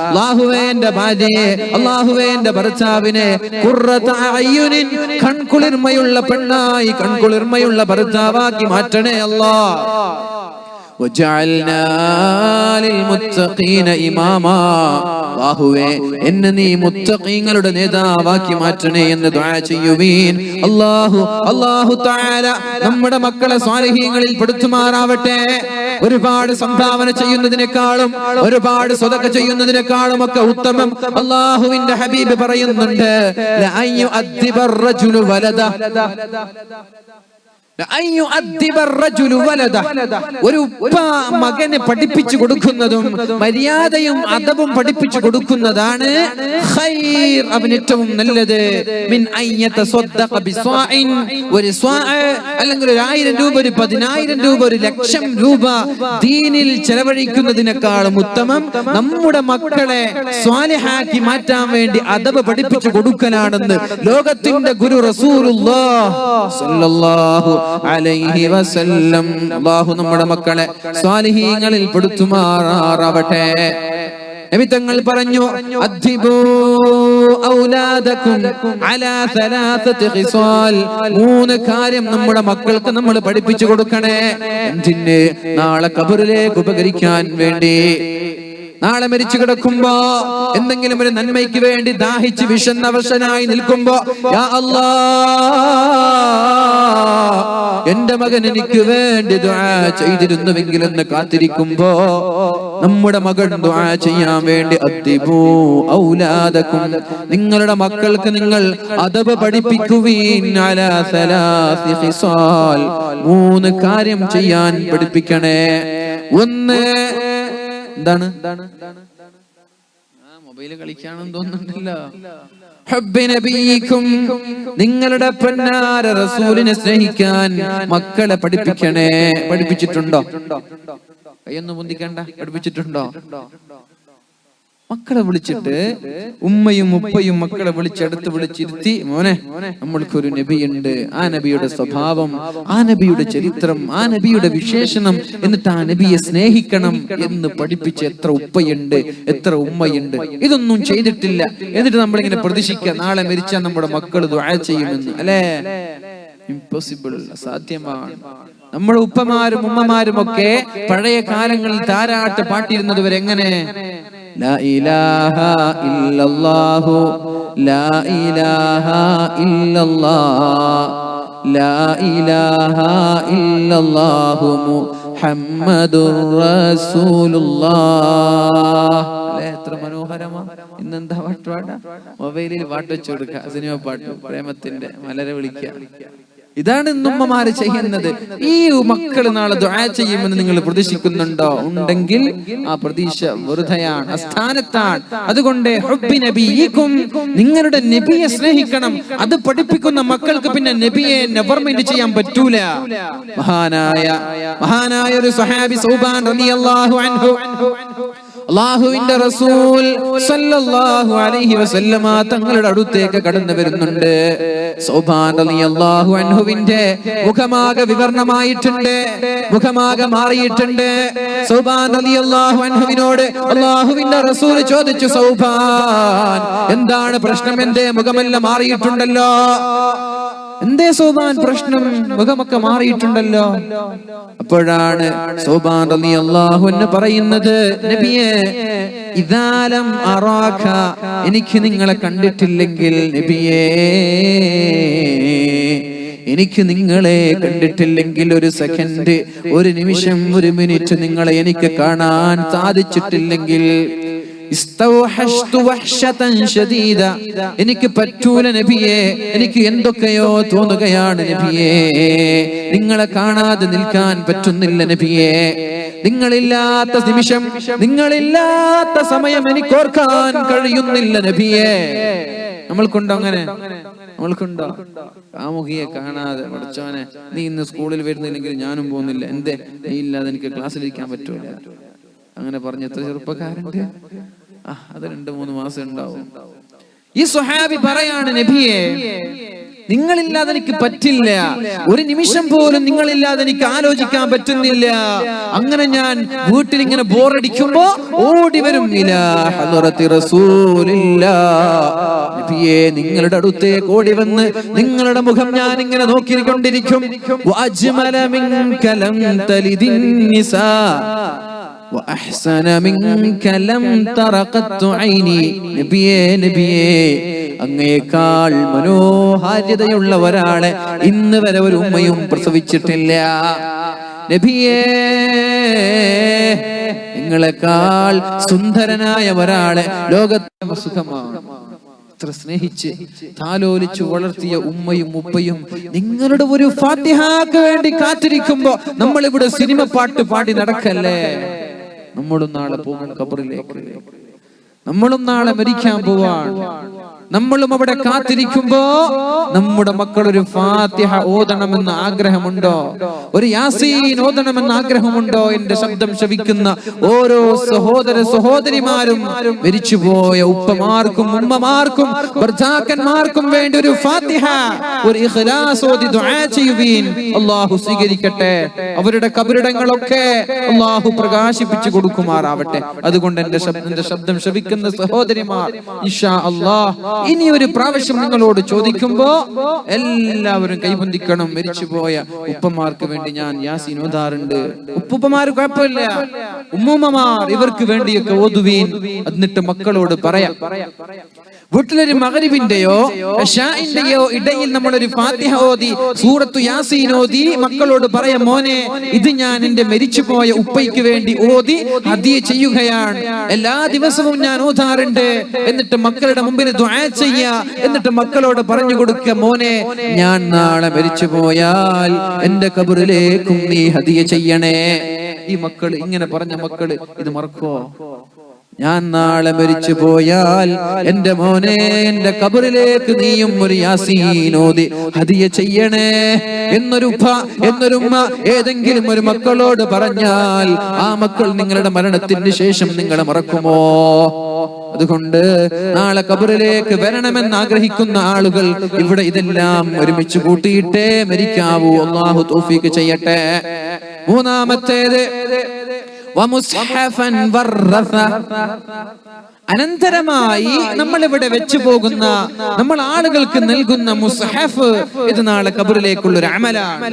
അല്ലാഹുവേ എൻ്റെ ഭാര്യയെ, അല്ലാഹുവേ എൻ്റെ ഭർത്താവിനെ ഖുർറത അയ്യുനിൻ, കൺകുളിർമയുള്ള പെണ്ണായി, കൺകുളിർമയുള്ള ഭർത്താവാക്കി മാറ്റണേ അല്ലാഹ്. വജഅൽനാ ലിൽമുത്തഖീന ഇമാമാ, അല്ലാഹുവേ എന്നെ നീ മുത്തഖീങ്ങളുടെ നേതാവാക്കി മാറ്റണേ എന്ന് ദുആ ചെയ്യുവീൻ. അല്ലാഹു തആല നമ്മുടെ മക്കളെ സ്വാലിഹീങ്ങളിൽ പെടുത്തുമാറാവട്ടെ. ഒരുപാട് സംഭാവന ചെയ്യുന്നതിനേക്കാളും ഒരുപാട് സ്വതക്ക ചെയ്യുന്നതിനേക്കാളും ഒക്കെ ഉത്തമം അല്ലാഹുവിന്റെ ഹബീബ് പറയുന്നുണ്ട്, ലഅയ്യു അദ്ദിബർ റജുലു വലദ, ഒരു ഉപ്പ മകനെ പഠിപ്പിച്ചു കൊടുക്കുന്നതും മര്യാദയും അദബും പഠിപ്പിച്ചു കൊടുക്കുന്നതാണ് ഖൈർ, അവന് ഏറ്റവും നല്ലത്. മിൻ അയ്യതസദ്ദഖ ബിസ്വാഇൻ, ഒരു സ്വാഅ അല്ലെങ്കിൽ 1000 രൂപ, ഒരു 10000 രൂപ, 1,00,000 രൂപ ദീനിൽ ചെലവഴിക്കുന്നതിനേക്കാളും ഉത്തമം നമ്മുടെ മക്കളെ സ്വാലിഹാക്കി മാറ്റാൻ വേണ്ടി അദബ് പഠിപ്പിച്ചു കൊടുക്കലാണെന്ന് ലോകത്തിന്റെ ഗുരു റസൂലുള്ളാഹി സ്വല്ലല്ലാഹു അലൈഹി വസല്ലം. അല്ലാഹു നമ്മുടെ മക്കളെ സ്വാലിഹീങ്ങളിൽ പെടുത്തുമാറാവട്ടെ. നബി തങ്ങൾ പറഞ്ഞു, അദ്ദിബൂ ഔലാദകും അലാ സലാസതി ഖിസാൽ, 3 കാര്യം നമ്മുടെ മക്കൾക്ക് നമ്മൾ പഠിപ്പിച്ചു കൊടുക്കണേ. എന്തിന്? നാളെ ഖബറിലേക്ക് ഉപകരിക്കാൻ വേണ്ടി. നാളെ മരിച്ചു കിടക്കുമ്പോ എന്തെങ്കിലും ഒരു നന്മയ്ക്ക് വേണ്ടി ദാഹിച്ച് വിഷന്നവശനായി നിൽക്കുമ്പോ, യാ അല്ലാഹ്, എന്റെ മകൻ എനിക്ക് വേണ്ടി ദുആ ചെയ്തിരുന്നുവെങ്കിലെന്ന് കാത്തിരിക്കുമ്പോ നമ്മുടെ മകൻ ദുആ ചെയ്യാൻ വേണ്ടി അദ്ദിബൂ ഔലാദകും, നിങ്ങളുടെ മക്കൾക്ക് നിങ്ങൾ അദബ് പഠിപ്പിക്കുവീൻ. അലാ സലാസി ഖിസാൽ, 3 കാര്യം ചെയ്യാൻ പഠിപ്പിക്കണേ. ഒന്ന് എന്താണ്? മൊബൈല് കളിക്കാണെന്ന് തോന്നുന്നുണ്ടല്ലോ. ഹബ്ബി നബിയിക്കും, നിങ്ങളുടെ പൊന്നാര റസൂലിനെ സ്നേഹിക്കാൻ മക്കളെ പഠിപ്പിക്കണേ. പഠിപ്പിച്ചിട്ടുണ്ടോ? കയ്യൊന്നും പൊന്തിക്കണ്ട. പഠിപ്പിച്ചിട്ടുണ്ടോ? മക്കളെ വിളിച്ചിട്ട് ഉമ്മയും ഉപ്പയും മക്കളെ വിളിച്ചെടുത്ത് വിളിച്ചിരുത്തി, മോനെ നമ്മൾക്കൊരു നബിയുണ്ട്, ആ നബിയുടെ സ്വഭാവം, ആ നബിയുടെ ചരിത്രം, ആ നബിയുടെ വിശേഷണം, എന്നിട്ട് ആ നബിയെ സ്നേഹിക്കണം എന്ന് പഠിപ്പിച്ച് എത്ര ഉപ്പയുണ്ട്, എത്ര ഉമ്മയുണ്ട്. ഇതൊന്നും ചെയ്തിട്ടില്ല. എന്നിട്ട് നമ്മളിങ്ങനെ പ്രതീക്ഷിക്കുക നാളെ മരിച്ചാൽ നമ്മുടെ മക്കൾ ദുആ ചെയ്യുമെന്ന്. അല്ലേ? ഇംപോസിബിൾ, അസാധ്യമാണ്. നമ്മുടെ ഉപ്പമാരും ഉമ്മമാരും ഒക്കെ പഴയ കാലങ്ങളിൽ താരാട്ട് പാട്ടിരുന്നത് എങ്ങനെ? ലാ ഇലാഹ ഇല്ലല്ലാഹു ലാ ഇലാഹ ഇല്ലല്ലാഹ് ലാ ഇലാഹ ഇല്ലല്ലാഹു മുഹമ്മദുർ റസൂലുള്ളാഹ്. എത്ര മനോഹരമാണ്. ഇന്നെന്താ പാട്ട്? മൊബൈലിൽ പാട്ട് വെച്ചു കൊടുക്കുക, സിനിമ പാട്ട്, പ്രേമത്തിന്റെ മലരെ വിളിക്കുക. ഇതാണ് ഇന്നുമ്മമാര് ചെയ്യുന്നത്. ഈ മക്കള് നാളെ ദുആ ചെയ്യുമെന്ന് നിങ്ങൾ പ്രതീക്ഷിക്കുന്നുണ്ടോ? ഉണ്ടെങ്കിൽ ആ പ്രതീക്ഷ വെറുതെയാണ്, അസ്ഥാനത്താണ്. അതുകൊണ്ട് ഹുബ്ബി നബിയിക്കും, നിങ്ങളുടെ നബിയെ സ്നേഹിക്കണം. അത് പഠിപ്പിക്കുന്ന മക്കൾക്ക് പിന്നെ നബിയെ നെവർ മൈൻഡ് ചെയ്യാൻ പറ്റൂല. മഹാനായ ഒരു സ്വഹാബി സൗബാൻ റളിയല്ലാഹു അൻഹു, അല്ലാഹുവിന്റെ റസൂൽ സല്ലല്ലാഹു അലൈഹി വസല്ലമ തങ്ങളുടെ അടുത്തേക്ക് കടന്നു വരുന്നുണ്ട്. സൗബാൻ റളിയല്ലാഹു അൻഹുവിന്റെ മുഖമാകെ വിവർണമായിട്ടുണ്ട്, മുഖമാകെ മാറിയിട്ടുണ്ട്. സൗബാൻ റളിയല്ലാഹു അൻഹുവിനോട് അല്ലാഹുവിന്റെ റസൂൽ ചോദിച്ചു, സൗബാൻ എന്താണ് പ്രശ്നം? എന്റെ മുഖമെല്ലാം മാറിയിട്ടുണ്ടല്ലോ. എന്തേ സൗബാൻ പ്രശ്നം? മുഖമൊക്കെ മാറിയിട്ടുണ്ടല്ലോ. അപ്പോഴാണ് സൗബാൻ റളിയല്ലാഹു അൻഹു പറയുന്നത്, നബിയേ, ഇദാലം അറാക, എനിക്ക് നിങ്ങളെ കണ്ടിട്ടില്ലെങ്കിൽ നബിയേ, എനിക്ക് നിങ്ങളെ കണ്ടിട്ടില്ലെങ്കിൽ ഒരു സെക്കൻഡ്, ഒരു നിമിഷം, ഒരു മിനിറ്റ് നിങ്ങളെ എനിക്ക് കാണാൻ സാധിച്ചിട്ടില്ലെങ്കിൽ എനിക്ക് പറ്റൂല നബിയേ, എനിക്ക് എന്തൊക്കെയോ തോന്നുകയാണ് നബിയേ, നിങ്ങളെ കാണാതെ നിൽക്കാൻ പറ്റുന്നില്ല നബിയേ, നിങ്ങളില്ലാത്ത നിമിഷം, നിങ്ങളില്ലാത്ത സമയം എനിക്ക് ഓർക്കാൻ കഴിയുന്നില്ല നബിയേ. നമ്മൾക്കുണ്ടോ അങ്ങനെ? നമ്മൾക്കുണ്ടോ? കാമുകിയെ കാണാതെ, പഠിച്ചവനെ നീ ഇന്ന് സ്കൂളിൽ വരുന്നില്ലെങ്കിൽ ഞാനും പോകുന്നില്ല, എന്തേ നീ ഇല്ലാതെ എനിക്ക് ക്ലാസ്സിലിരിക്കാൻ പറ്റൂല, അങ്ങനെ പറഞ്ഞ എത്ര ചെറുപ്പക്കാരുണ്ട്. അത് 2-3 മാസം ഉണ്ടാവും. ഈ സ്വഹാബി പറയാണ്, നബിയെ, നിങ്ങളില്ലാതെ എനിക്ക് പറ്റില്ല, ഒരു നിമിഷം പോലും നിങ്ങളില്ലാതെ എനിക്ക് ആലോചിക്കാൻ പറ്റുന്നില്ല. അങ്ങനെ ഞാൻ വീട്ടിൽ ഇങ്ങനെ ബോറടിക്കുമ്പോ ഓടി വരും, ഇലാ ഹളറത്തി റസൂലില്ലാഹ്, നബിയേ, നിങ്ങളുടെ അടുത്തേക്ക് ഓടി വന്ന് നിങ്ങളുടെ മുഖം ഞാൻ ഇങ്ങനെ നോക്കിക്കൊണ്ടിരിക്കും. വഅജ്മല മിൻക ലം തലിദിൻ നിസാ വഅഹ്സന മിൻക ലം തറഖത്തു ഐനി. നബിയേ, നബിയേ, അങ്ങേക്കാൾ മനോഹാരിതയുള്ള ഒരാളെ ഇന്ന് വരെ ഒരു ഉമ്മയും പ്രസവിച്ചിട്ടില്ല. നബിയേ, നിങ്ങളെക്കാൾ സുന്ദരനായ ഒരാളെ ലോകത്തെ സുഖമാണ്. അത്ര സ്നേഹിച്ച് താലോലിച്ചു വളർത്തിയ ഉമ്മയും ഉപ്പയും നിങ്ങളുടെ ഒരു ഫാത്തിഹക്ക് വേണ്ടി കാത്തിരിക്കുമ്പോ നമ്മൾ ഇവിടെ സിനിമ പാട്ട് പാടി നടക്കല്ലേ? നമ്മളും നാളെ പോകും ഖബറിലേക്ക്, നമ്മളും നാളെ മരിക്കാൻ പോവാൻ. നമ്മളും അവിടെ കാത്തിരിക്കുമ്പോ നമ്മുടെ മക്കൾ ഒരു ഫാത്തിഹ ഓതണമെന്ന് ആഗ്രഹമുണ്ടോ? ഒരു യാസീൻ ഓതണമെന്ന് ആഗ്രഹമുണ്ടോ? എന്റെ ശബ്ദം ശ്രവിക്കുന്ന ഓരോ സഹോദര സഹോദരിമാരും മരിച്ചുപോയ ഉപ്പമാർക്കും ഉമ്മമാർക്കും ഭർത്താക്കന്മാർക്കും വേണ്ടി ഒരു ഫാത്തിഹ, ഒരു ഇഖ്ലാസ് ഓതി ദുആ ചെയ്യുവീൻ. അല്ലാഹു സ്വീകരിക്കട്ടെ. അവരുടെ ഖബറിടങ്ങളൊക്കെ അല്ലാഹു പ്രകാശിപ്പിച്ചു കൊടുക്കുമാറാവട്ടെ. അതുകൊണ്ട് എന്റെ ശബ്ദം ശ്രവിക്കുന്ന സഹോദരിമാർ, ഇൻഷാ അല്ലാഹ് ഇനി ഒരു പ്രാവശ്യം നിങ്ങളോട് ചോദിക്കുമ്പോ എല്ലാവരും കൈബന്ധിക്കണം. മരിച്ചുപോയ ഉപ്പമാർക്ക് വേണ്ടി ഞാൻ യാസീൻ ഓതാറുണ്ട്. ഉപ്പുപ്പമാർ കുഴപ്പമില്ല, ഉമ്മൂമ്മമാർ ഇവർക്ക് വേണ്ടിയൊക്കെ ഓതുവീൻ. എന്നിട്ട് മക്കളോട് പറയാം, വീട്ടിലൊരു മഗ്രിബിന്റെയോ ഇശാഇന്റെയോ ഇടയിൽ നമ്മളൊരു ഫാത്തിഹ ഓതി സൂറത്തു യാസീൻ ഓതി മക്കളോട് പറയാം, മോനെ ഇത് ഞാൻ എന്റെ മരിച്ചുപോയ ഉപ്പയ്ക്ക് വേണ്ടി ഓതി ഹദിയ ചെയ്യുകയാണ്. എല്ലാ ദിവസവും ഞാൻ ഓതാറുണ്ട്. എന്നിട്ട് മക്കളുടെ മുമ്പിൽ ദുആ ചെയ്യാ. എന്നിട്ട് മക്കളോട് പറഞ്ഞു കൊടുക്കുക, മോനെ ഞാൻ നാളെ മരിച്ചു പോയാൽ എന്റെ ഖബറിലേക്കും നീ ഹദിയ ചെയ്യണേ. ഈ മക്കള് ഇങ്ങനെ പറഞ്ഞ മക്കള് ഇത് മറക്കോ? ഞാൻ നാളെ മരിച്ചു പോയാൽ എന്റെ മോനെ എന്റെ ഖബറിലേക്ക് നീയും ഒരു യാസീൻ ഓതി ഹദിയ ചെയ്യണേ എന്നൊരുമ്മ ഏതെങ്കിലും ഒരു മക്കളോട് പറഞ്ഞാൽ ആ മക്കൾ നിങ്ങളുടെ മരണത്തിന് ശേഷം നിങ്ങളെ മറക്കുമോ? അതുകൊണ്ട് നാളെ ഖബറിലേക്ക് വരണമെന്ന് ആഗ്രഹിക്കുന്ന ആളുകൾ ഇവിടെ ഇതെല്ലാം ഒരുമിച്ച് കൂട്ടിയിട്ടേ മരിക്കാവൂ. അല്ലാഹു തൗഫീഖ് ചെയ്യട്ടെ. മൂന്നാമത്തേത് അനന്തരമായി നമ്മൾ ഇവിടെ വെച്ചു പോകുന്ന, നമ്മൾ ആളുകൾക്ക് നൽകുന്ന മുസ്ഹഫ്, ഇത് നാളെ ഖബറിലേക്കുള്ള ഒരു അമലാണ്.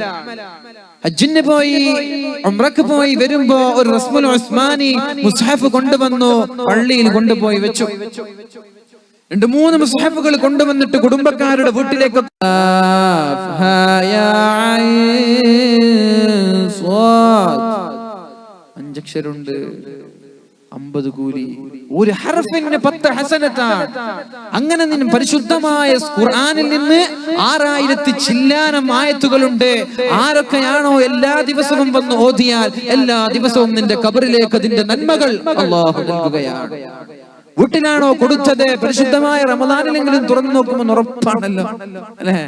ഹജ്ജിന് പോയി ഉംറക്ക് പോയി വരുമ്പോ ഒരു റസ്മുൽ ഉസ്മാനി മുസ്ഹഫ് കൊണ്ടുവന്നു, പള്ളിയിൽ കൊണ്ടുപോയി വെച്ചു. 2-3 മുസ്ഹഫുകൾ കൊണ്ടുവന്നിട്ട് കുടുംബക്കാരുടെ വീട്ടിലേക്ക് 5 അക്ഷരമുണ്ട്, 50 കൂലി. ഒരു ഹർഫിന് 10 ഹസനത്താണ്. അങ്ങനെ നിന്ന് പരിശുദ്ധമായ ഖുർആനിൽ നിന്ന് 6000 ചില്ലാനം ആയത്തുകളുണ്ട്. ആരൊക്കെയാണോ എല്ലാ ദിവസവും വന്ന് ഓതിയാൽ എല്ലാ ദിവസവും നിന്റെ ഖബറിലേക്ക് അതിന്റെ നന്മകൾ അല്ലാഹു നൽകുകയാണ്. വീട്ടിലാണോ കൊടുത്തത്, പരിശുദ്ധമായ റമദാനിലെങ്കിലും തുറന്നു നോക്കുമെന്ന് ഉറപ്പാണല്ലോ അല്ലെ?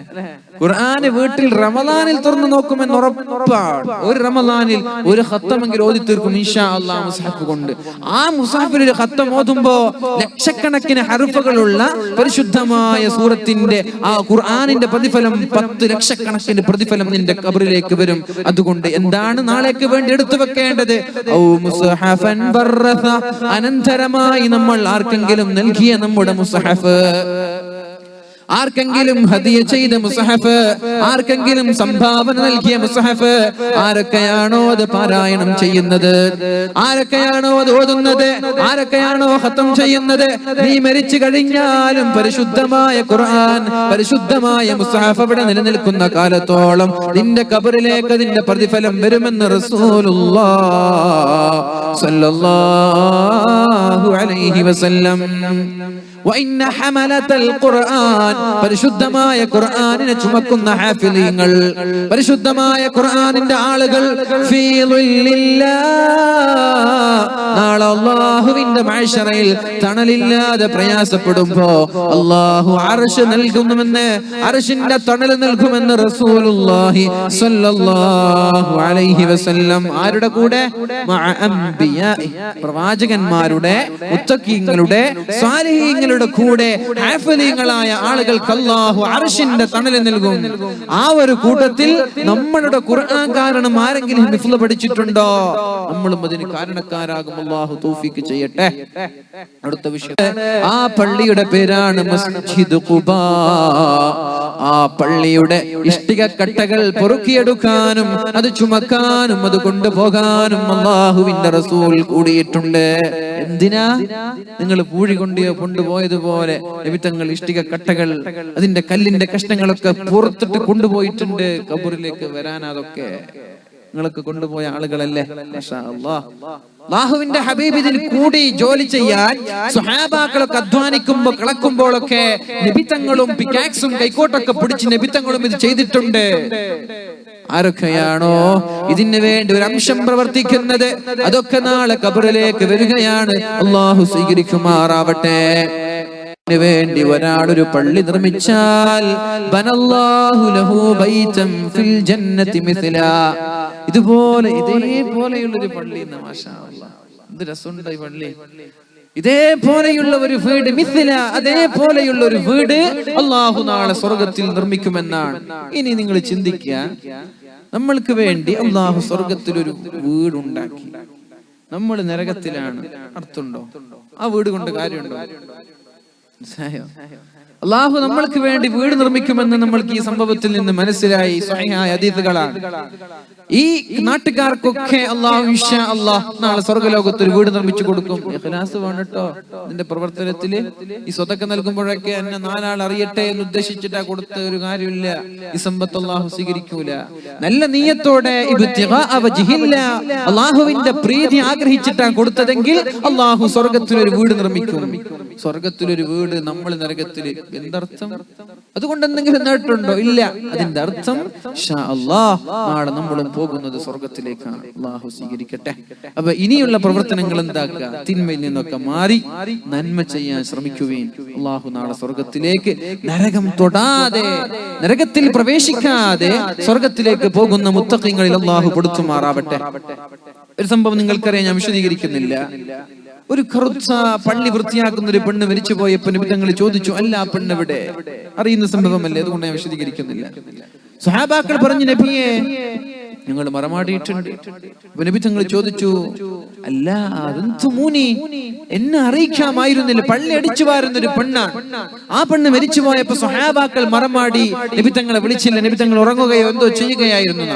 ഖുർആന് വീട്ടിൽ റമദാനിൽ തുറന്നു നോക്കുമെന്ന് ഉറപ്പാണ്. ഒരു റമദാനിൽ ഒരു ഖത്തമെങ്കിലും ഓതി തീർക്കും ഇൻഷാ അല്ലാഹ് മുസ്ഹഫ് കൊണ്ട്. ആ മുസ്ഹഫിൽ ഒരു ഖത്തം ഓതുമ്പോ ലക്ഷക്കണക്കിന് ഹർഫുകളുള്ള പരിശുദ്ധമായ സൂറത്തിന്റെ ആ ഖുർആനിന്റെ പ്രതിഫലം 10 ലക്ഷക്കണക്കിന് പ്രതിഫലം നിന്റെ ഖബറിലേക്ക് വരും. അതുകൊണ്ട് എന്താണ് നാളേക്ക് വേണ്ടി എടുത്തു വെക്കേണ്ടത്? ഔ മുസ്ഹഫൻ ബർറസ, അനന്തരമായി നമ്മൾ ആർക്കെങ്കിലും നൽകിയ നമ്മുടെ മുസ്ഹഫ്, ആർക്കെങ്കിലും ഹദിയ ചെയ്ത മുസ്ഹഫ്, ആർക്കെങ്കിലും സംഭാവന നൽകിയ മുസ്ഹഫ്, ആരൊക്കെയാണോ അത് പാരായണം ചെയ്യുന്നത്, ആരൊക്കെയാണോ അത് ഓതുന്നത്, ആരൊക്കെയാണോ ഖത്തം ചെയ്യുന്നത്, നീ മരിച്ചു കഴിഞ്ഞാലും പരിശുദ്ധമായ ഖുർആൻ, പരിശുദ്ധമായ മുസ്ഹഫ് അവിടെ നിലനിൽക്കുന്ന കാലത്തോളം നിന്റെ ഖബറിലേക്ക് അതിന്റെ പ്രതിഫലം വരുമെന്ന് റസൂലുള്ളാഹി സ്വല്ലല്ലാഹു അലൈഹി വസല്ലം. വഇന്ന ഹമലതൽ ഖുർആൻ, പരിശുദ്ധമായ ഖുർആനിനെ ചുമക്കുന്ന ഹാഫിളീങ്ങൾ, പരിശുദ്ധമായ ഖുർആനിന്റെ ആളുകൾ, ഫീ ളില്ലാഹ്, നാളെ അല്ലാഹുവിന്റെ മഅ്ശറയിൽ തണലില്ലാതെ പ്രയാസപ്പെടുമ്പോ അല്ലാഹു അർശ് നൽകുമെന്ന്, അർശിന്റെ തണൽ നൽകുമെന്ന് റസൂലുള്ളാഹി സ്വല്ലല്ലാഹു അലൈഹി വസല്ലം. ആരുടെ കൂടെ? മഅ അംബിയാഇ, പ്രവാചകന്മാരുടെ, മുത്തഖീങ്ങളുടെ, സ്വാലിഹീങ്ങളുടെ കൂടെ ഹാഫിളീങ്ങളായ ആളുകൾക്ക് അല്ലാഹു അർശിന്റെ തണൽ നൽകും. ആ ഒരു കൂട്ടത്തിൽ നമ്മളുടെ ഖുർആൻ കാരണം ആരെങ്കിലും ഹിഫ്ള് പഠിച്ചിട്ടുണ്ടോ? നമ്മളും അതിന് കാരണക്കാരാകും. അല്ലാഹു തൗഫീഖ് ചെയ്യട്ടെ. അടുത്ത വിഷയം, ആ പള്ളിയുടെ പേരാണ് മസ്ജിദ് ഖുബാ. ആ പള്ളിയുടെ ഇഷ്ടിക കട്ടകൾ പൊറുക്കിയെടുക്കാനും അത് ചുമക്കാനും അത് കൊണ്ടുപോകാനും അല്ലാഹുവിന്റെ റസൂൽ കൂടിയിട്ടുണ്ട്. എന്തിനാ? നിങ്ങൾ പൂഴി കൊണ്ടുപോയതുപോലെ നബിതങ്ങൾ ഇഷ്ടിക കട്ടകൾ, അതിന്റെ കല്ലിന്റെ കഷ്ണങ്ങളൊക്കെ പുറത്തിട്ട് കൊണ്ടുപോയിട്ടുണ്ട് ഖബറിലേക്ക് വരാൻ. അതൊക്കെ നിങ്ങളൊക്കെ കൊണ്ടുപോയ ആളുകളല്ലേ? മാഷാ അല്ലാഹ്. അല്ലാഹുവിന്റെ ഹബീബ് ഇതിൽ കൂടി ജോലി ചെയ്യാൻ സ്വഹാബാക്കളൊക്കെ അധ്വാനിക്കുമ്പോൾ കളക്കുമ്പോഴൊക്കെ നബിതങ്ങളും പിക്കാക്സും കൈക്കോട്ടൊക്കെ പിടിച്ച് നബിതങ്ങളും ഇത് ചെയ്തിട്ടുണ്ട്. ആരൊക്കെയാണോ ഇതിനു വേണ്ടി ഒരു അംശം പ്രവർത്തിക്കുന്നത് അതൊക്കെ നാളെ ഖബറിലേക്ക് വരികയാണ്. അല്ലാഹു സ്വീകരിക്കുമാറാവട്ടെ. വേണ്ടി ഒരാളൊരു പള്ളി നിർമ്മിച്ചാൽ ബനല്ലാഹു ലഹു ബൈതൻ ഫിൽ ജന്നതി മിസ്ലാ, ഇതുപോലെ ഇതേപോലെയുള്ളൊരു പള്ളി. മാഷാ അല്ലാഹ്, എന്ത് രസമുണ്ട് ഈ പള്ളി. ഇതേപോലെയുള്ള ഒരു വീട്, മിസ്ല, അതേപോലെയുള്ള ഒരു വീട് അല്ലാഹു നാളെ സ്വർഗത്തിൽ നിർമ്മിക്കുമെന്നാണ്. ഇനി നിങ്ങൾ ചിന്തിക്കുക, നമ്മൾക്ക് വേണ്ടി അല്ലാഹു സ്വർഗത്തിൽ ഒരു വീടുണ്ടാക്കി, നമ്മൾ നരകത്തിലാണ്. അർത്ഥമുണ്ടോ? ആ വീട് കൊണ്ട് കാര്യമുണ്ടോ? അല്ലാഹു നമ്മൾക്ക് വേണ്ടി വീട് നിർമ്മിക്കുമെന്ന് നമ്മൾക്ക് ഈ സംഭവത്തിൽ നിന്ന് മനസ്സിലായി. സ്വഹീഹായ ഹദീസുകളാണ്. ഈ നാട്ടുകാർക്കൊക്കെ അല്ലാഹു ഇൻഷാ അല്ലാഹ് നാളെ സ്വർഗ്ഗലോകത്ത് ഒരു വീട് നിർമ്മിച്ചു കൊടുക്കും. ഇഖ്ലാസ് വേണം കേട്ടോ ഇതിന്റെ പ്രവർത്തനത്തില്. ഈ സ്വതക്ക നൽകുമ്പോഴൊക്കെ എന്നെ നാലാൾ അറിയട്ടെ എന്ന് ഉദ്ദേശിച്ചിട്ടാ കൊടുത്ത ഒരു കാര്യമില്ല. ഈ സമ്പത്ത് അല്ലാഹു സ്വീകരിക്കൂല. നല്ല നിയ്യത്തോടെ അല്ലാഹുവിന്റെ പ്രീതി ആഗ്രഹിച്ചിട്ടാ കൊടുത്തതെങ്കിൽ അല്ലാഹു സ്വർഗത്തിലൊരു വീട് നിർമ്മിക്കും. സ്വർഗത്തിലൊരു വീട്, നമ്മൾ നരകത്തില്. എന്തർത്ഥം? അതുകൊണ്ട് എന്തെങ്കിലും നേട്ടമുണ്ടോ? ഇല്ല. അതിന്റെ അർത്ഥം ഇൻഷാ അല്ലാഹ് നാളെ നമ്മളും പോകുന്നത് സ്വർഗത്തിലേക്കാണ്. അല്ലാഹു സ്വീകരിക്കട്ടെ. അപ്പൊ ഇനിയുള്ള പ്രവർത്തനങ്ങൾ എന്താക്കുക? തിന്മയിൽ നിന്നൊക്കെ മാറി നന്മ ചെയ്യാൻ ശ്രമിക്കുകയും അല്ലാഹു നാളെ സ്വർഗത്തിലേക്ക് നരകം തൊടാതെ, നരകത്തിൽ പ്രവേശിക്കാതെ സ്വർഗത്തിലേക്ക് പോകുന്ന മുത്തഖീങ്ങളിൽ അല്ലാഹു പെടുത്തുമാറാവട്ടെ. ഒരു സംഭവം നിങ്ങൾക്കറിയാം, ഞാൻ വിശദീകരിക്കുന്നില്ല. ഒരു കറുത്ത പള്ളി വൃത്തിയാക്കുന്ന ഒരു പെണ്ണ് മരിച്ചു പോയപ്പോൾ നബി തങ്ങൾ ചോദിച്ചു, അല്ല ആ പെണ്ണ് എവിടെ? അറിയുന്ന സംഭവമല്ലേ, അതുകൊണ്ട് ഞാൻ വിശദീകരിക്കുന്നില്ല. സ്വഹാബാക്കൾ പറഞ്ഞു, നബിയെ ഞങ്ങൾ മറമാടിയിട്ടുണ്ട്. നബി തങ്ങൾ ചോദിച്ചു, അല്ല അതെന്തുമൂനി, എന്നെ അറിയിക്കാമായിരുന്നില്ല. പള്ളി അടിച്ചു വാരുന്നൊരു പെണ്ണാണ്. ആ പെണ്ണ് മരിച്ചു പോയപ്പോ സ്വഹാബാക്കൾ മറമാടി നബി തങ്ങളെ വിളിച്ചില്ല. നബി തങ്ങൾ ഉറങ്ങുകയോ എന്തോ ചെയ്യുകയായിരുന്നു.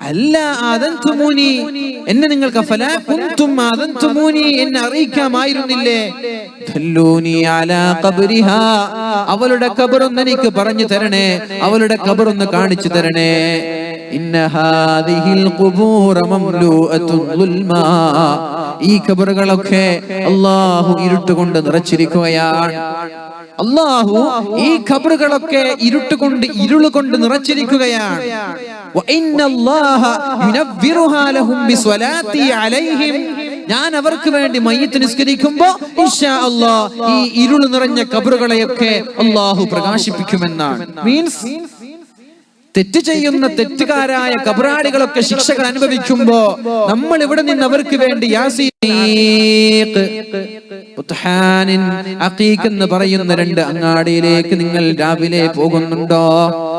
അല്ല അദന്തുമൂനി, എന്നെ നിങ്ങൾക്ക് ഫലാ കുൻതും അദന്തുമൂനി, എന്നെ അറിയിക്കാമായിരുന്നില്ലേ? ദല്ലൂനി അലാ ഖബ്രിഹാ, അവളുടെ ഖബറൊന്ന് എനിക്ക് പറഞ്ഞു തരണേ, അവളുടെ ഖബറൊന്ന് കാണിച്ചു തരണേ. ഇന്ന ഹാദിഹിൽ ഖുബൂറ മംലൂഅത്തുൻ ദുൽമാ, ഈ ഖബറുകളൊക്കെ അല്ലാഹു ഇരുട്ടുകൊണ്ട് നിറച്ചിരിക്കുകയാണ്. അല്ലാഹു ഈ ഖബറുകളൊക്കെ ഇരുട്ടുകൊണ്ട്, ഇരുളുകൊണ്ട് നിറച്ചിരിക്കുകയാണ്. ഞാൻ അവർക്ക് വേണ്ടി മയ്യിത്ത് നിസ്കരിക്കുമ്പോ ഇൻഷാ അല്ലാഹ് ഈ ഇരുൾ നിറഞ്ഞ ഖബറുകളെയൊക്കെ അല്ലാഹു പ്രകാശിപ്പിക്കുമെന്നാണ്. മീൻസ് തെറ്റ് ചെയ്യുന്ന തെറ്റുകാരായ ഖബറാളികളൊക്കെ ശിക്ഷകൾ അനുഭവിക്കുമ്പോ നമ്മൾ ഇവിടെ നിന്ന് അവർക്ക് വേണ്ടി എന്ന് പറയുന്ന 2 അങ്ങാടിയിലേക്ക് നിങ്ങൾ രാവിലെ പോകുന്നുണ്ടോ?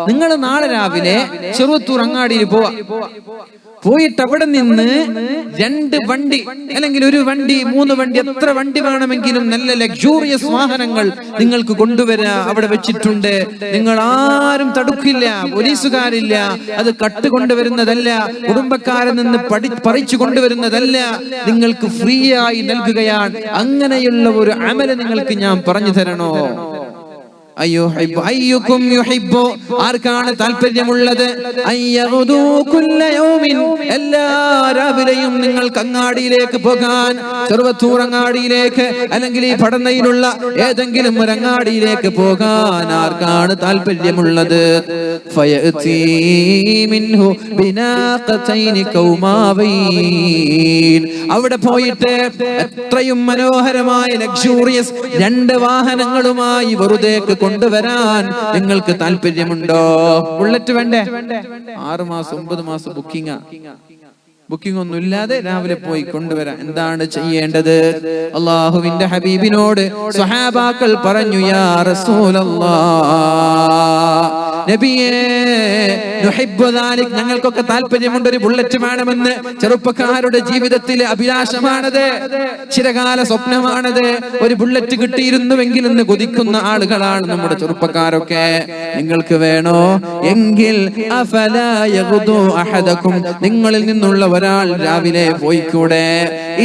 നിങ്ങൾ നാളെ രാവിലെ ചെറുവത്തൂർ അങ്ങാടിയിൽ പോയിട്ട് അവിടെ നിന്ന് 2 വണ്ടി അല്ലെങ്കിൽ 1 വണ്ടി 3 വണ്ടി, എത്ര വണ്ടി വേണമെങ്കിലും നല്ല ലക്ഷൂറിയസ് വാഹനങ്ങൾ നിങ്ങൾക്ക് കൊണ്ടുവരാ അവിടെ വെച്ചിട്ടുണ്ട്. നിങ്ങൾ ആരും തടുക്കില്ല, പോലീസുകാരില്ല. അത് കട്ടുകൊണ്ടുവരുന്നതല്ല, കുടുംബക്കാരിൽ നിന്ന് പറിച്ചു കൊണ്ടുവരുന്നതല്ല, നിങ്ങൾക്ക് ഫ്രീ ആയി നൽകുകയാണ്. അങ്ങനെയുള്ള ഒരു അമല് നിങ്ങൾക്ക് ഞാൻ പറഞ്ഞു തരണോ? അയ്യുക്കും യുഹിബ്ബു, ആർക്കാണ് താല്പര്യമുള്ളത്? അയ്യഗുദു കുല്ല യൗമിൻ, എല്ലാ രാവിലെയും നിങ്ങൾക്ക് അങ്ങാടിയിലേക്ക് പോകാൻ, ചെറുവത്തൂർ അങ്ങാടിയിലേക്ക് അല്ലെങ്കിൽ ഈ പടന്നയിലുള്ള ഏതെങ്കിലും ഒരു അങ്ങാടിയിലേക്ക് പോകാൻ ആർക്കാണ് താല്പര്യമുള്ളത്? ഫയഅതി മിൻഹു ബിനാഖതൈനി കൗമാവൈൻ, അവിടെ പോയിട്ട് എത്രയും മനോഹരമായ ലക്ഷൂറിയസ് 2 വാഹനങ്ങളുമായി വെറുതെ കൊണ്ടുവരാൻ നിങ്ങൾക്ക് താല്പര്യമുണ്ടോ? ബുള്ളറ്റ് വേണ്ടേ? 6 മാസം 9 മാസം ബുക്കിംഗ് ഒന്നും ഇല്ലാതെ രാവിലെ പോയി കൊണ്ടുവരാൻ എന്താണ് ചെയ്യേണ്ടത്? അല്ലാഹുവിന്റെ ഹബീബിനോട് സ്വഹാബാക്കൾ പറഞ്ഞു, യാ റസൂലല്ലാഹ്, നബിയേ നുഹിബ്ബു ദാലിക്, ഞങ്ങൾക്കൊക്കെ താല്പര്യമുണ്ട്, ഒരു ബുള്ളറ്റ് വേണമെന്ന്. ചെറുപ്പക്കാരുടെ ജീവിതത്തിലെ അഭിലാഷമാണത്, ചിരകാല സ്വപ്നമാണത്. ഒരു ബുള്ളറ്റ് കിട്ടിയിരുന്നുവെങ്കിൽ എന്ന് കൊതിക്കുന്ന ആളുകളാണ് നമ്മുടെ ചെറുപ്പക്കാരൊക്കെ. നിങ്ങൾക്ക് വേണോ എങ്കിൽ അഫലാ യഗ്ദു അഹദകും, നിങ്ങളിൽ നിന്നുള്ള ഒരാൾ രാവിലെ പോയിക്കൂടെ?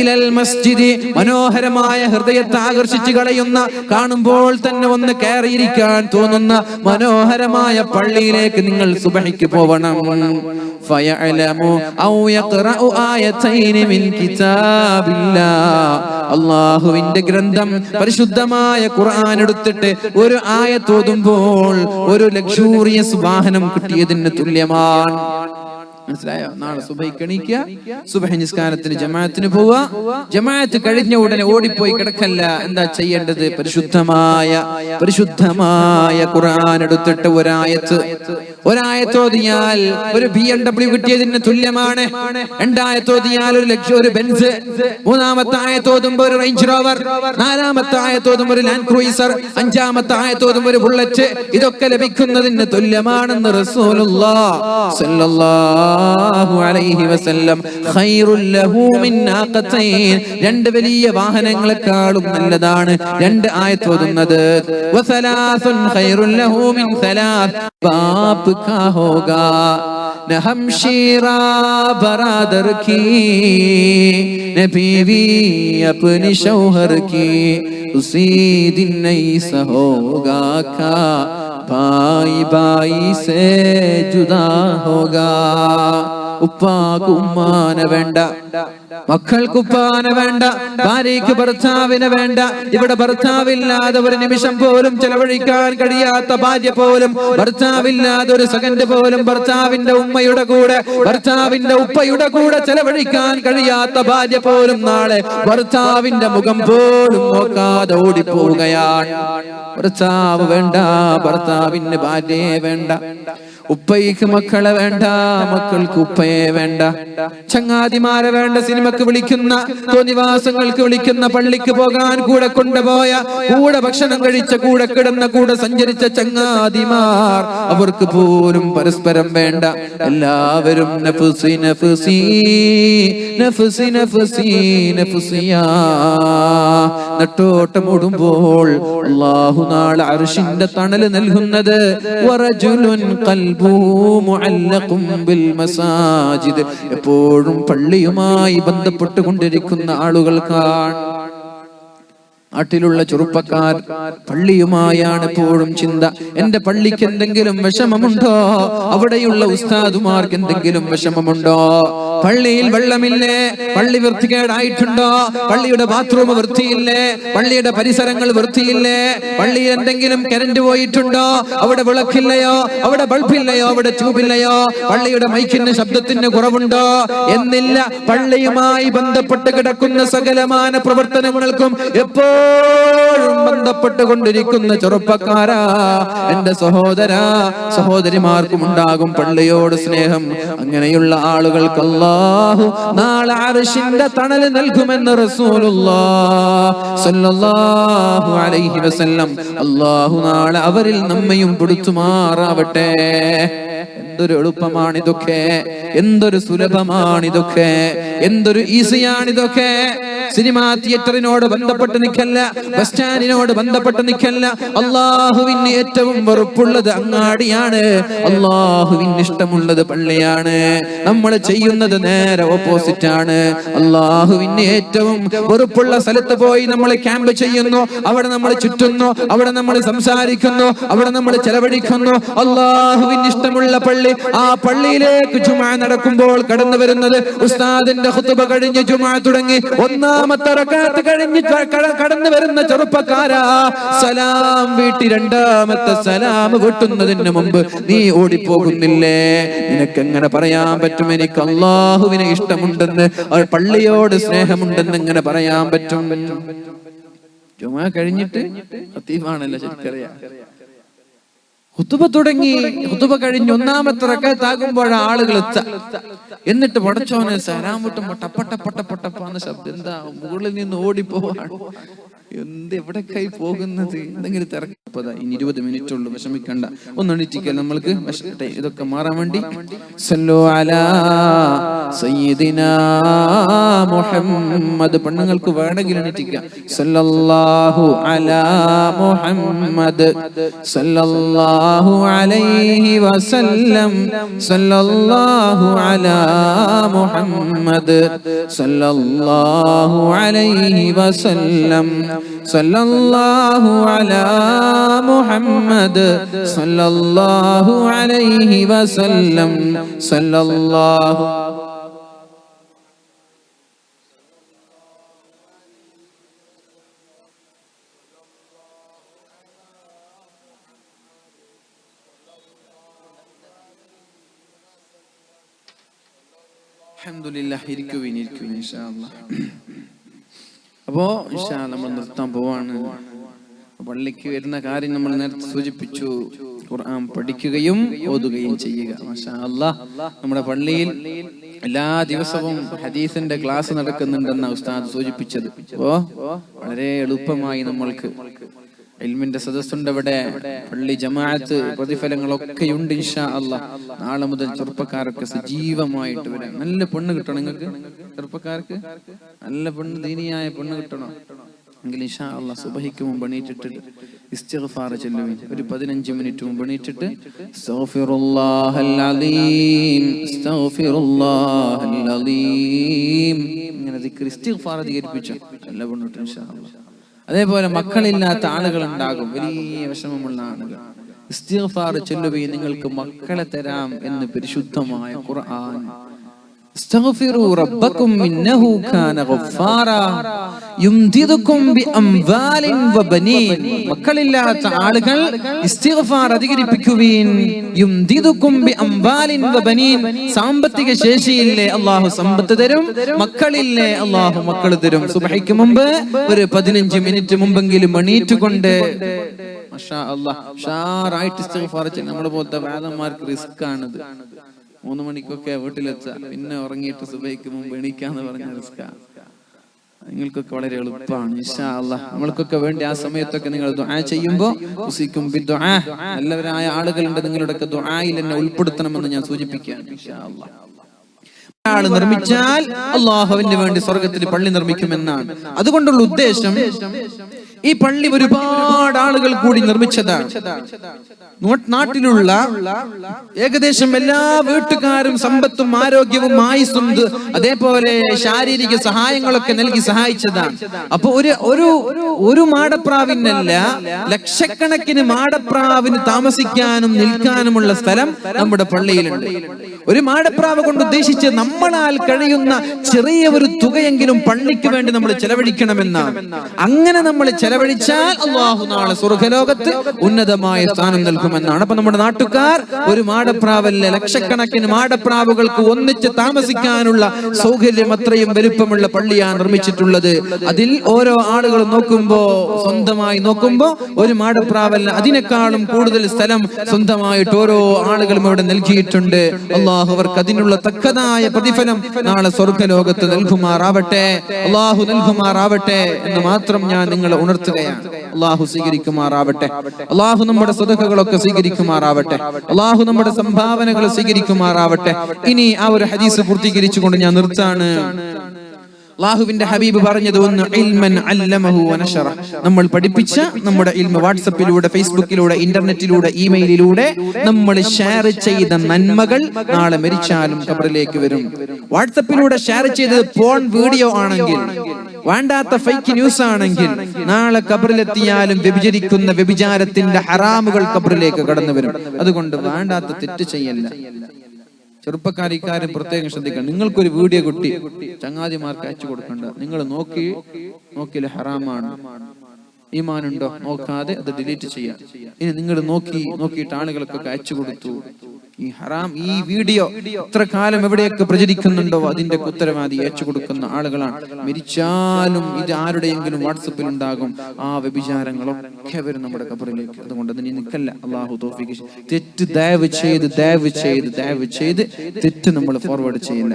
ഇലൽ മസ്ജിദി, മനോഹരമായ ഹൃദയത്തെ ആകർഷിച്ചു കളയുന്ന, കാണുമ്പോൾ തന്നെ ഒന്ന് കയറിയിരിക്കാൻ തോന്നുന്ന മനോഹരമായ പള്ളിയിലേക്ക് നിങ്ങൾ സുബഹിക്ക് പോവണം. ഫയഅലമു ഔ യഖറഉ ആയതൈനി മിൻ കിതാബില്ലാഹ്, അല്ലാഹുവിന്റെ ഗ്രന്ഥം പരിശുദ്ധമായ ഖുർആൻ എടുത്തിട്ട് ഒരു ആയത്ത് ഓതുമ്പോൾ ഒരു ലക്ഷൂറിയസ് വാഹനം കിട്ടിയതിന് തുല്യമാണ്. മനസ്സിലായോ? നാളെ സുബഹിക്ക് എണീക്കുക, സുബഹി നിസ്കാരത്തിന് ജമാഅത്തിന് പോവുക. ജമാഅത്ത് കഴിഞ്ഞ ഉടനെ ഓടിപ്പോയി കിടക്കല്ല. എന്താ ചെയ്യേണ്ടത്? പരിശുദ്ധമായ ഖുർആൻ എടുത്തിട്ട് ഒരായത്ത് ഓതിയാൽ ഒരു BMW കിട്ടിയതിന് തുല്യമാണ്. രണ്ടായത്ത് ഓതിയാൽ ഒരു ബെൻസ്, മൂന്നാമത്തെ ആയത്ത് ഓതുമ്പോൾ ഒരു റേഞ്ച് റോവർ, നാലാമത്തെ ആയത്ത് ഓതുമ്പോൾ ഒരു ലാൻഡ് ക്രൂയിസർ, അഞ്ചാമത്തെ ആയത്ത് ഓതുമ്പോൾ ഒരു ബുള്ളറ്റ്. ഇതൊക്കെ ലഭിക്കുന്നതിന് തുല്യമാണെന്ന് റസൂലുള്ളാഹി സ്വല്ലല്ലാഹു അലൈഹി വസല്ലം. ഖൈറുൽ ലഹു മിൻ നാഖതൈൻ, രണ്ട് വലിയ വാഹനങ്ങളെക്കാളും നല്ലതാണ് രണ്ട് ആയത്ത് ഓതുന്നത്. വസലാസുൻ ഖൈറുൽ ലഹു മിൻ സലാസ്, ബാപ് കാ ഹോഗാ न हमशीरा बरादर की, न बीवी अपनी शौहर की, उसी दिन ऐसा होगा का भाई भाई से जुदा होगा. ഉപ്പാക്ക് ഉമ്മാനെ വേണ്ട, മക്കൾക്ക് ഉപ്പാനെ വേണ്ട, ഭാര്യയ്ക്ക് ഭർത്താവിനെ വേണ്ട. ഇവിടെ ഭർത്താവില്ലാതെ ഒരു നിമിഷം പോലും ചെലവഴിക്കാൻ കഴിയാത്ത ഭാര്യ പോലും, ഭർത്താവില്ലാതെ ഒരു സെക്കൻഡ് പോലും ഭർത്താവിന്റെ ഉമ്മയുടെ കൂടെ, ഭർത്താവിന്റെ ഉപ്പയുടെ കൂടെ ചെലവഴിക്കാൻ കഴിയാത്ത ഭാര്യ പോലും നാളെ ഭർത്താവിന്റെ മുഖം പോലും നോക്കാതെ ഓടിപ്പോവുകയാണ്. ഭർത്താവ് വേണ്ട, ഭർത്താവിന് ഭാര്യയെ വേണ്ട, ഉപ്പയ്ക്ക് മക്കളെ വേണ്ട, മക്കൾക്ക് ഉപ്പയെ വേണ്ട, ചങ്ങാതിമാരെ വേണ്ട, സിനിമക്ക് വിളിക്കുന്ന, തോന്നിവാസങ്ങൾക്ക് വിളിക്കുന്ന, പള്ളിക്ക് പോകാൻ കൂടെ കൊണ്ടുപോയ, കൂടെ ഭക്ഷണം കഴിച്ച, കൂടെ കിടന്ന, കൂടെ സഞ്ചരിച്ച ചങ്ങാതിമാർ, അവർക്ക് പോലും പരസ്പരം വേണ്ട. എല്ലാവരും നഫ്സി നഫ്സി നഫ്സി നഫ്സി നഫ്സിയാ. നെട്ടോട്ടമോടുമ്പോൾ അല്ലാഹു നാളെ അർശിന്റെ തണല് നൽകുന്നത് വറജുലുൻ മുഅല്ലഖും എപ്പോഴും പള്ളിയുമായി ബന്ധപ്പെട്ടുകൊണ്ടിരിക്കുന്ന ആളുകൾക്കാണ്. നാട്ടിലുള്ള ചെറുപ്പക്കാർ പള്ളിയുമായാണ് എപ്പോഴും ചിന്ത. എന്റെ പള്ളിക്ക് എന്തെങ്കിലും വിഷമമുണ്ടോ? അവിടെയുള്ള ഉസ്താദുമാർക്ക് എന്തെങ്കിലും വിഷമമുണ്ടോ? പള്ളിയിൽ വെള്ളമില്ലേ? പള്ളി വൃത്തികേടായിട്ടുണ്ടോ? പള്ളിയുടെ ബാത്റൂം വൃത്തിയില്ലേ? പള്ളിയുടെ പരിസരങ്ങൾ വൃത്തിയില്ലേ? പള്ളിയിൽ എന്തെങ്കിലും കരണ്ട് പോയിട്ടുണ്ടോ? അവിടെ വിളക്കില്ലയോ? അവിടെ ബൾബില്ലയോ? അവിടെ ട്യൂബില്ലയോ? പള്ളിയുടെ മൈക്കിന് ശബ്ദത്തിന് കുറവുണ്ടോ എന്നില്ല. പള്ളിയുമായി ബന്ധപ്പെട്ട് കിടക്കുന്ന സകലമാന പ്രവർത്തനങ്ങൾക്കും എപ്പോഴും ബന്ധപ്പെട്ടുകൊണ്ടിരിക്കുന്ന ചെറുപ്പക്കാരാ, എന്റെ സഹോദരാ, സഹോദരിമാർക്കും ഉണ്ടാകും പള്ളിയോട് സ്നേഹം. അങ്ങനെയുള്ള ആളുകൾക്ക് അല്ലാഹു നാളെ അർശിന്റെ തണല് നൽകുമെന്ന് റസൂലുള്ളാഹി സ്വല്ലല്ലാഹു അലൈഹി വസല്ലം. അല്ലാഹു നാളെ അവരിൽ നമ്മയും പെടുത്തുമാറാവട്ടെ. എന്തൊരു എളുപ്പമാണിതൊക്കെ, എന്തൊരു സുലഭമാണിതൊക്കെ, എന്തൊരു ഈസിയാണിതൊക്കെ. സിനിമാ തിയേറ്ററിനോട് ബന്ധപ്പെട്ട് നിൽക്കല്ല, ബസ് സ്റ്റാൻഡിനോട് ബന്ധപ്പെട്ട് നിൽക്കല്ല. അള്ളാഹുവിന് ഏറ്റവും വെറുപ്പുള്ളത് അങ്ങാടിയാണ്, അള്ളാഹുവിന് ഇഷ്ടമുള്ളത് പള്ളിയാണ്. നമ്മൾ ചെയ്യുന്നത് നേരെ ഓപ്പോസിറ്റ് ആണ്. അള്ളാഹുവിന് ഏറ്റവും വെറുപ്പുള്ള സ്ഥലത്ത് പോയി നമ്മൾ ക്യാമ്പ് ചെയ്യുന്നു, അവിടെ നമ്മൾ ചുറ്റുന്നു, അവിടെ നമ്മൾ സംസാരിക്കുന്നു, അവിടെ നമ്മൾ ചെലവഴിക്കുന്നു. അള്ളാഹുവിന് ഇഷ്ടമുള്ള പള്ളി, ആ പള്ളിയിലേക്ക് ജുമുഅ നടക്കുമ്പോൾ കടന്നു വരുന്നത് ഉസ്താദിന്റെ ഖുതുബ കഴിഞ്ഞ് ജുമുഅ തുടങ്ങി ഒന്നാമത്തെ റക്അത്ത് കഴിഞ്ഞ് കടന്നു വരുന്ന ചെറുപ്പക്കാരാ, സലാം വീട്ടി രണ്ടാമത്തെ സലാം വീട്ടുന്നതിന് മുമ്പ് നീ ഓടിപ്പോകുന്നില്ലേ? നിനക്ക് എങ്ങനെ പറയാൻ പറ്റും എനിക്ക് അള്ളാഹുവിനെ ഇഷ്ടമുണ്ടെന്ന്, പള്ളിയോട് സ്നേഹമുണ്ടെന്ന് എങ്ങനെ പറയാൻ പറ്റും? ജുമുഅ കഴിഞ്ഞിട്ട് ഖതീബാണല്ലോ ശരിക്കറിയാം. ഖുതുബ തുടങ്ങി, ഖുതുബ കഴിഞ്ഞ് ഒന്നാമത്തെ റക്അത്താകുമ്പോഴാണ് ആളുകൾ എന്നിട്ട് പടച്ചോനെ സലാം വിട്ടുമ്പോ ടപ്പട്ടപ്പട്ടപ്പട്ടപ്പാന്ന ശബ്ദം. എന്താ? മുകളിൽ നിന്ന് ഓടിപ്പോവാണ്. എവിടേക്കായി പോകുന്നത്? എന്തെങ്കിലും തിരക്കപ്പതാ. ഇനി 20 മിനിറ്റ് ഉള്ളു, വിഷമിക്കണ്ട, ഒന്ന് എണീറ്റിക്കൽ. നമ്മൾക്ക് ഇതൊക്കെ മാറാൻ വേണ്ടി സല്ലു അലാ സയ്യിദിനാ മുഹമ്മദ്. പെണ്ണുങ്ങൾക്ക് വേണമെങ്കിൽ എണീറ്റിക്കാം. സല്ലല്ലാഹു അലാ മുഹമ്മദ് സല്ലല്ലാഹു അലൈഹി വസല്ലം സല്ലല്ലാഹു അലാ മുഹമ്മദ് സല്ലല്ലാഹു അലൈഹി വസല്ലം സല്ലല്ലാഹു അലാ മുഹമ്മദ് സല്ലല്ലാഹു അലൈഹി വസല്ലം സല്ലല്ലാഹു. അൽഹംദുലില്ലാഹ്. ഇരിക്കുവിൻ ഇൻഷാ അല്ലാഹ്. അപ്പോ ഇൻഷാ അല്ലാഹ് നമ്മൾ നിർത്താൻ പോവാണ്. പള്ളിക്ക് വരുന്ന കാര്യം നമ്മൾ നേരത്തെ സൂചിപ്പിച്ചു. ഖുർആൻ പഠിക്കുകയും ഓതുകയും ചെയ്യുക. മാഷാ അല്ലാഹ്. നമ്മുടെ പള്ളിയിൽ എല്ലാ ദിവസവും ഹദീസിന്റെ ക്ലാസ് നടക്കുന്നുണ്ടെന്ന ഉസ്താദ് സൂചിപ്പിച്ചത്. അപ്പോ വളരെ എളുപ്പമായി നമ്മൾക്ക് ഇൽമിന്റെ സദസ്സുണ്ട് ഇവിടെ. പള്ളി ജമാഅത്ത് പ്രതിഫലങ്ങളൊക്കെയുണ്ട് ഇൻഷാ അല്ലാഹ്. നാളെ മുതൽ ചെറുപ്പക്കാരൊക്കെ സജീവമായിട്ട് വരാം. നല്ല പെണ്ണ് കിട്ടണം നിങ്ങൾക്ക്. ചെറുപ്പക്കാർക്ക് നല്ല പെണ്ണ്, ദീനിയായ പെണ്ണ് കിട്ടണം എങ്കിൽ ഇൻഷാ അല്ലാഹ് സുബഹിക്ക് മുമ്പ് എണീറ്റിട്ട് ഇസ്തിഗ്ഫാർ ചൊല്ലുവിൻ. ഒരു 15 മിനിറ്റ് മുമ്പ് എണീറ്റിട്ട് അസ്തഗ്ഫിറുല്ലാഹൽ അലീം അസ്തഗ്ഫിറുല്ലാഹൽ അലീം ഇങ്ങനെ ദിക്ർ ഇസ്തിഗ്ഫാർ അധികരിപ്പിച്ചു നല്ല പെണ്ണ് കിട്ടും ഇൻഷാ അല്ലാഹ്. അതേപോലെ മക്കളില്ലാത്ത ആളുകൾ ഉണ്ടാകും, വലിയ വിഷമമുള്ള ആളുകൾ. ഇസ്തിഗ്ഫാർ ചൊല്ലുകയും നിങ്ങൾക്ക് മക്കളെ തരാം എന്ന് പരിശുദ്ധമായ ഖുർആൻ. ഇസ്തഗ്ഫിറൂ റബ്ബക്കും ഇന്നഹു കാന ഗഫാറാ യുംദിദുകും ബിഅംവാലിൻ വബനീൻ. മക്കളില്ലാത്ത ആളുകൾ ഇസ്തിഗ്ഫാർ അധികരിപ്പിക്കുവിൻ. യുംദിദുകും ബിഅംവാലിൻ വബനീൻ. സാമ്പത്തിക ശേഷിയില്ലേ അല്ലാഹു സമ്പത്ത് തരും, മക്കളില്ലേ അല്ലാഹു മക്കൾ തരും. സുബ്ഹിക്ക് മുമ്പ് ഒരു 15 മിനിറ്റ് മുമ്പെങ്കിലും എണീറ്റുകൊണ്ട് മാഷാ അല്ലാഹ് ഉഷാറായിട്ട് ഇസ്തിഗ്ഫാർ ചെയ്യണം. നമ്മളെ പോലത്തെ വേദന്മാർക്ക് റിസ്ക് ആണിത്. 3 മണിക്കൊക്കെ വീട്ടിലെത്താം, പിന്നെ ഉറങ്ങിയിട്ട് സുബഹിക്ക് മുമ്പ് എണീക്കാന്ന് പറഞ്ഞ റിസ്കാ. നിങ്ങൾക്കൊക്കെ വളരെ എളുപ്പമാണ് ഇൻഷാ അല്ലാഹ്. നമ്മൾക്കൊക്കെ വേണ്ടി ആ സമയത്തൊക്കെ നിങ്ങൾ ദുആ ചെയ്യുമ്പോൾ ഉസിക്കും ബിദ്ദുആ. നല്ലവരായ ആളുകളുണ്ട്, നിങ്ങളുടെയൊക്കെ ദുആയിൽ എന്നെ ഉൾപ്പെടുത്തണമെന്ന് ഞാൻ സൂചിപ്പിക്കുകയാണ് ഇൻഷാ അല്ലാഹ്. ആൾ നിർമ്മിച്ചാൽ അല്ലാഹുവിന് വേണ്ടി സ്വർഗ്ഗത്തിൽ പള്ളി നിർമ്മിക്കുമെന്നാണ്. അതുകൊണ്ടുള്ള ഉദ്ദേശം ഈ പള്ളി ഒരുപാട് ആളുകൾ കൂടി നിർമ്മിച്ചതാണ്. നാട്ടിലുള്ള ഏകദേശം എല്ലാ വീട്ടുകാരും സമ്പത്തും ആരോഗ്യവും ആയുസ്സും അതേപോലെ ശാരീരിക സഹായങ്ങളൊക്കെ നൽകി സഹായിച്ചതാണ്. അപ്പൊ ഒരു മാടപ്രാവിനല്ല, ലക്ഷക്കണക്കിന് മാടപ്രാവിന് താമസിക്കാനും നിൽക്കാനുമുള്ള സ്ഥലം നമ്മുടെ പള്ളിയിലുണ്ട്. ഒരു മാടപ്രാവ് കൊണ്ട് ഉദ്ദേശിച്ച് നമ്മളാൽ കഴിയുന്ന ചെറിയ ഒരു തുകയെങ്കിലും പള്ളിക്ക് വേണ്ടി നമ്മൾ ചെലവഴിക്കണമെന്നാണ്. അങ്ങനെ നമ്മൾ ചെലവഴിച്ചാൽ അല്ലാഹു നാളെ സ്വർഗ്ഗലോകത്ത് ഉന്നതമായ സ്ഥാനം നൽകുമെന്നാണ്. അപ്പൊ നമ്മുടെ നാട്ടുകാർ ഒരു മാടപ്രാവല്ല, ലക്ഷക്കണക്കിന് മാടപ്രാവുകൾക്ക് ഒന്നിച്ച് താമസിക്കാനുള്ള സൗകര്യം അത്രയും വലുപ്പമുള്ള പള്ളിയാണ് നിർമ്മിച്ചിട്ടുള്ളത്. അതിൽ ഓരോ ആളുകളും സ്വന്തമായി നോക്കുമ്പോ ഒരു മാടപ്രാവല്ല, അതിനേക്കാളും കൂടുതൽ സ്ഥലം സ്വന്തമായിട്ട് ഓരോ ആളുകളും ഇവിടെ നൽകിയിട്ടുണ്ട്. അല്ലാഹു അവർക്ക് അതിനുള്ള തക്കതായ പ്രതിഫലം നാളെ സ്വർഗ്ഗലോകത്ത് നൽകുമാറാവട്ടെ, അല്ലാഹു നൽകുമാറാവട്ടെ എന്ന് മാത്രം ഞാൻ നിങ്ങളെ ഉണർത്തുകയാണ്. അല്ലാഹു സ്വീകരിക്കുമാറാവട്ടെ. അല്ലാഹു നമ്മുടെ സദഖകളൊക്കെ സ്വീകരിക്കുമാറാവട്ടെ. അല്ലാഹു നമ്മുടെ സംഭാവനകൾ സ്വീകരിക്കുമാറാവട്ടെ. ഇനി ആ ഒരു ഹദീസ് പൂർത്തീകരിച്ചുകൊണ്ട് ഞാൻ നിർത്താണ്. അല്ലാഹുവിന്റെ ഹബീബ് പറഞ്ഞത് ഒന്ന് ഇൽമൻ അല്ലമഹു വനശറ. നമ്മൾ പഠിപ്പിച്ച നമ്മുടെ ഇൽമ വാട്സപ്പിലൂടെ, ഫേസ്ബുക്കിലൂടെ, ഇന്റർനെറ്റിലൂടെ, ഇമെയിലിലൂടെ നമ്മൾ ഷെയർ ചെയ്ത നന്മകൾ നാളെ മരിച്ചാലും ഖബറിലേക്ക് വരും. വാട്സപ്പിലൂടെ ഷെയർ ചെയ്തത് പോൺ വീഡിയോ ആണെങ്കിൽ, വേണ്ടാത്ത ഫേക്ക് ന്യൂസ് ആണെങ്കിൽ നാളെ ഖബറിലെത്തിയാലും വ്യഭിചരിക്കുന്ന വ്യഭിചാരത്തിന്റെ ഹറാമുകൾ ഖബറിലേക്ക് കടന്നു വരും. അതുകൊണ്ട് വേണ്ടാത്ത തെറ്റ് ചെയ്യല്ല. ചെറുപ്പക്കാരിക്കാരും പ്രത്യേകം ശ്രദ്ധിക്കണം. നിങ്ങൾക്കൊരു വീഡിയോ കുട്ടി ചങ്ങാതിമാർക്ക് അയച്ചു കൊടുക്കണ്ട. നിങ്ങൾ നോക്കിയില്ല ഹറാമാണ്, ഈമാനുണ്ടോ നോക്കാതെ അത് ഡിലീറ്റ് ചെയ്യാം. ഇനി നിങ്ങൾ നോക്കിയിട്ട് ആളുകൾക്കൊക്കെ അയച്ചു കൊടുത്തു. ഈ ഹറാം, ഈ വീഡിയോ എത്ര കാലം എവിടെയൊക്കെ പ്രചരിക്കുന്നുണ്ടോ അതിന്റെ ഉത്തരവാദി അയച്ചു കൊടുക്കുന്ന ആളുകളാണ്. മരിച്ചാലും ഇത് ആരുടെയെങ്കിലും വാട്സപ്പിൽ ഉണ്ടാകും. ആ വ്യഭിചാരങ്ങളൊക്കെ വരും നമ്മുടെ ഖബറിലേക്ക്. അതുകൊണ്ട് അതിന് നിൽക്കല്ല. അല്ലാഹു തൗഫീഖ്. തെറ്റ് ദയവ് ചെയ്ത് തെറ്റ് നമ്മൾ ഫോർവേഡ് ചെയ്യില്ല.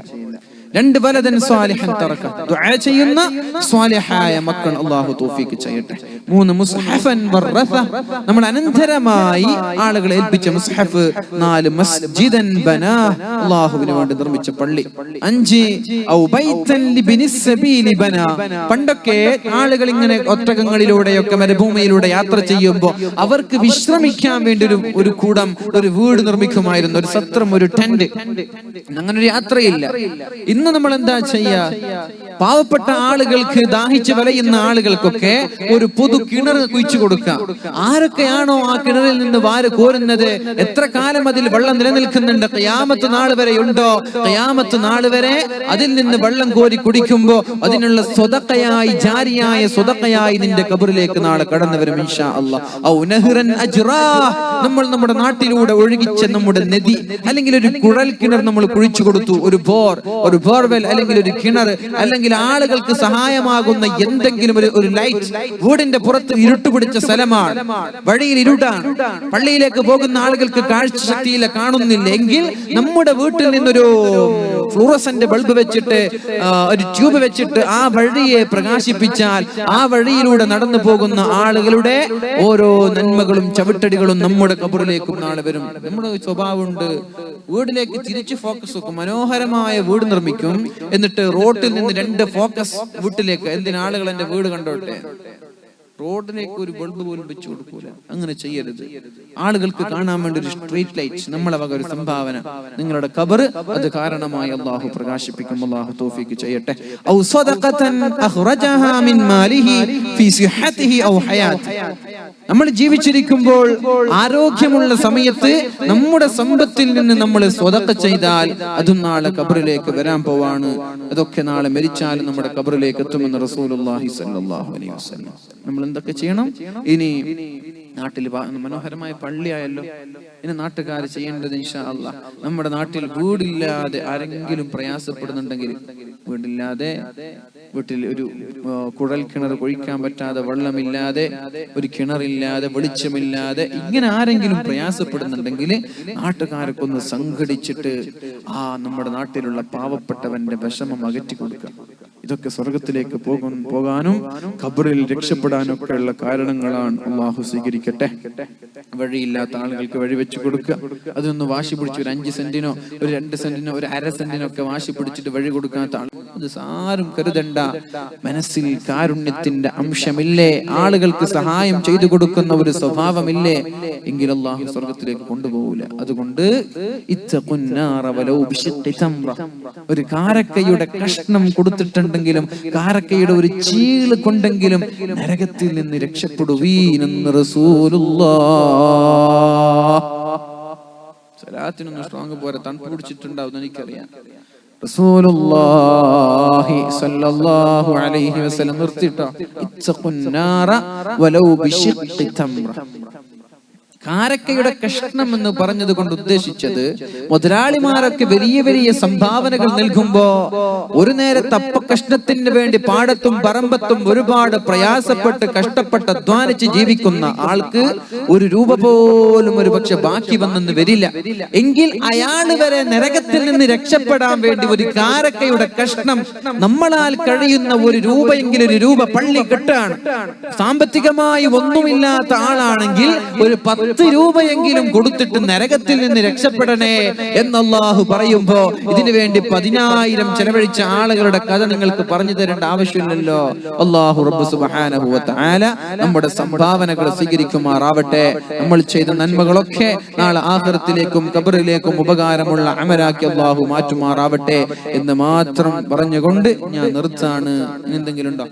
രണ്ട് വലദൻ സ്വാലിഹൻ തറക, ദുആ ചെയ്യുന്ന സ്വാലിഹായ മക്കൾ അല്ലാഹു തൗഫീഖ് ചെയ്യട്ടെ. 3 മുസ്ഹഫൻ വറസ, നമ്മൾ അനന്തരമായി ആളുകളെ ഏൽപ്പിച്ച മുസ്ഹഫ്. 4 മസ്ജിദൻ ബനാ, അല്ലാഹുവിന് വേണ്ടി നിർമ്മിച്ച പള്ളി. 5 ഔ ബൈതൻ ലിബ്നിസ് സബീലി ബനാ, പണ്ടൊക്കെ ആളുകൾ ഇങ്ങനെ ഒട്ടകങ്ങളിലൂടെയൊക്കെ മരുഭൂമിയിലൂടെ യാത്ര ചെയ്യുമ്പോൾ അവർക്ക് വിശ്രമിക്കാൻ വേണ്ടി ഒരു കൂടം, ഒരു വീട് നിർമ്മിക്കുമായിരുന്നു, ഒരു സത്രം, ഒരു ടെന്റ്. അങ്ങനെ ഒരു യാത്രയില്ല. ഇന്ന് നമ്മൾ എന്താ ചെയ്യാ? പാവപ്പെട്ട ആളുകൾക്ക്, ദാഹിച്ച് വലയുന്ന ആളുകൾക്കൊക്കെ ഒരു പൊതു കിണർ കുഴിച്ചു കൊടുക്കാം. ആരൊക്കെയാണോ ആ കിണറിൽ നിന്ന് വാര് കോരുന്നത്, എത്ര കാലം അതിൽ വെള്ളം നിലനിൽക്കുന്നുണ്ട്, ഖിയാമത്ത് നാൾ വരെ ഉണ്ടോ, ഖിയാമത്ത് നാൾ വരെ അതിൽ നിന്ന് വെള്ളം കോരി കുടിക്കുമ്പോ അതിനുള്ള സ്വതക്കയായി, ജാരിയായ സ്വതക്കയായി നിന്റെ ഖബറിലേക്ക് നാളെ കടന്നു വരും ഇൻഷാ അല്ലാഹ്. ഔ നഹ്റൻ അജ്റാ, നമ്മൾ നമ്മുടെ നാട്ടിലൂടെ ഒഴുകിച്ച നമ്മുടെ നദി അല്ലെങ്കിൽ ഒരു കുഴൽ കിണർ നമ്മൾ കുഴിച്ചു കൊടുത്തു, ഒരു ബോർവെൽ അല്ലെങ്കിൽ ഒരു കിണർ, അല്ലെങ്കിൽ ആളുകൾക്ക് സഹായമാകുന്ന എന്തെങ്കിലും ഒരു ലൈറ്റ്. വീടിന്റെ പുറത്ത് ഇരുട്ട് പിടിച്ച സ്ഥലമാണ്, വഴിയിൽ ഇരുട്ടാണ്, പള്ളിയിലേക്ക് പോകുന്ന ആളുകൾക്ക് കാഴ്ച ശക്തിയില്ല, കാണുന്നില്ല എങ്കിൽ നമ്മുടെ വീട്ടിൽ നിന്നൊരു ഫ്ലൂറസന്റ് ബൾബ് വെച്ചിട്ട്, ഒരു ട്യൂബ് വെച്ചിട്ട് ആ വഴിയെ പ്രകാശിപ്പിച്ചാൽ ആ വഴിയിലൂടെ നടന്നു പോകുന്ന ആളുകളുടെ ഓരോ നന്മകളും ചവിട്ടടികളും നമ്മുടെ ഖബറിലേക്കും നാളെ വരും. നമ്മുടെ സ്വഭാവമുണ്ട്, വീടിലേക്ക് തിരിച്ച് ഫോക്കസ് വെക്കും, മനോഹരമായ വീട് നിർമ്മിക്കും, എന്നിട്ട് റോഡിൽ നിന്ന് 2 ഫോക്കസ് വീട്ടിലേക്ക്. എന്തിനാളുകൾ എന്റെ വീട് കണ്ടോട്ടെ, റോഡിലേക്ക് ഒരു ബൾബ് പോലും വെച്ചു കൊടുക്കൂല. അങ്ങനെ ചെയ്യരുത്. ആളുകൾക്ക് കാണാൻ വേണ്ടി ഒരു സ്ട്രീറ്റ് ലൈറ്റ് നമ്മളെ വക ഒരു സംഭാവന. നിങ്ങളുടെ ഖബർ അത് കാരണമായി അല്ലാഹു പ്രകാശിപ്പിക്കും. അല്ലാഹു തൗഫീഖ് ചെയ്യട്ടെ. ഔ സദഖതൻ അഖ്റജഹാ മിൻ മാലിഹി ഫീ സിഹ്ഹതിഹി ഔ ഹയാതി, നമ്മൾ ജീവിച്ചിരിക്കുമ്പോൾ ആരോഗ്യമുള്ള സമയത്ത് നമ്മുടെ സമ്പത്തിൽ നിന്ന് നമ്മൾ സ്വതക്ക ചെയ്താൽ അതും നാളെ ഖബറിലേക്ക് വരാൻ പോവാണ്. അതൊക്കെ നാളെ മരിച്ചാലും നമ്മുടെ ഖബറിലേക്ക് എത്തുമെന്ന് റസൂലുള്ളാഹി സ്വല്ലല്ലാഹു അലൈഹി വസല്ലം. നമ്മൾ എന്തൊക്കെ ചെയ്യണം? ഇനി നാട്ടിൽ മനോഹരമായ പള്ളിയായല്ലോ, ഇനി നാട്ടുകാർ ചെയ്യേണ്ടത് ഇൻഷാ അല്ലാഹ്, നമ്മുടെ നാട്ടിൽ വീടില്ലാതെ ആരെങ്കിലും പ്രയാസപ്പെടുന്നുണ്ടെങ്കിൽ, വീട്ടിൽ ഒരു കുഴൽ കിണർ കുഴിക്കാൻ പറ്റാതെ, വെള്ളമില്ലാതെ, ഒരു കിണറില്ലാതെ, വെളിച്ചമില്ലാതെ ഇങ്ങനെ ആരെങ്കിലും പ്രയാസപ്പെടുന്നുണ്ടെങ്കിൽ നാട്ടുകാരൊക്കെ ഒന്ന് സംഘടിച്ചിട്ട് ആ നമ്മുടെ നാട്ടിലുള്ള പാവപ്പെട്ടവന്റെ വിഷമം അകറ്റി കൊടുക്കുക. ഇതൊക്കെ സ്വർഗത്തിലേക്ക് പോകാനും ഖബറിൽ രക്ഷപ്പെടാനും ഒക്കെ ഉള്ള കാരണങ്ങളാണ്. അല്ലാഹു സ്വീകരിക്കട്ടെ. വഴിയില്ലാത്ത ആളുകൾക്ക് വഴി വെച്ചു കൊടുക്കുക. അതൊന്ന് വാശി പിടിച്ച് ഒരു 5 സെന്റിനോ ഒരു 2 സെന്റിനോ ഒരു അര സെന്റിനോ ഒക്കെ വാശി പിടിച്ചിട്ട് വഴി കൊടുക്കാത്ത ആൾ, അത് ആരും കരുതണ്ട. മനസ്സിൽ കാരുണ്യത്തിന്റെ അംശമില്ലേ, ആളുകൾക്ക് സഹായം ചെയ്തു കൊടുക്കുന്ന ഒരു സ്വഭാവമില്ലേ, എങ്കിൽ അല്ലാഹു സ്വർഗത്തിലേക്ക് കൊണ്ടുപോകൂല. അതുകൊണ്ട് ഒരു കാരക്കയുടെ കഷ്ണം കൊടുത്തിട്ടുണ്ടെങ്കിലും, കാരക്കയുടെ ഒരു ചീള് കൊണ്ടെങ്കിലും നരകത്തിൽ നിന്ന് രക്ഷപ്പെടുവീനെന്ന് റസൂലുള്ളാഹ്. സലാത്തിനൊന്നും സ്ട്രോങ് പോരാ, തണുപ്പ് പിടിച്ചിട്ടുണ്ടാവും എനിക്കറിയാം. റസൂലുള്ളാഹി സ്വല്ലല്ലാഹു അലൈഹി വസല്ലം നിർത്തിട്ടോ, ഇത്തഖുന്നാറ വലൗ ബിശിഖ്ഖി തംറ. കാരക്കയുടെ കഷ്ണം എന്ന് പറഞ്ഞത് കൊണ്ട് ഉദ്ദേശിച്ചത്, മുതലാളിമാരൊക്കെ വലിയ വലിയ സംഭാവനകൾ നൽകുമ്പോ ഒരു നേരത്തെ അപ്പ കഷ്ണത്തിന് വേണ്ടി പാടത്തും പറമ്പത്തും ഒരുപാട് പ്രയാസപ്പെട്ട് കഷ്ടപ്പെട്ട് അധ്വാനിച്ച് ജീവിക്കുന്ന ആൾക്ക് ഒരു രൂപ പോലും ഒരു പക്ഷെ ബാക്കി വന്നെന്ന് വരില്ല. എങ്കിൽ അയാൾ വരെ നരകത്തിൽ നിന്ന് രക്ഷപ്പെടാൻ വേണ്ടി ഒരു കാരക്കയുടെ കഷ്ണം, നമ്മളാൽ കഴിയുന്ന ഒരു രൂപയെങ്കിലും, ഒരു രൂപ പള്ളി കെട്ടാണ്. സാമ്പത്തികമായി ഒന്നുമില്ലാത്ത ആളാണെങ്കിൽ ഒരു 10 രൂപയെങ്കിലും കൊടുത്തിട്ട് നരകത്തിൽ നിന്ന് രക്ഷപ്പെടണേ എന്ന് അല്ലാഹു പറയുമ്പോ ഇതിനു വേണ്ടി 10,000 ചെലവഴിച്ച ആളുകളുടെ കഥ നിങ്ങൾക്ക് പറഞ്ഞു തരേണ്ട ആവശ്യമില്ലല്ലോ. അല്ലാഹു റബ്ബ് സുബ്ഹാനഹു വ തആല നമ്മുടെ സംഭാവനകൾ സ്വീകരിക്കുമാറാവട്ടെ. നമ്മൾ ചെയ്ത നന്മകളൊക്കെ നാളെ ആഖിറത്തിലേക്കും ഖബറിലേക്കും ഉപകാരമുള്ള അമലാക്കി അല്ലാഹു മാറ്റുമാറാവട്ടെ എന്ന് മാത്രം പറഞ്ഞുകൊണ്ട് ഞാൻ നിർത്താണ്. എന്തെങ്കിലും ഉണ്ടോ?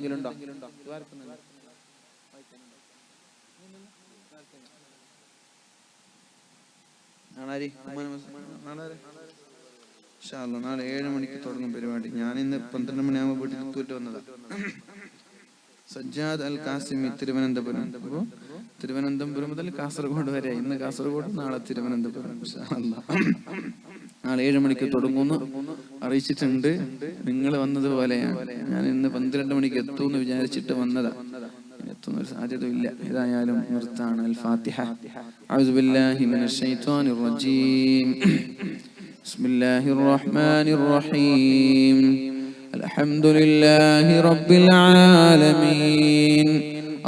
നാളെ 7 മണിക്ക് തുടങ്ങും പരിപാടി. ഞാൻ ഇന്ന് 12 മണിയാകുമ്പോൾ വീട്ടിൽ തൂറ്റ് വന്നതാ. സജ്ജാദ് അൽ കാസിമി, തിരുവനന്തപുരം മുതൽ കാസർഗോഡ് വരെ. ഇന്ന് കാസർഗോഡ്, നാളെ തിരുവനന്തപുരം. നാളെ 7 മണിക്ക് തുടങ്ങുമെന്ന് അറിയിച്ചിട്ടുണ്ട്. നിങ്ങൾ വന്നതുപോലെയാണ്. ഞാൻ ഇന്ന് 12 മണിക്ക് എത്തുമെന്ന് വിചാരിച്ചിട്ട് വന്നതാ. എത്തുന്നൊരു സാധ്യതയില്ല. ഏതായാലും നിർത്താണ്. അൽ ഫാത്തിഹ. അഊദു ബില്ലാഹി മിനശ് ശൈത്വാനിർ റജീം. ബിസ്മില്ലാഹിർ റഹ്മാനിർ റഹീം. അൽഹംദുലില്ലാഹി റബ്ബിൽ ആലമീൻ.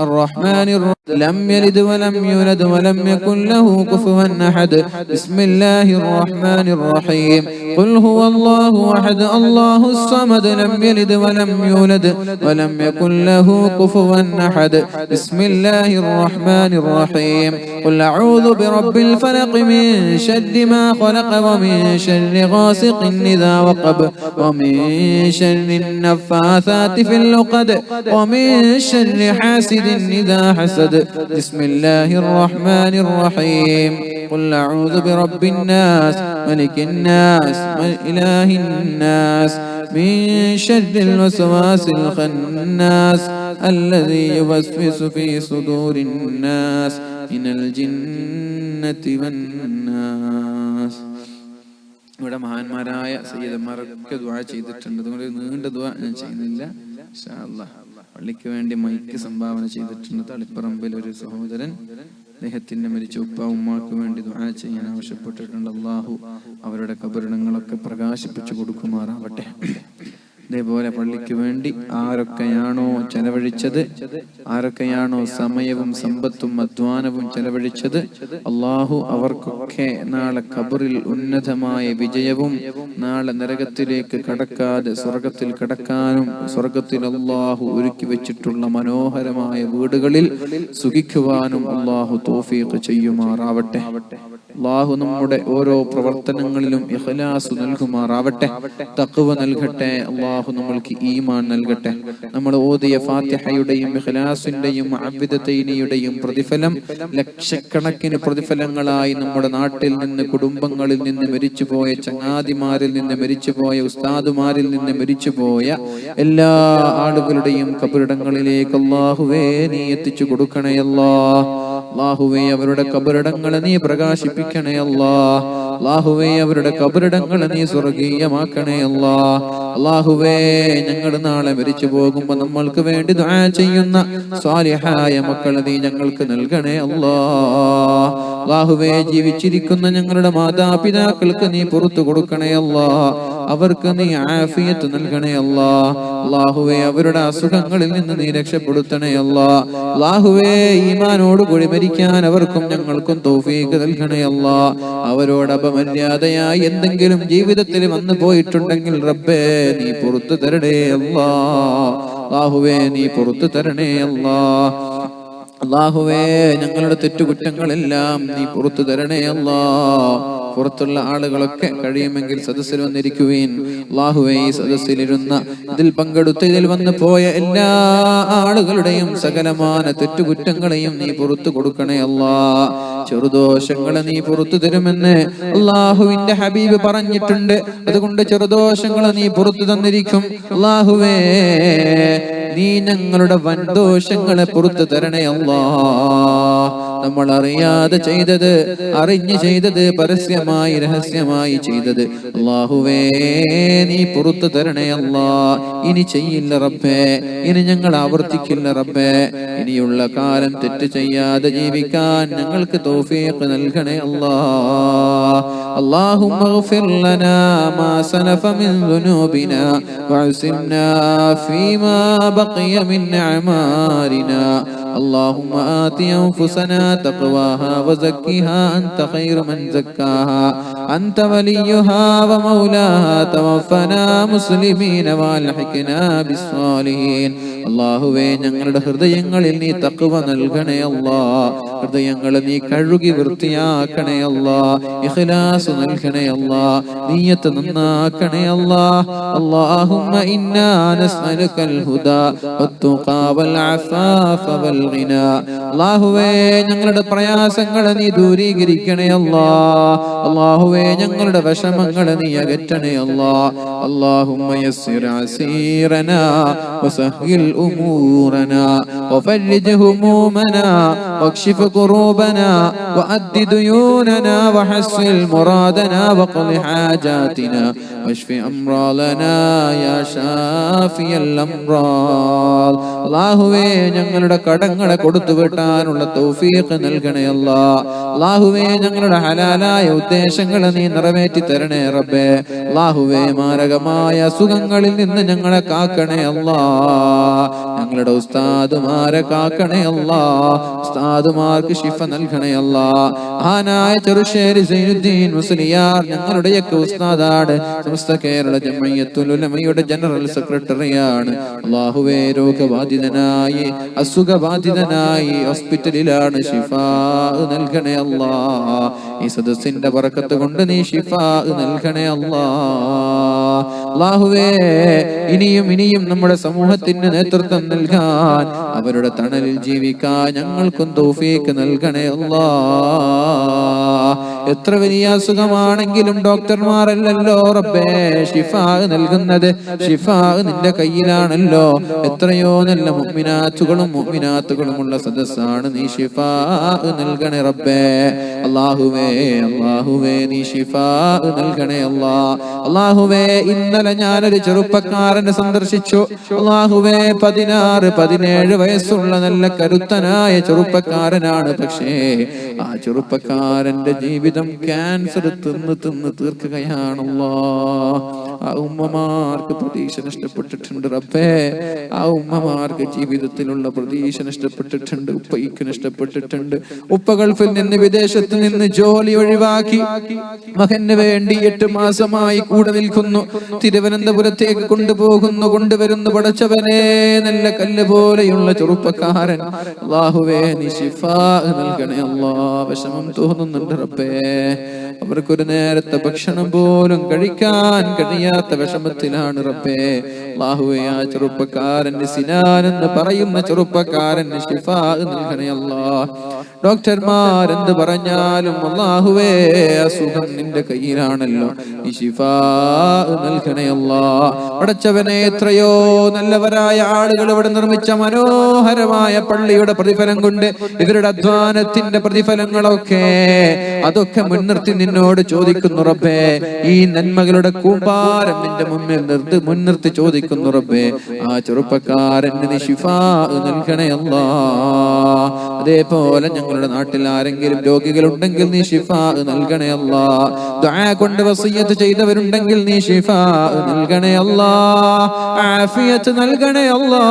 الرحمن الرحيم. لم يلد ولم يولد ولم يكن له كفوا أحد. بسم الله الرحمن الرحيم. قل هو الله أحد الله الصمد لم يلد ولم يولد ولم يكن له كفوا أحد. بسم الله الرحمن الرحيم. قل أعوذ برب الفلق من شر ما خلق ومن شر غاسق إذا وقب ومن شر النفاثات في العقد ومن شر حاسد إذا حسد. بسم الله الرحمن الرحيم. قل أعوذ برب الناس ملك الناس إله الناس من شر الوسواس الخناس الذي يوسوس في صدور الناس من الجنة والناس. ഇവിടെ മഹാന്മാരായ സയ്യിദന്മാരൊക്കെ ദുആ ചെയ്തിട്ടുണ്ട്. അതുകൊണ്ട് നീണ്ട ദുആ ഞാൻ ചെയ്യുന്നില്ല. ഇൻഷാ അല്ലാഹ് പള്ളിക്ക് വേണ്ടി മൈക്ക് സംഭാവന ചെയ്തിട്ടുണ്ട്. തളിപ്പറമ്പിൽ ഒരു സഹോദരൻ അദ്ദേഹത്തിന്റെ മരിച്ച ഉപ്പ ഉമ്മാക്ക് വേണ്ടി ദുആ ചെയ്യാൻ ആവശ്യപ്പെട്ടിട്ടുണ്ട്. അല്ലാഹു അവരുടെ ഖബറിടങ്ങളൊക്കെ പ്രകാശിപ്പിച്ചു കൊടുക്കുമാറാവട്ടെ. അതേപോലെ പള്ളിക്ക് വേണ്ടി ആരൊക്കെയാണോ ചെലവഴിച്ചത്, ആരൊക്കെയാണോ സമയവും സമ്പത്തും അധ്വാനവും ചെലവഴിച്ചത്, അള്ളാഹു അവർക്കൊക്കെ നാളെ ഖബറിൽ ഉന്നതമായ വിജയവും നാളെ നരകത്തിലേക്ക് കടക്കാതെ സ്വർഗത്തിൽ കടക്കാനും സ്വർഗത്തിൽ അള്ളാഹു ഒരുക്കി വെച്ചിട്ടുള്ള മനോഹരമായ വീടുകളിൽ സുഖിക്കുവാനും അള്ളാഹു തൗഫീഖ് ചെയ്യുമാറാവട്ടെ. അള്ളാഹു നമ്മുടെ ഓരോ പ്രവർത്തനങ്ങളിലും ഇഖ്ലാസ് നൽകുമാറാവട്ടെ, തഖ്വ നൽകട്ടെ. അള്ളാഹു നമ്മൾക്ക് ഈമാൻ നൽകട്ടെ. നമ്മൾ ഓതിയ ഫാത്തിഹയുടെയും ഇഖ്ലാസിന്റെയും അബ്ദതൈനിയുടെയും പ്രതിഫലം ലക്ഷക്കണക്കിന് പ്രതിഫലങ്ങളായി നമ്മുടെ നാട്ടിൽ നിന്ന്, കുടുംബങ്ങളിൽ നിന്ന് മരിച്ചുപോയ ചങ്ങാതിമാരിൽ നിന്ന്, മരിച്ചുപോയ ഉസ്താദുമാരിൽ നിന്ന്, മരിച്ചുപോയ എല്ലാ ആളുകളുടെയും ഖബറിടങ്ങളിലേക്ക് അല്ലാഹുവേ നീ എത്തിച്ചു കൊടുക്കണേ അല്ലാഹ്. അല്ലാഹുവേ അവരുടെ ഖബറിടങ്ങളെ നീ പ്രകാശിപ്പിക്കണേ അല്ലാഹ്. അല്ലാഹുവേ അവരുടെ ഖബറിടങ്ങളെ നീ സ്വർഗീയമാക്കണേ അല്ലാഹ്. അല്ലാഹുവേ ഞങ്ങൾ നാളെ മരിച്ചു പോകുമ്പോൾ നമ്മൾക്ക് വേണ്ടി ദുആ ചെയ്യുന്ന സ്വാലിഹായ മക്കളെ നീ ഞങ്ങൾക്ക് നൽകണേ അല്ലാഹ്. അല്ലാഹുവേ ജീവിച്ചിരിക്കുന്ന ഞങ്ങളുടെ മാതാപിതാക്കൾക്ക് നീ പുറത്തു കൊടുക്കണേ അല്ലാഹ്. അവർക്ക് നീ ആഫിയത്ത് നൽകണേ അല്ലാഹ്. അല്ലാഹുവേ അവരുടെ അസുഖങ്ങളിൽ നിന്ന് നീ രക്ഷപ്പെടുത്തണേ അല്ലാഹ്. അല്ലാഹുവേ ഈമാനോട് കൂടി മരിക്കാൻ അവർക്കും ഞങ്ങൾക്കും തൗഫീഖ് നൽകണേ അല്ലാഹ്. അവരോട് അപമര്യാദയായി എന്തെങ്കിലും ജീവിതത്തിൽ വന്നു പോയിട്ടുണ്ടെങ്കിൽ റബ്ബേ നീ പുറത്തു തരണേ അല്ലാഹ്. അല്ലാഹുവേ നീ പുറത്തു തരണേ അല്ലാഹ്. അല്ലാഹുവേ ഞങ്ങളുടെ തെറ്റുകുറ്റങ്ങളെല്ലാം നീ പുറത്തു തരണേ അല്ലാഹ്. പുറത്തുള്ള ആളുകളൊക്കെ കഴിയുമെങ്കിൽ സദസ്സിൽ വന്നിരിക്കുവീൻ. അല്ലാഹുവേ ഈ സദസ്സിലിരുന്ന, ഇതിൽ പങ്കെടുത്ത, ഇതിൽ വന്നു പോയ എല്ലാ ആളുകളുടെയും സകലമാന തെറ്റുകുറ്റങ്ങളെയും നീ പുറത്തു കൊടുക്കണേ അല്ലാഹ്. ചെറുദോഷങ്ങളെ നീ പുറത്തു തരുമെന്ന് അല്ലാഹുവിന്റെ ഹബീബ് പറഞ്ഞിട്ടുണ്ട്. അതുകൊണ്ട് ചെറുദോഷങ്ങളെ നീ പുറത്തു തന്നിരിക്കും. അല്ലാഹുവേ നീ ഞങ്ങളുടെ വൻദോഷങ്ങളെ പുറത്തു തരണേ അല്ലാഹ്. നമ്മൾ അറിയാതെ ചെയ്തത്, അറിഞ്ഞു ചെയ്തത്, പരസ്യമായി രഹസ്യമായി ചെയ്തത് അല്ലാഹുവേ നീ പുറത്തു തരണേ അല്ലാഹ്. ഇനി ചെയ്യില്ല റബ്ബേ, ഇനി ഞങ്ങൾ ആവർത്തിക്കില്ല റബ്ബേ. ഇനിയുള്ള കാലം തെറ്റ് ചെയ്യാതെ ജീവിക്കാൻ ഞങ്ങൾക്ക് തൗഫീഖ് നൽകണേ അല്ലാഹ്. اللهم اغفر لنا ما سلف من ذنوبنا وعسرنا فيما بقي من أعمارنا. اللهم آت أنفسنا تقواها وزكها أنت خير من زكاها أنت وليها ومولاها. توفنا مسلمين والحقنا بالصالحين. അല്ലാഹുവേ ഞങ്ങളുടെ ഹൃദയങ്ങളിൽ നീ തഖ്വ നൽകണേ അല്ലാഹ്. ഹൃദയങ്ങളെ നീ കഴുകി വൃത്തിയാക്കണേ അല്ലാഹ്. ഇഖ്ലാസ് നൽകണേ അല്ലാഹ്. നിയ്യത്ത് നന്നാക്കണേ അല്ലാഹ്. അല്ലാഹുമ്മ ഇന്നാ നസ്അലുകൽ ഹുദാ വത്തുഖാ വൽ അഫാഫ വൽ ഗിനാ. അല്ലാഹുവേ ഞങ്ങളുടെ പ്രയാസങ്ങളെ നീ ദൂരീകരിക്കണേ അല്ലാഹ്. അല്ലാഹുവേ ഞങ്ങളുടെ വിഷമങ്ങളെ നീ അകറ്റണേ അല്ലാഹ്. അല്ലാഹുമ്മ യസ്സിർ അസീറനാ വസഹ്ഹിൽ أمورنا وفرج همومنا واكشف كروبنا وأد ديوننا وحصل مرادنا وقض حاجاتنا واشف أمراضنا يا شافي الأمراض. അല്ലാഹുവേ ഞങ്ങളുടെ കടങ്ങളെ കൊടുത്തു വീട്ടാനുള്ള തൗഫീഖ് നൽകണേ അല്ലാഹ്. അല്ലാഹുവേ ഞങ്ങളുടെ ഹലാലായ ഉദ്ദേശങ്ങൾ നീ നിറവേറ്റി തരണേ റബ്ബേ. അല്ലാഹുവേ മാരകമായ അസുഖങ്ങളിൽ നിന്ന് ഞങ്ങളെ കാക്കണേ അല്ലാ. ഞങ്ങളുടെ ഉസ്താദുമാരെ കാക്കണേ അല്ലാ. ഉസ്താദുമാർക്ക് ശിഫ നൽകണേ അല്ലാ. മഹാനായ ചെറുശ്ശേരി സൈനുദ്ദീൻ മുസ്ലിയാർ ഞങ്ങളുടെയൊക്കെ ഉസ്താദാണ്. സമസ്ത കേരള ജംഇയ്യത്തുൽ ഉലമയുടെ ജനറൽ സെക്രട്ടറിയാണ്. അല്ലാഹുവേ രോഗബാധിതനായി അസുഖബാധിതനായി ഹോസ്പിറ്റലിലാണ്. ശിഫാ നൽകണേ അല്ലാ. ഈ സദസ്സിന്റെ ബറക്കത്ത് കൊണ്ട് നീ ശിഫാ നൽകണേ അല്ലാ. അല്ലാഹുവേ ഇനിയും നമ്മുടെ സമൂഹത്തിന് നേതൃത്വം നൽകാൻ, അവരുടെ തണലിൽ ജീവിക്കാൻ ഞങ്ങൾക്കും തൗഫീഖ് നൽകണേ അല്ലാ. എത്ര വലിയ അസുഖമാണെങ്കിലും ഡോക്ടർമാരല്ലല്ലോ റബ്ബേ ശിഫാ നൽകുന്നത്. ശിഫാ നിന്റെ കയ്യിലാണല്ലോ. എത്രയോ നല്ല മുഅ്മിനാത്തുകളുമുള്ള സദസ്സാണ്. നീ ശിഫാ നൽകണേ റബ്ബേ. അല്ലാഹുവേ നീ ശിഫാ നൽകണേ അല്ലാ. അല്ലാഹുവേ ഇന്നലെ ഞാനൊരു ചെറുപ്പക്കാരനെ സന്ദർശിച്ചു. അല്ലാഹുവേ 16-17 വയസ്സുള്ള നല്ല കരുത്തനായ ചെറുപ്പക്കാരനാണ്. പക്ഷേ ആ ചെറുപ്പക്കാരന്റെ ജീവിതം ക്യാൻസർ തിന്ന് തീർക്കുകയാണല്ലോ. ആ ഉമ്മമാർക്ക് പ്രതീക്ഷ നഷ്ടപ്പെട്ടിട്ടുണ്ട് റബ്ബേ. ആ ഉമ്മമാർക്ക് ജീവിതത്തിലുള്ള പ്രതീക്ഷ നഷ്ടപ്പെട്ടിട്ടുണ്ട്. ഉപ്പയ്ക്ക് നഷ്ടപ്പെട്ടിട്ടുണ്ട്. ഉപ്പ ഗൾഫിൽ നിന്ന് വിദേശത്ത് നിന്ന് ജോലി ഒഴിവാക്കി മകന് വേണ്ടി 8 മാസമായി കൂടെ നിൽക്കുന്നു. തിരുവനന്തപുരത്തേക്ക് കൊണ്ടുവരുന്നു. പടച്ചവനെ നല്ല കല്ല് പോലെയുള്ള ചെറുപ്പക്കാരൻ. അല്ലാഹുവേ നീ ശിഫാ നൽകണേ അല്ലാ. വിഷമം തോന്നുന്നുണ്ട് റബ്ബേ. അവർക്കൊരു നേരത്തെ ഭക്ഷണം പോലും കഴിക്കാൻ കഴിയാത്ത വിഷമത്തിലാണ് റബ്ബേ. അല്ലാഹുവേ ആ ചെറുപ്പക്കാരന് സിനാൻ എന്ന് പറയുന്ന ചെറുപ്പക്കാരന് ശിഫാ നൽകണേ അല്ലാ. ഡോക്ടർമാരെന്ത് പറഞ്ഞാലും അല്ലാഹുവേ അസുഖം നിന്റെ കയ്യിലാണല്ലോ. നീ ശിഫാ നൽകണേ അല്ലാ. പടച്ചവനെ എത്രയോ നല്ലവരായ ആളുകൾ ഇവിടെ നിർമ്മിച്ച മനോഹരമായ പള്ളിയുടെ പ്രതിഫലം കൊണ്ട് ഇവരുടെ അധ്വാനത്തിന്റെ പ്രതിഫലങ്ങളൊക്കെ അതൊക്കെ മുൻനിർത്തി നിന്നോട് ചോദിക്കുന്നു റബ്ബേ. ഈ നന്മകളുടെ കൂമ്പാരം നിന്റെ മുൻനിർത്തി ചോദിക്കുന്നു റബ്ബേ. ആ ചെറുപ്പക്കാരന് നീ ശിഫാ നൽകണേ അല്ലാ. അതേപോലെ ഞങ്ങളുടെ നാട്ടിൽ ആരെങ്കിലും രോഗികളുണ്ടെങ്കിൽ നീ ശിഫാ നൽകണേ അല്ലാ. ദുആ കൊണ്ട് വസിയ്യത്ത് ചെയ്തവരുണ്ടെങ്കിൽ നീ ശിഫാ നൽകണേ അല്ലാ. ആഫിയത്ത് നൽകണേ അല്ലാ.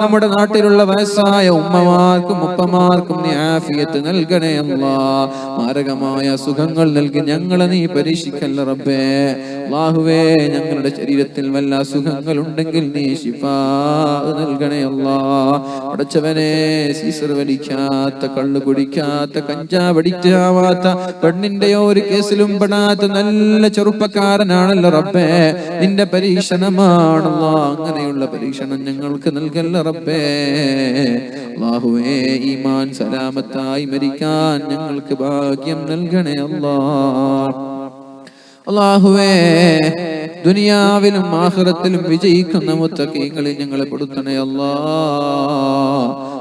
നമ്മുടെ നാട്ടിലുള്ള വയസ്സായ ഉമ്മമാർക്കും ഉപ്പമാർക്കും നീ ആഫിയത്ത് നൽകണേ അല്ലാ. മാരകമായ അസുഖങ്ങൾ നൽകി ഞങ്ങളെ നീ പരീക്ഷിക്കല്ല റബ്ബേ. അല്ലാഹുവേ ഞങ്ങളുടെ ശരീരത്തിൽ വല്ല അസുഖങ്ങൾ ഉണ്ടെങ്കിൽ നീ ശിഫാ നൽകണേ അല്ലാ. പടച്ചവനെ സീസർ വലിക്കാത്ത, കള്ളു കുടിക്കാത്ത, കഞ്ചാവ് അടിക്കാവാത്ത, പെണ്ണിന്റെയോ ഒരു കേസിലും പെടാത്ത നല്ല ചെറുപ്പക്കാരനാണല്ലോ റബ്ബേ. നിന്റെ പരീക്ഷണമാണല്ലോ. അങ്ങനെയുള്ള പരീക്ഷണം ഞങ്ങൾക്ക് നൽകല്ല റബ്ബേ. അല്ലാഹുവേ ഈമാൻ സലാമത്തായി മരിക്കാൻ ഞങ്ങൾക്ക് ഭാഗ്യം നൽകണേ അല്ലാ. അല്ലാഹുവേ ദുനിയാവിലും ആഖിറത്തിലും വിജയിക്കുന്ന മുത്തഖീങ്ങളിൽ ഞങ്ങളെ പെടുത്തണേ അല്ലാ.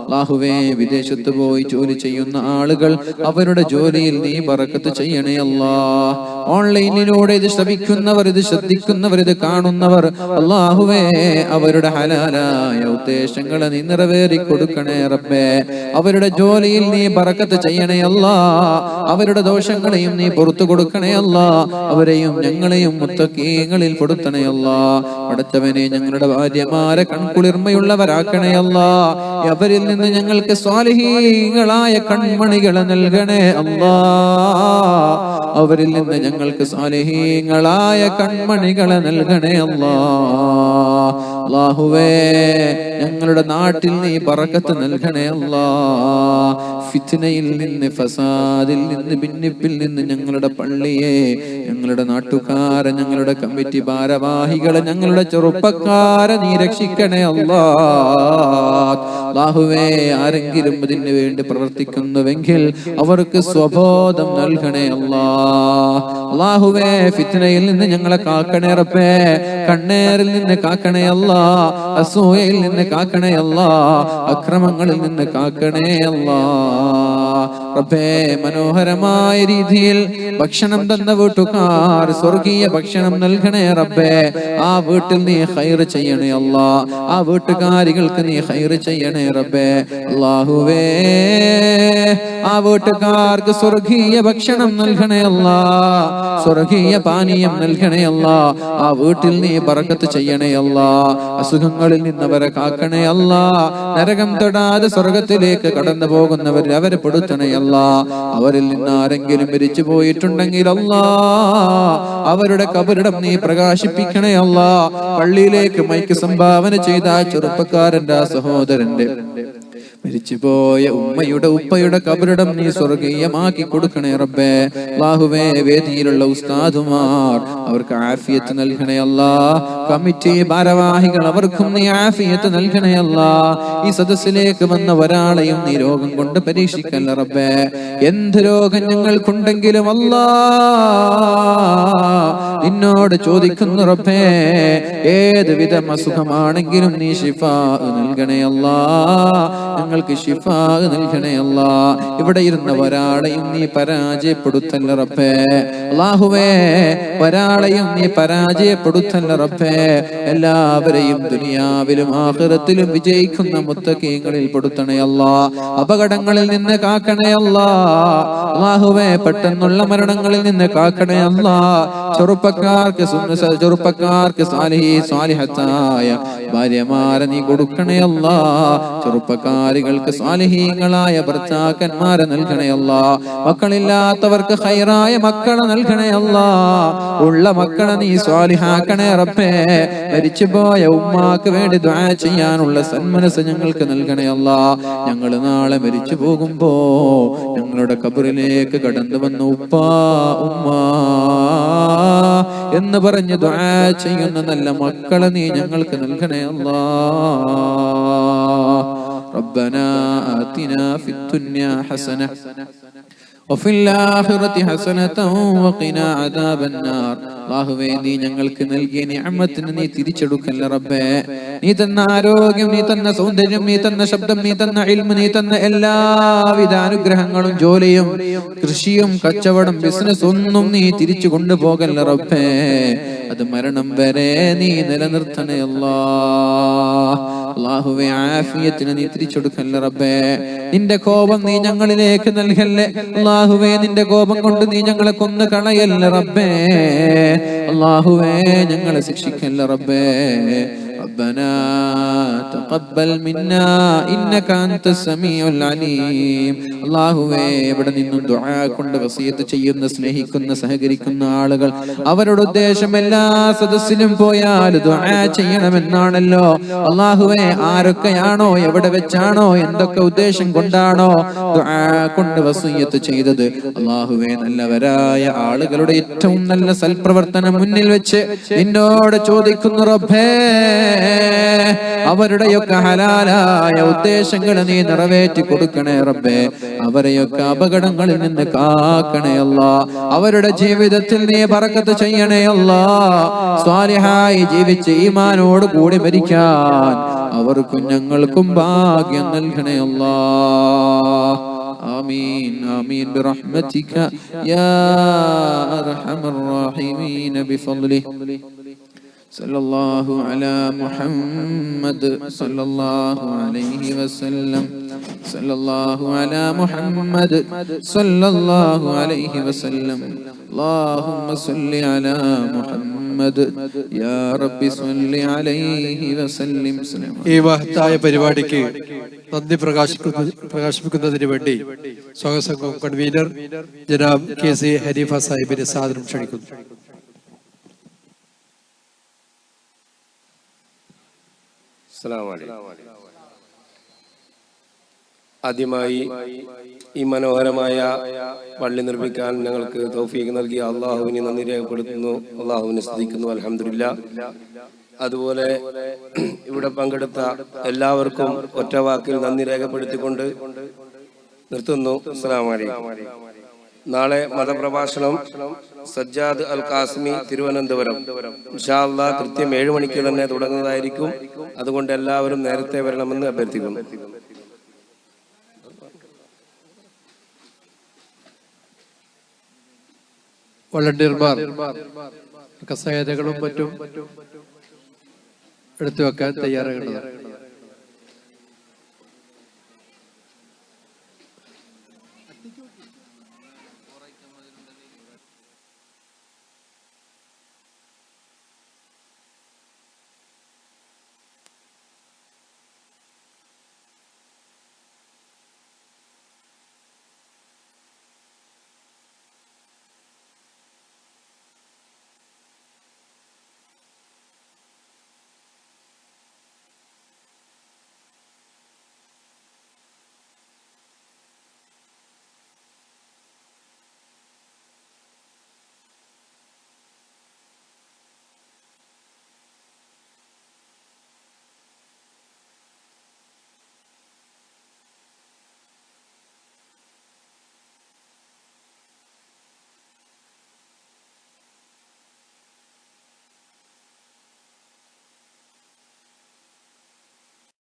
അല്ലാഹുവേ വിദേശത്ത് പോയി ജോലി ചെയ്യുന്ന ആളുകൾ അവരുടെ ജോലിയിൽ നീ ബറക്കത്ത് ചെയ്യണേ അല്ലാ. ഓൺലൈനിലൂടെ ഇത് ശ്രവിക്കുന്നവർ, ഇത് ശ്രദ്ധിക്കുന്നവർ, ഇത് കാണുന്നവർ അല്ലാഹുവേ അവരുടെ ഹലാലായ ഉദ്ദേശങ്ങളെ നീ നിറവേറി കൊടുക്കണേ റബ്ബേ. അവരുടെ ജോലിയിൽ നീ ബറക്കത്ത് ചെയ്യണേ അല്ലാ. അവരുടെ ദോഷങ്ങളെയും നീ പുറത്തു കൊടുക്കണേ അല്ലാ. അവരെയും ഞങ്ങളെയും മുത്തഖീങ്ങളിൽ പെടുത്തണേ അല്ലാ. പടച്ചവനെ ഞങ്ങളുടെ ഭാര്യമാരെ കൺകുളിർമയുള്ളവരാക്കണേ അല്ലാ. അവരിൽ നിന്ന് ഞങ്ങൾക്ക് സ്വാലിഹീങ്ങളായ കൺമണികളെ നൽകണേ അല്ലാ. അവരിൽ നിന്ന് ഞങ്ങൾക്ക് സ്വാലിഹീങ്ങളായ കൺമണികളെ നൽകണേ അല്ലാ. അല്ലാഹുവേ ഞങ്ങളുടെ നാട്ടിൽ നീ ബറക്കത്ത് നൽകണേ അല്ലാ. ഫിത്നയിൽ നിന്ന്, ഫസാദിൽ നിന്ന്, ഭിന്നിപ്പിൽ നിന്ന് ഞങ്ങളുടെ പള്ളിയെ, ഞങ്ങളുടെ നാട്ടുകാരെ, ഞങ്ങളുടെ കമ്മിറ്റി ഭാരവാഹികളെ, ഞങ്ങളുടെ ചെറുപ്പക്കാരെ നീ രക്ഷിക്കണേ അല്ലാ. അല്ലാഹുവേ ആരെങ്കിലും ഇതിനു വേണ്ടി പ്രവർത്തിക്കുന്നുവെങ്കിൽ അവർക്ക് സ്വബോധം നൽകണേ അല്ലാ. അല്ലാഹുവേ ഫിത്നയിൽ നിന്ന് ഞങ്ങളെ കാക്കണേ റബ്ബേ. കണ്ണേറിൽ നിന്ന് കാക്കണേ അല്ലാ. അസൂയയിൽ നിന്ന് കാക്കണേ അല്ലാ. അക്രമങ്ങളിൽ നിന്ന് കാക്കണേ അല്ലാ. റബ്ബേ മനോഹരമായ രീതിയിൽ ഭക്ഷണം തന്ന വീട്ടുകാർ സ്വർഗീയ ഭക്ഷണം നൽകണേ റബ്ബേ. ആ വീട്ടിൽ നീ ഖൈർ ചെയ്യണേ അല്ലാ. ആ വീട്ടുകാരികൾക്ക് നീ ഖൈർ ചെയ്യണേ റബ്ബേ. അല്ലാഹുവേ ആ വീട്ടുകാർക്ക് സ്വർഗീയ ഭക്ഷണം നൽകണേ അല്ലാ, സ്വർഗീയ പാനീയം നൽകണേ അല്ലാ. ആ വീട്ടിൽ നീ ബറക്കത്ത് ചെയ്യണേ അല്ലാ. അസുഖങ്ങളിൽ നിന്നവരെ കാക്കണേ അല്ലാ. നരകം തൊടാതെ സ്വർഗത്തിലേക്ക് കടന്നു പോകുന്നവർ അവരെ പെടുത്തണേ അല്ലാ. അവരിൽ നിന്ന് ആരെങ്കിലും മരിച്ചു പോയിട്ടുണ്ടെങ്കിൽ അല്ലാ അവരുടെ കബറിടം നീ പ്രകാശിപ്പിക്കണേ അല്ലാ. പള്ളിയിലേക്ക് മൈക്ക് സംഭാവന ചെയ്ത ചെറുപ്പക്കാരന്റെ ആ സഹോദരന്റെ മരിച്ചുപോയ ഉമ്മയുടെ ഉപ്പയുടെ കബറിടം നീ സ്വർഗീയമാക്കി കൊടുക്കണേ റബ്ബേ. അല്ലാഹുവേ വേദിയിലുള്ള ഉസ്താദുമാർ അവർക്ക് ആഫിയത്ത് നൽകണേ അല്ലാ. കമ്മിറ്റി ഭാരവാഹികൾ അവർക്കും നീ ആഫിയത്ത് നൽകണേ അല്ലാ. ഈ സദസ്സിലേക്ക് വന്ന ഒരാളെയും നീ രോഗം കൊണ്ട് പരീക്ഷിക്കല്ല റബ്ബേ. എന്ത് രോഗം ഞങ്ങൾക്കുണ്ടെങ്കിലും അല്ലാ നിന്നോട് ചോദിക്കുന്നു റബ്ബേ. ഏത് വിധം അസുഖമാണെങ്കിലും നീ ശിഫാ നൽകണേ അല്ലാ. ഞങ്ങൾക്ക് ശിഫാ നൽകണേ അല്ലാ. ഇവിടെ ഇരുന്ന ഒരാളെയും നീ പരാജയപ്പെടുത്തല്ല റബ്ബേ. അല്ലാഹുവേ ഒരാളെയും നീ പരാജയപ്പെടുത്തല്ല റബ്ബേ. എല്ലാവരെയും ദുനിയാവിലും ആഖിറത്തിലും വിജയിക്കുന്ന മുത്തഖീങ്ങളിൽ പെടുത്തണേ അല്ലാ. അപകടങ്ങളിൽ നിന്ന് കാക്കണേ അല്ലാ. അല്ലാഹുവേ പെട്ടെന്നുള്ള മരണങ്ങളിൽ നിന്ന് കാക്കണേ അല്ലാ. ചെറുപ്പക്കാർക്ക് സാലിഹത്തായ ഭാര്യമാരെ നീ കൊടുക്കണേ അല്ലാ. ചെറുപ്പക്കാരികൾക്ക് സാലിഹീങ്ങളായ ഭർത്താക്കന്മാരെ നൽകണേ അല്ലാ. മക്കളില്ലാത്തവർക്ക് ഖൈറായ മക്കളെ നൽകണേ അല്ലാ. ഉള്ള മക്കളെ നീ സ്വാലിഹാക്കണേ റബ്ബേ. മരിച്ചുപോയ ഉമ്മാക്ക് വേണ്ടി ദുആ ചെയ്യാനുള്ള സന്മനസ് ഞങ്ങൾക്ക് നൽകണേ അല്ലാ. ഞങ്ങൾ നാളെ മരിച്ചു പോകുമ്പോ ഞങ്ങളുടെ ഖബറിലേക്ക് കടന്നു വന്ന ഉപ്പാ ഉമ്മാ എന്ന് പറഞ്ഞ് ദുആ ചെയ്യുന്ന നല്ല മക്കളെ നീ ഞങ്ങൾക്ക് നൽകണേ അല്ലാ. ربنا آتنا في الدنيا حسنة وفي الآخرة حسنة وقنا عذاب النار. അല്ലാഹുവേ നീ ഞങ്ങൾക്ക് നൽകിയ നിഅമത്തിനെ നീ തിരിച്ചെടുക്കല്ല റബ്ബേ. നീ തന്ന ആരോഗ്യം, നീ തന്ന സൗന്ദര്യം, നീ തന്ന ശബ്ദം, നീ തന്ന ഇൽമ്, നീ തന്ന എല്ലാവിധ അനുഗ്രഹങ്ങളും ജോലിയും കൃഷിയും കച്ചവടം ബിസിനസ് ഒന്നും നീ തിരിച്ചു കൊണ്ടുപോകല്ല റബ്ബേ. അത് മരണം വരെ നീ നിലനിർത്തണേ അല്ലാ. അല്ലാഹുവേ ആഫിയത്തിനെ നീ തിരിച്ചെടുക്കല്ല റബ്ബേ. നിന്റെ കോപം നീ ഞങ്ങളിലേക്ക് നൽകല്ലേ അല്ലാഹുവേ. നിന്റെ കോപം കൊണ്ട് നീ ഞങ്ങളെ കൊന്നു കളയല്ല റബ്ബേ. അല്ലാഹുവേ ഞങ്ങളെ ശിക്ഷിക്കല്ല റബ്ബേ. ربنا تقبل منا إنك أنت السميع العليم. അല്ലാഹുവേ ഇവിടെ നിന്നും ദുആ കൊണ്ട് വസിയത്ത് ചെയ്യുന്ന സ്നേഹിക്കുന്ന സഹകരിക്കുന്ന ആളുകൾ അവരുടെ ഉദ്ദേശം എല്ലാ സദസ്സിലും പോയാൽ ദുആ ചെയ്യണമെന്നാണല്ലോ. അല്ലാഹുവേ ആരൊക്കെയാണോ എവിടെ വെച്ചാണോ എന്തൊക്കെ ഉദ്ദേശം കൊണ്ടാണോ ദുആ കൊണ്ട് വസിയത്ത് ചെയ്തത് അല്ലാഹുവേ നല്ലവരായ ആളുകളുടെ ഏറ്റവും നല്ല സൽപ്രവർത്തനം മുന്നിൽ വെച്ച് നിന്നോട് ചോദിക്കുന്നു റബ്ബേ. അവരുടെയൊക്കെ ഹലാലായ ഉദ്ദേശങ്ങൾ നീ നിറവേറ്റി കൊടുക്കണേ റബ്ബേ. അവരെയൊക്കെ അപകടങ്ങളിൽ നിന്ന് കാക്കണേ അല്ലാ. അവരുടെ ജീവിതത്തിൽ നീ ബറക്കത്ത് ചെയ്യണേ അല്ലാ. സ്വാലിഹായി ജീവിച്ച് ഈമാനോട് കൂടി മരിക്കാൻ അവർക്കും ഞങ്ങൾക്കും ഭാഗ്യം നൽകണേ അല്ലാ. آمين آمين برحمتك يا أرحم الراحمين بفضله. صلى الله على محمد صلى الله عليه وسلم. صلى الله على محمد صلى الله عليه وسلم. اللهم صل على محمد يا رب صل عليه وسلم. ഈ മഹത്തായ പരിപാടിക്ക് നന്ദി പ്രകാശിപ്പിക്കുന്നതിന് വേണ്ടി സ്വാഗത സംഘം കൺവീനർ ജനാബ് കെ.സി. ഹനീഫ സാഹിബിനെ സാദരം ക്ഷണിക്കുന്നു. ആദ്യമായി ഈ മനോഹരമായ പള്ളി നിർമ്മിക്കാൻ ഞങ്ങൾക്ക് തൗഫീഖ് നൽകിയ അള്ളാഹുവിനെ നന്ദി രേഖപ്പെടുത്തുന്നു. അള്ളാഹുവിനെ സ്തുതിക്കുന്നു. അൽഹംദുലില്ലാഹ്. അതുപോലെ ഇവിടെ പങ്കെടുത്ത എല്ലാവർക്കും ഒറ്റ വാക്കിൽ നന്ദി രേഖപ്പെടുത്തിക്കൊണ്ട് നിർത്തുന്നു. അസ്സലാമു അലൈക്കും. നാളെ മതപ്രഭാഷണം സജ്ജാദ് അൽ ഖാസിമി തിരുവനന്തപുരം. ഇൻഷാ അല്ലാഹ് കൃത്യം 7 മണിക്ക് തന്നെ തുടങ്ങുന്നതായിരിക്കും. അതുകൊണ്ട് എല്ലാവരും നേരത്തെ വരണമെന്ന് അഭ്യർത്ഥിക്കുന്നു. വളണ്ടിയർമാർ കസേരകളും മറ്റും എടുത്തു വെക്കാൻ തയ്യാറാകേണ്ടതാണ്.